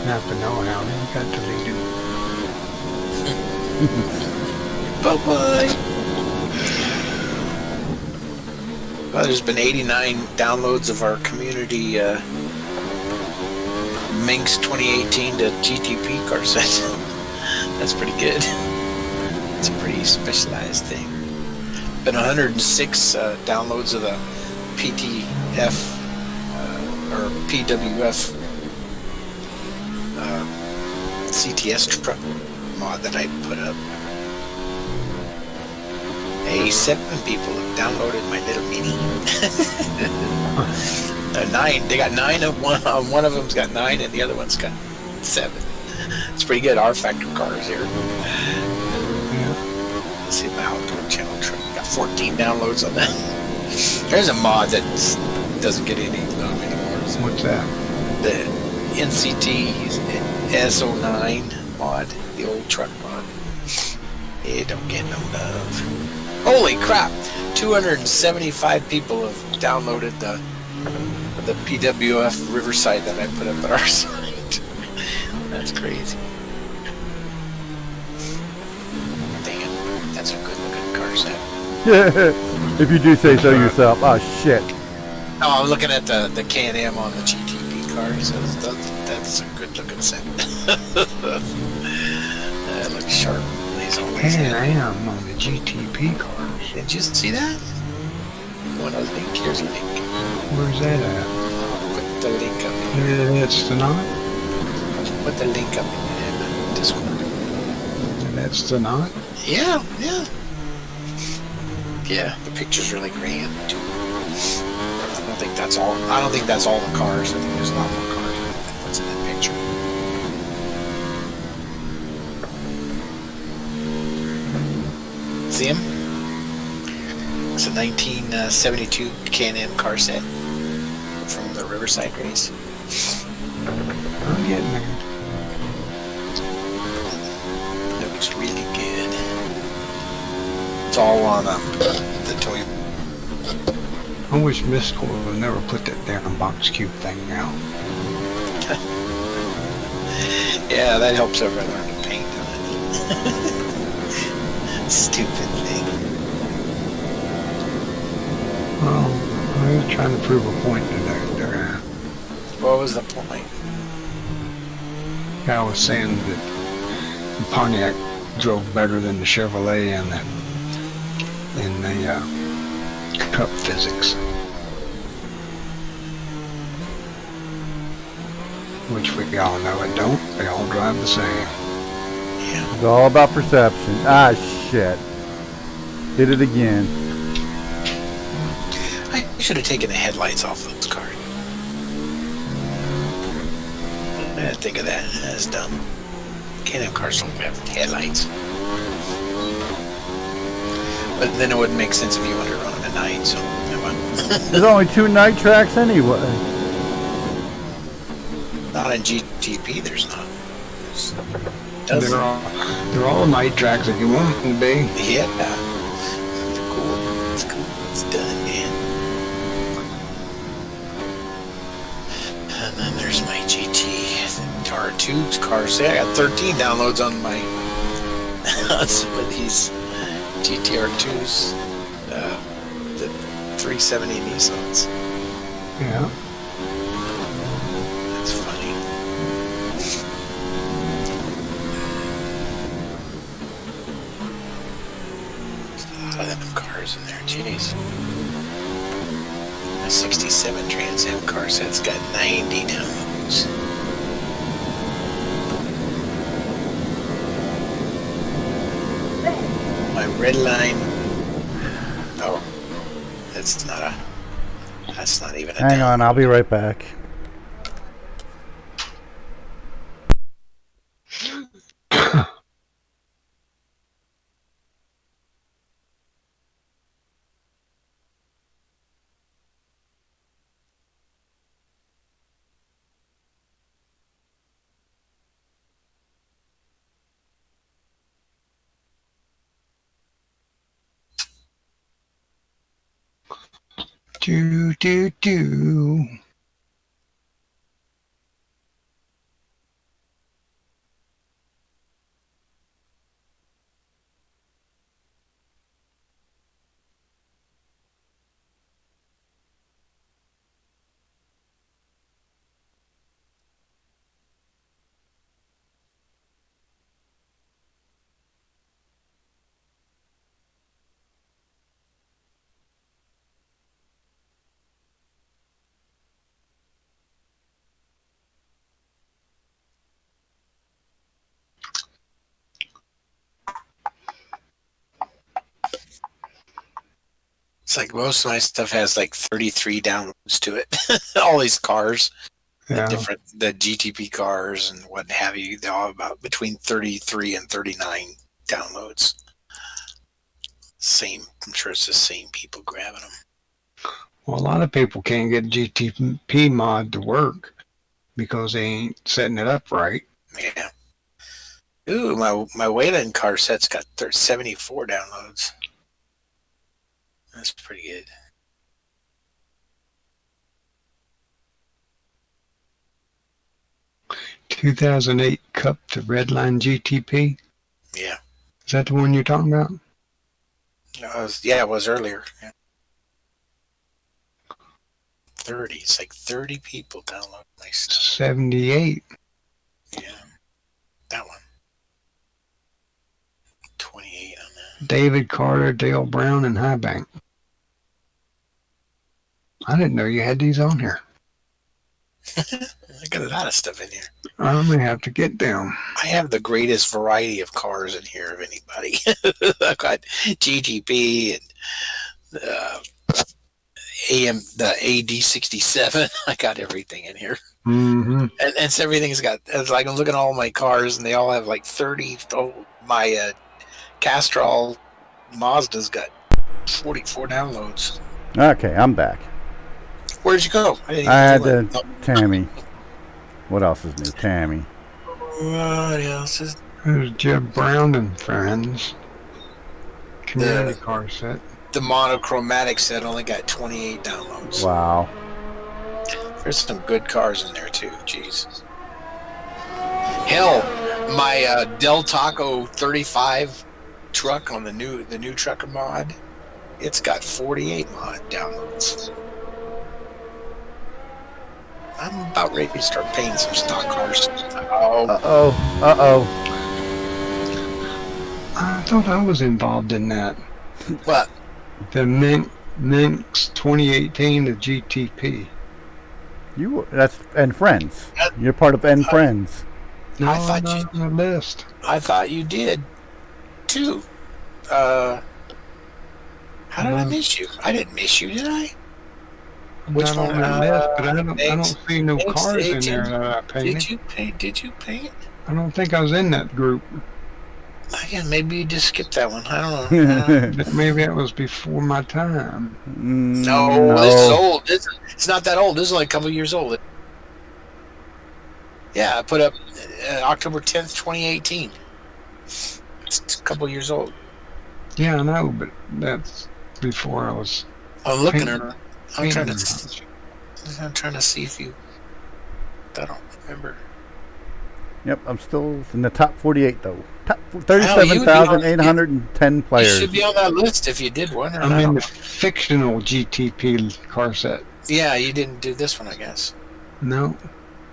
Have to know how they got deleted. Bye-bye. Well, there's been 89 downloads of our community Minx 2018 to GTP car set. That's pretty good. It's a pretty specialized thing. Been 106 downloads of the PTF or PWF CTS truck mod that I put up. Hey, 7 people have downloaded my little mini. 9. They got 9 of one. One of them's got 9, and the other one's got 7. It's pretty good. R Factor cars here. Yeah. Let's see the outdoor channel truck. Got 14 downloads on that. There's a mod that doesn't get any love anymore. So What's that? the NCT S09 mod, the old truck mod. It don't get no love. Holy crap! 275 people have downloaded the PWF Riverside that I put up at our site. That's crazy. Damn, that's a good looking car set. If you do say so yourself. Oh shit. Oh, I'm looking at the Can-Am on the GTP car, so that's a good looking set. That looks sharp. Can-Am on the GTP cars. Did you see that? One of the link. Here's a link. Where's that at? Put the link up. That's the knot? Put the link up in the Discord. That's the knot? Yeah, yeah. Yeah, the picture's really grand too. I don't think that's all. I don't think that's all the cars. I think there's a lot more cars than what's in that picture. See him? It's a 1972 Can-Am car set from the Riverside race. I'm getting there. Looks really good. It's all on the toy. I wish Mystical would never put that damn box cube thing out. Yeah, that helps everyone learn to paint, doesn't it? Stupid thing. Well, I was trying to prove a point to that What was the point? guy was saying that the Pontiac drove better than the Chevrolet in the cup physics. Which we all know it don't. They all drive the same. Yeah. It's all about perception. Ah, shit. Did it again. I should have taken the headlights off those cars. I didn't think of that. That's dumb. Can-Am cars don't have headlights. But then it wouldn't make sense if you wanted to run them at night, so... There's only 2 night tracks anyway. Not in GTP, there's not. There's They're all night tracks if you want them to be. Yeah. It's cool. It's cool. It's done, man. And then there's my GT R2 car set. I got 13 downloads on my on some of these GTR2s. The 370 Nissans. Yeah. That's funny. There's a lot of them cars in there. Jeez. The 67 Trans Am car set's got 90 downloads. My red line. Oh, that's not a. That's not even a. Hang on, I'll be right back. Do. It's like most of my stuff has like 33 downloads to it. All these cars, Yeah. the GTP cars and what have you, they all have about between 33 and 39 downloads. Same, I'm sure it's the same people grabbing them. Well, a lot of people can't get GTP mod to work because they ain't setting it up right. Yeah. Ooh, my Wayland car set's got 74 downloads. That's pretty good. $2008 Cup to Redline GTP. Yeah. Is that the one you're talking about? It was earlier. Yeah. 30. It's like 30 people download my stuff. 78. Yeah. That one. 28 on that. David Carter, Dale Brown, and Highbank. I didn't know you had these on here. I got a lot of stuff in here. I'm going to have to get them. I have the greatest variety of cars in here of anybody. I've got GTP and the AD67. I got everything in here. Mm-hmm. And it's everything's got, it's like I'm looking at all my cars and they all have like 30. My Castrol Mazda's got 44 downloads. Okay, I'm back. Where'd you go? I had Tammy. What else is new? Tammy. What else is? There's Jeb Brown and Friends. Community car set. The monochromatic set only got 28 downloads. Wow. There's some good cars in there too. Jeez. Hell, my Del Taco 35 truck on the new trucker mod, it's got 48 mod downloads. I'm about ready to start paying some stock cars. Uh-oh. I thought I was involved in that. What? The Minx 2018 to GTP. That's N Friends. You're part of N Friends. No, I thought on the list. I thought you did too. How did I miss you? I didn't miss you, did I? Which Not one? on the list, but I don't see no cars in there that I painted. Did you paint? I don't think I was in that group. Yeah, maybe you just skipped that one. I don't know. Maybe that was before my time. No, this is old. It's not that old. This is only a couple years old. Yeah, I put up October 10th, 2018. It's a couple years old. Yeah, I know, but that's before I was. I'm looking at her. I'm trying to see if you. I don't remember. Yep, I'm still in the top 48 though. Top 37,810 players. You should be on that list if you did one. I'm in the fictional GTP car set. Yeah, you didn't do this one, I guess. No.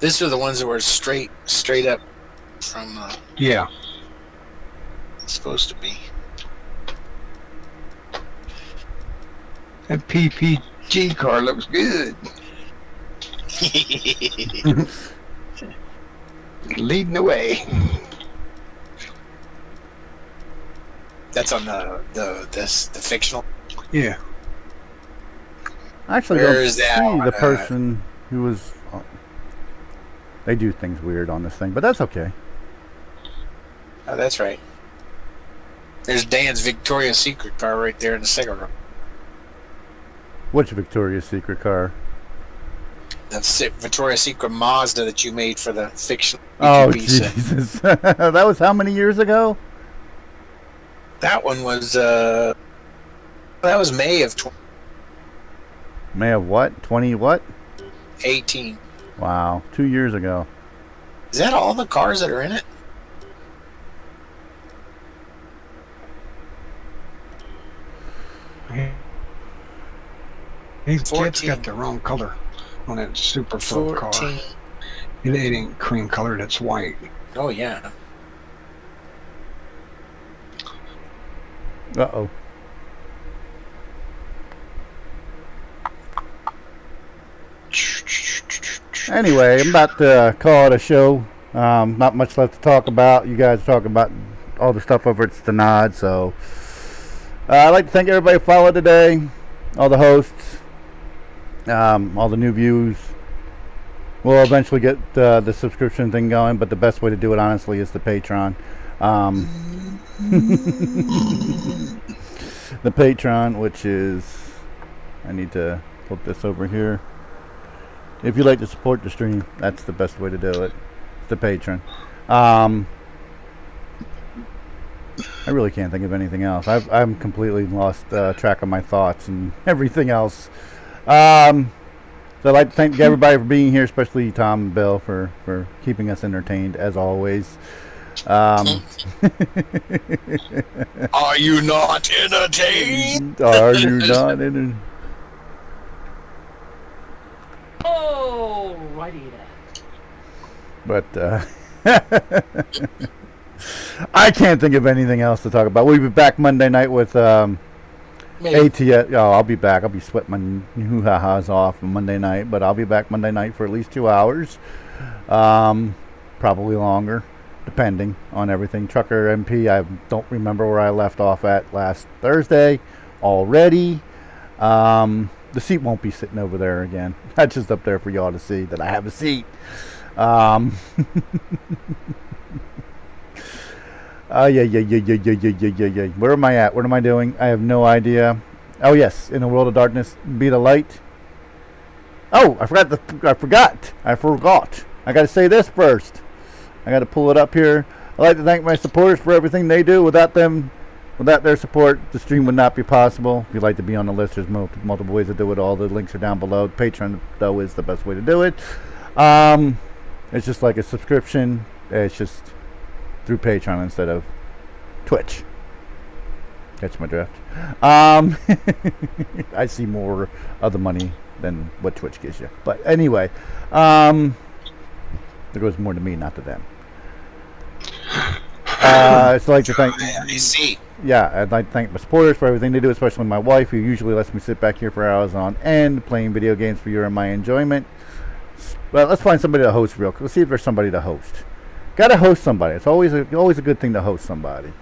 These are the ones that were straight up from. Yeah. Supposed to be. That PP G car looks good. Leading the way. That's on the fictional. Yeah. I actually Where don't is that see on, the person who was. They do things weird on this thing, but that's okay. Oh, that's right. There's Dan's Victoria's Secret car right there in the second row. Which Victoria's Secret car? That's Victoria's Secret Mazda that you made for the fiction. Oh, pizza. Jesus. That was how many years ago? That one was that was May of May of what? 20 what? 2018. Wow. 2 years ago. Is that all the cars that are in it? These kids 14. got the wrong color on that super flip car. 14. It ain't cream colored, it's white. Oh yeah. Uh-oh. Anyway, I'm about to call it a show. Not much left to talk about. You guys are talking about all the stuff over at Stenod, so I'd like to thank everybody who followed today, all the hosts, all the new views. We'll eventually get the subscription thing going, but the best way to do it, honestly, is the Patreon. The Patreon, which is, I need to put this over here. If you'd like to support the stream, that's the best way to do it. It's the Patreon. I really can't think of anything else. I'm completely lost track of my thoughts and everything else. So I'd like to thank everybody for being here, especially Tom and Bill for keeping us entertained as always. Are you not entertained? Are you not entertained? Alrighty then. But I can't think of anything else to talk about. We'll be back Monday night with Maybe. ATS. Oh, I'll be back. I'll be sweating my hoo-ha-has off on Monday night, but I'll be back Monday night for at least 2 hours. Probably longer, depending on everything. Trucker MP, I don't remember where I left off at last Thursday already. The seat won't be sitting over there again. That's just up there for y'all to see that I have a seat. Yeah. Where am I at? What am I doing? I have no idea. Oh yes, in a world of darkness, be the light. Oh, I forgot. I got to say this first. I got to pull it up here. I'd like to thank my supporters for everything they do. Without their support, the stream would not be possible. If you'd like to be on the list, there's multiple ways to do it. All the links are down below. Patreon, though, is the best way to do it. It's just like a subscription. It's just through Patreon instead of Twitch. Catch my drift. I see more of the money than what Twitch gives you. But anyway, there goes more to me, not to them. So I'd like to thank. I see. Yeah, I'd like to thank my supporters for everything they do, especially my wife, who usually lets me sit back here for hours on end playing video games for your and my enjoyment. Well, let's find somebody to host real quick. Let's see if there's somebody to host. Got to host somebody. It's always a good thing to host somebody.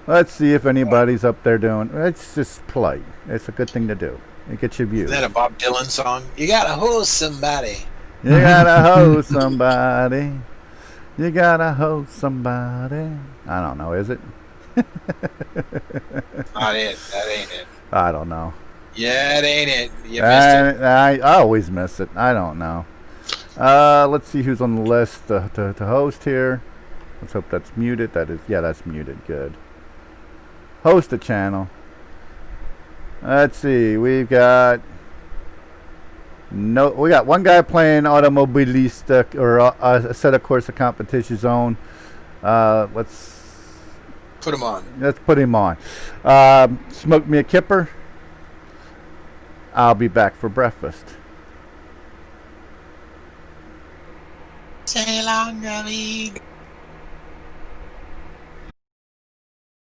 Let's see if anybody's up there doing. It's just polite. It's a good thing to do. It gets your views. Is that a Bob Dylan song? You gotta host somebody. You gotta host somebody. You gotta host somebody. I don't know. Is it? Not it. That ain't it. I don't know. Yeah, it ain't it. You missed it. I always miss it. I don't know. Let's see who's on the list to host here. Let's hope that's muted. That's muted. Good. Host a channel. Let's see. We got one guy playing Automobilista or a set of course a competition zone. Let's Put him on. Let's put him on. Smoke me a kipper. I'll be back for breakfast. Say long,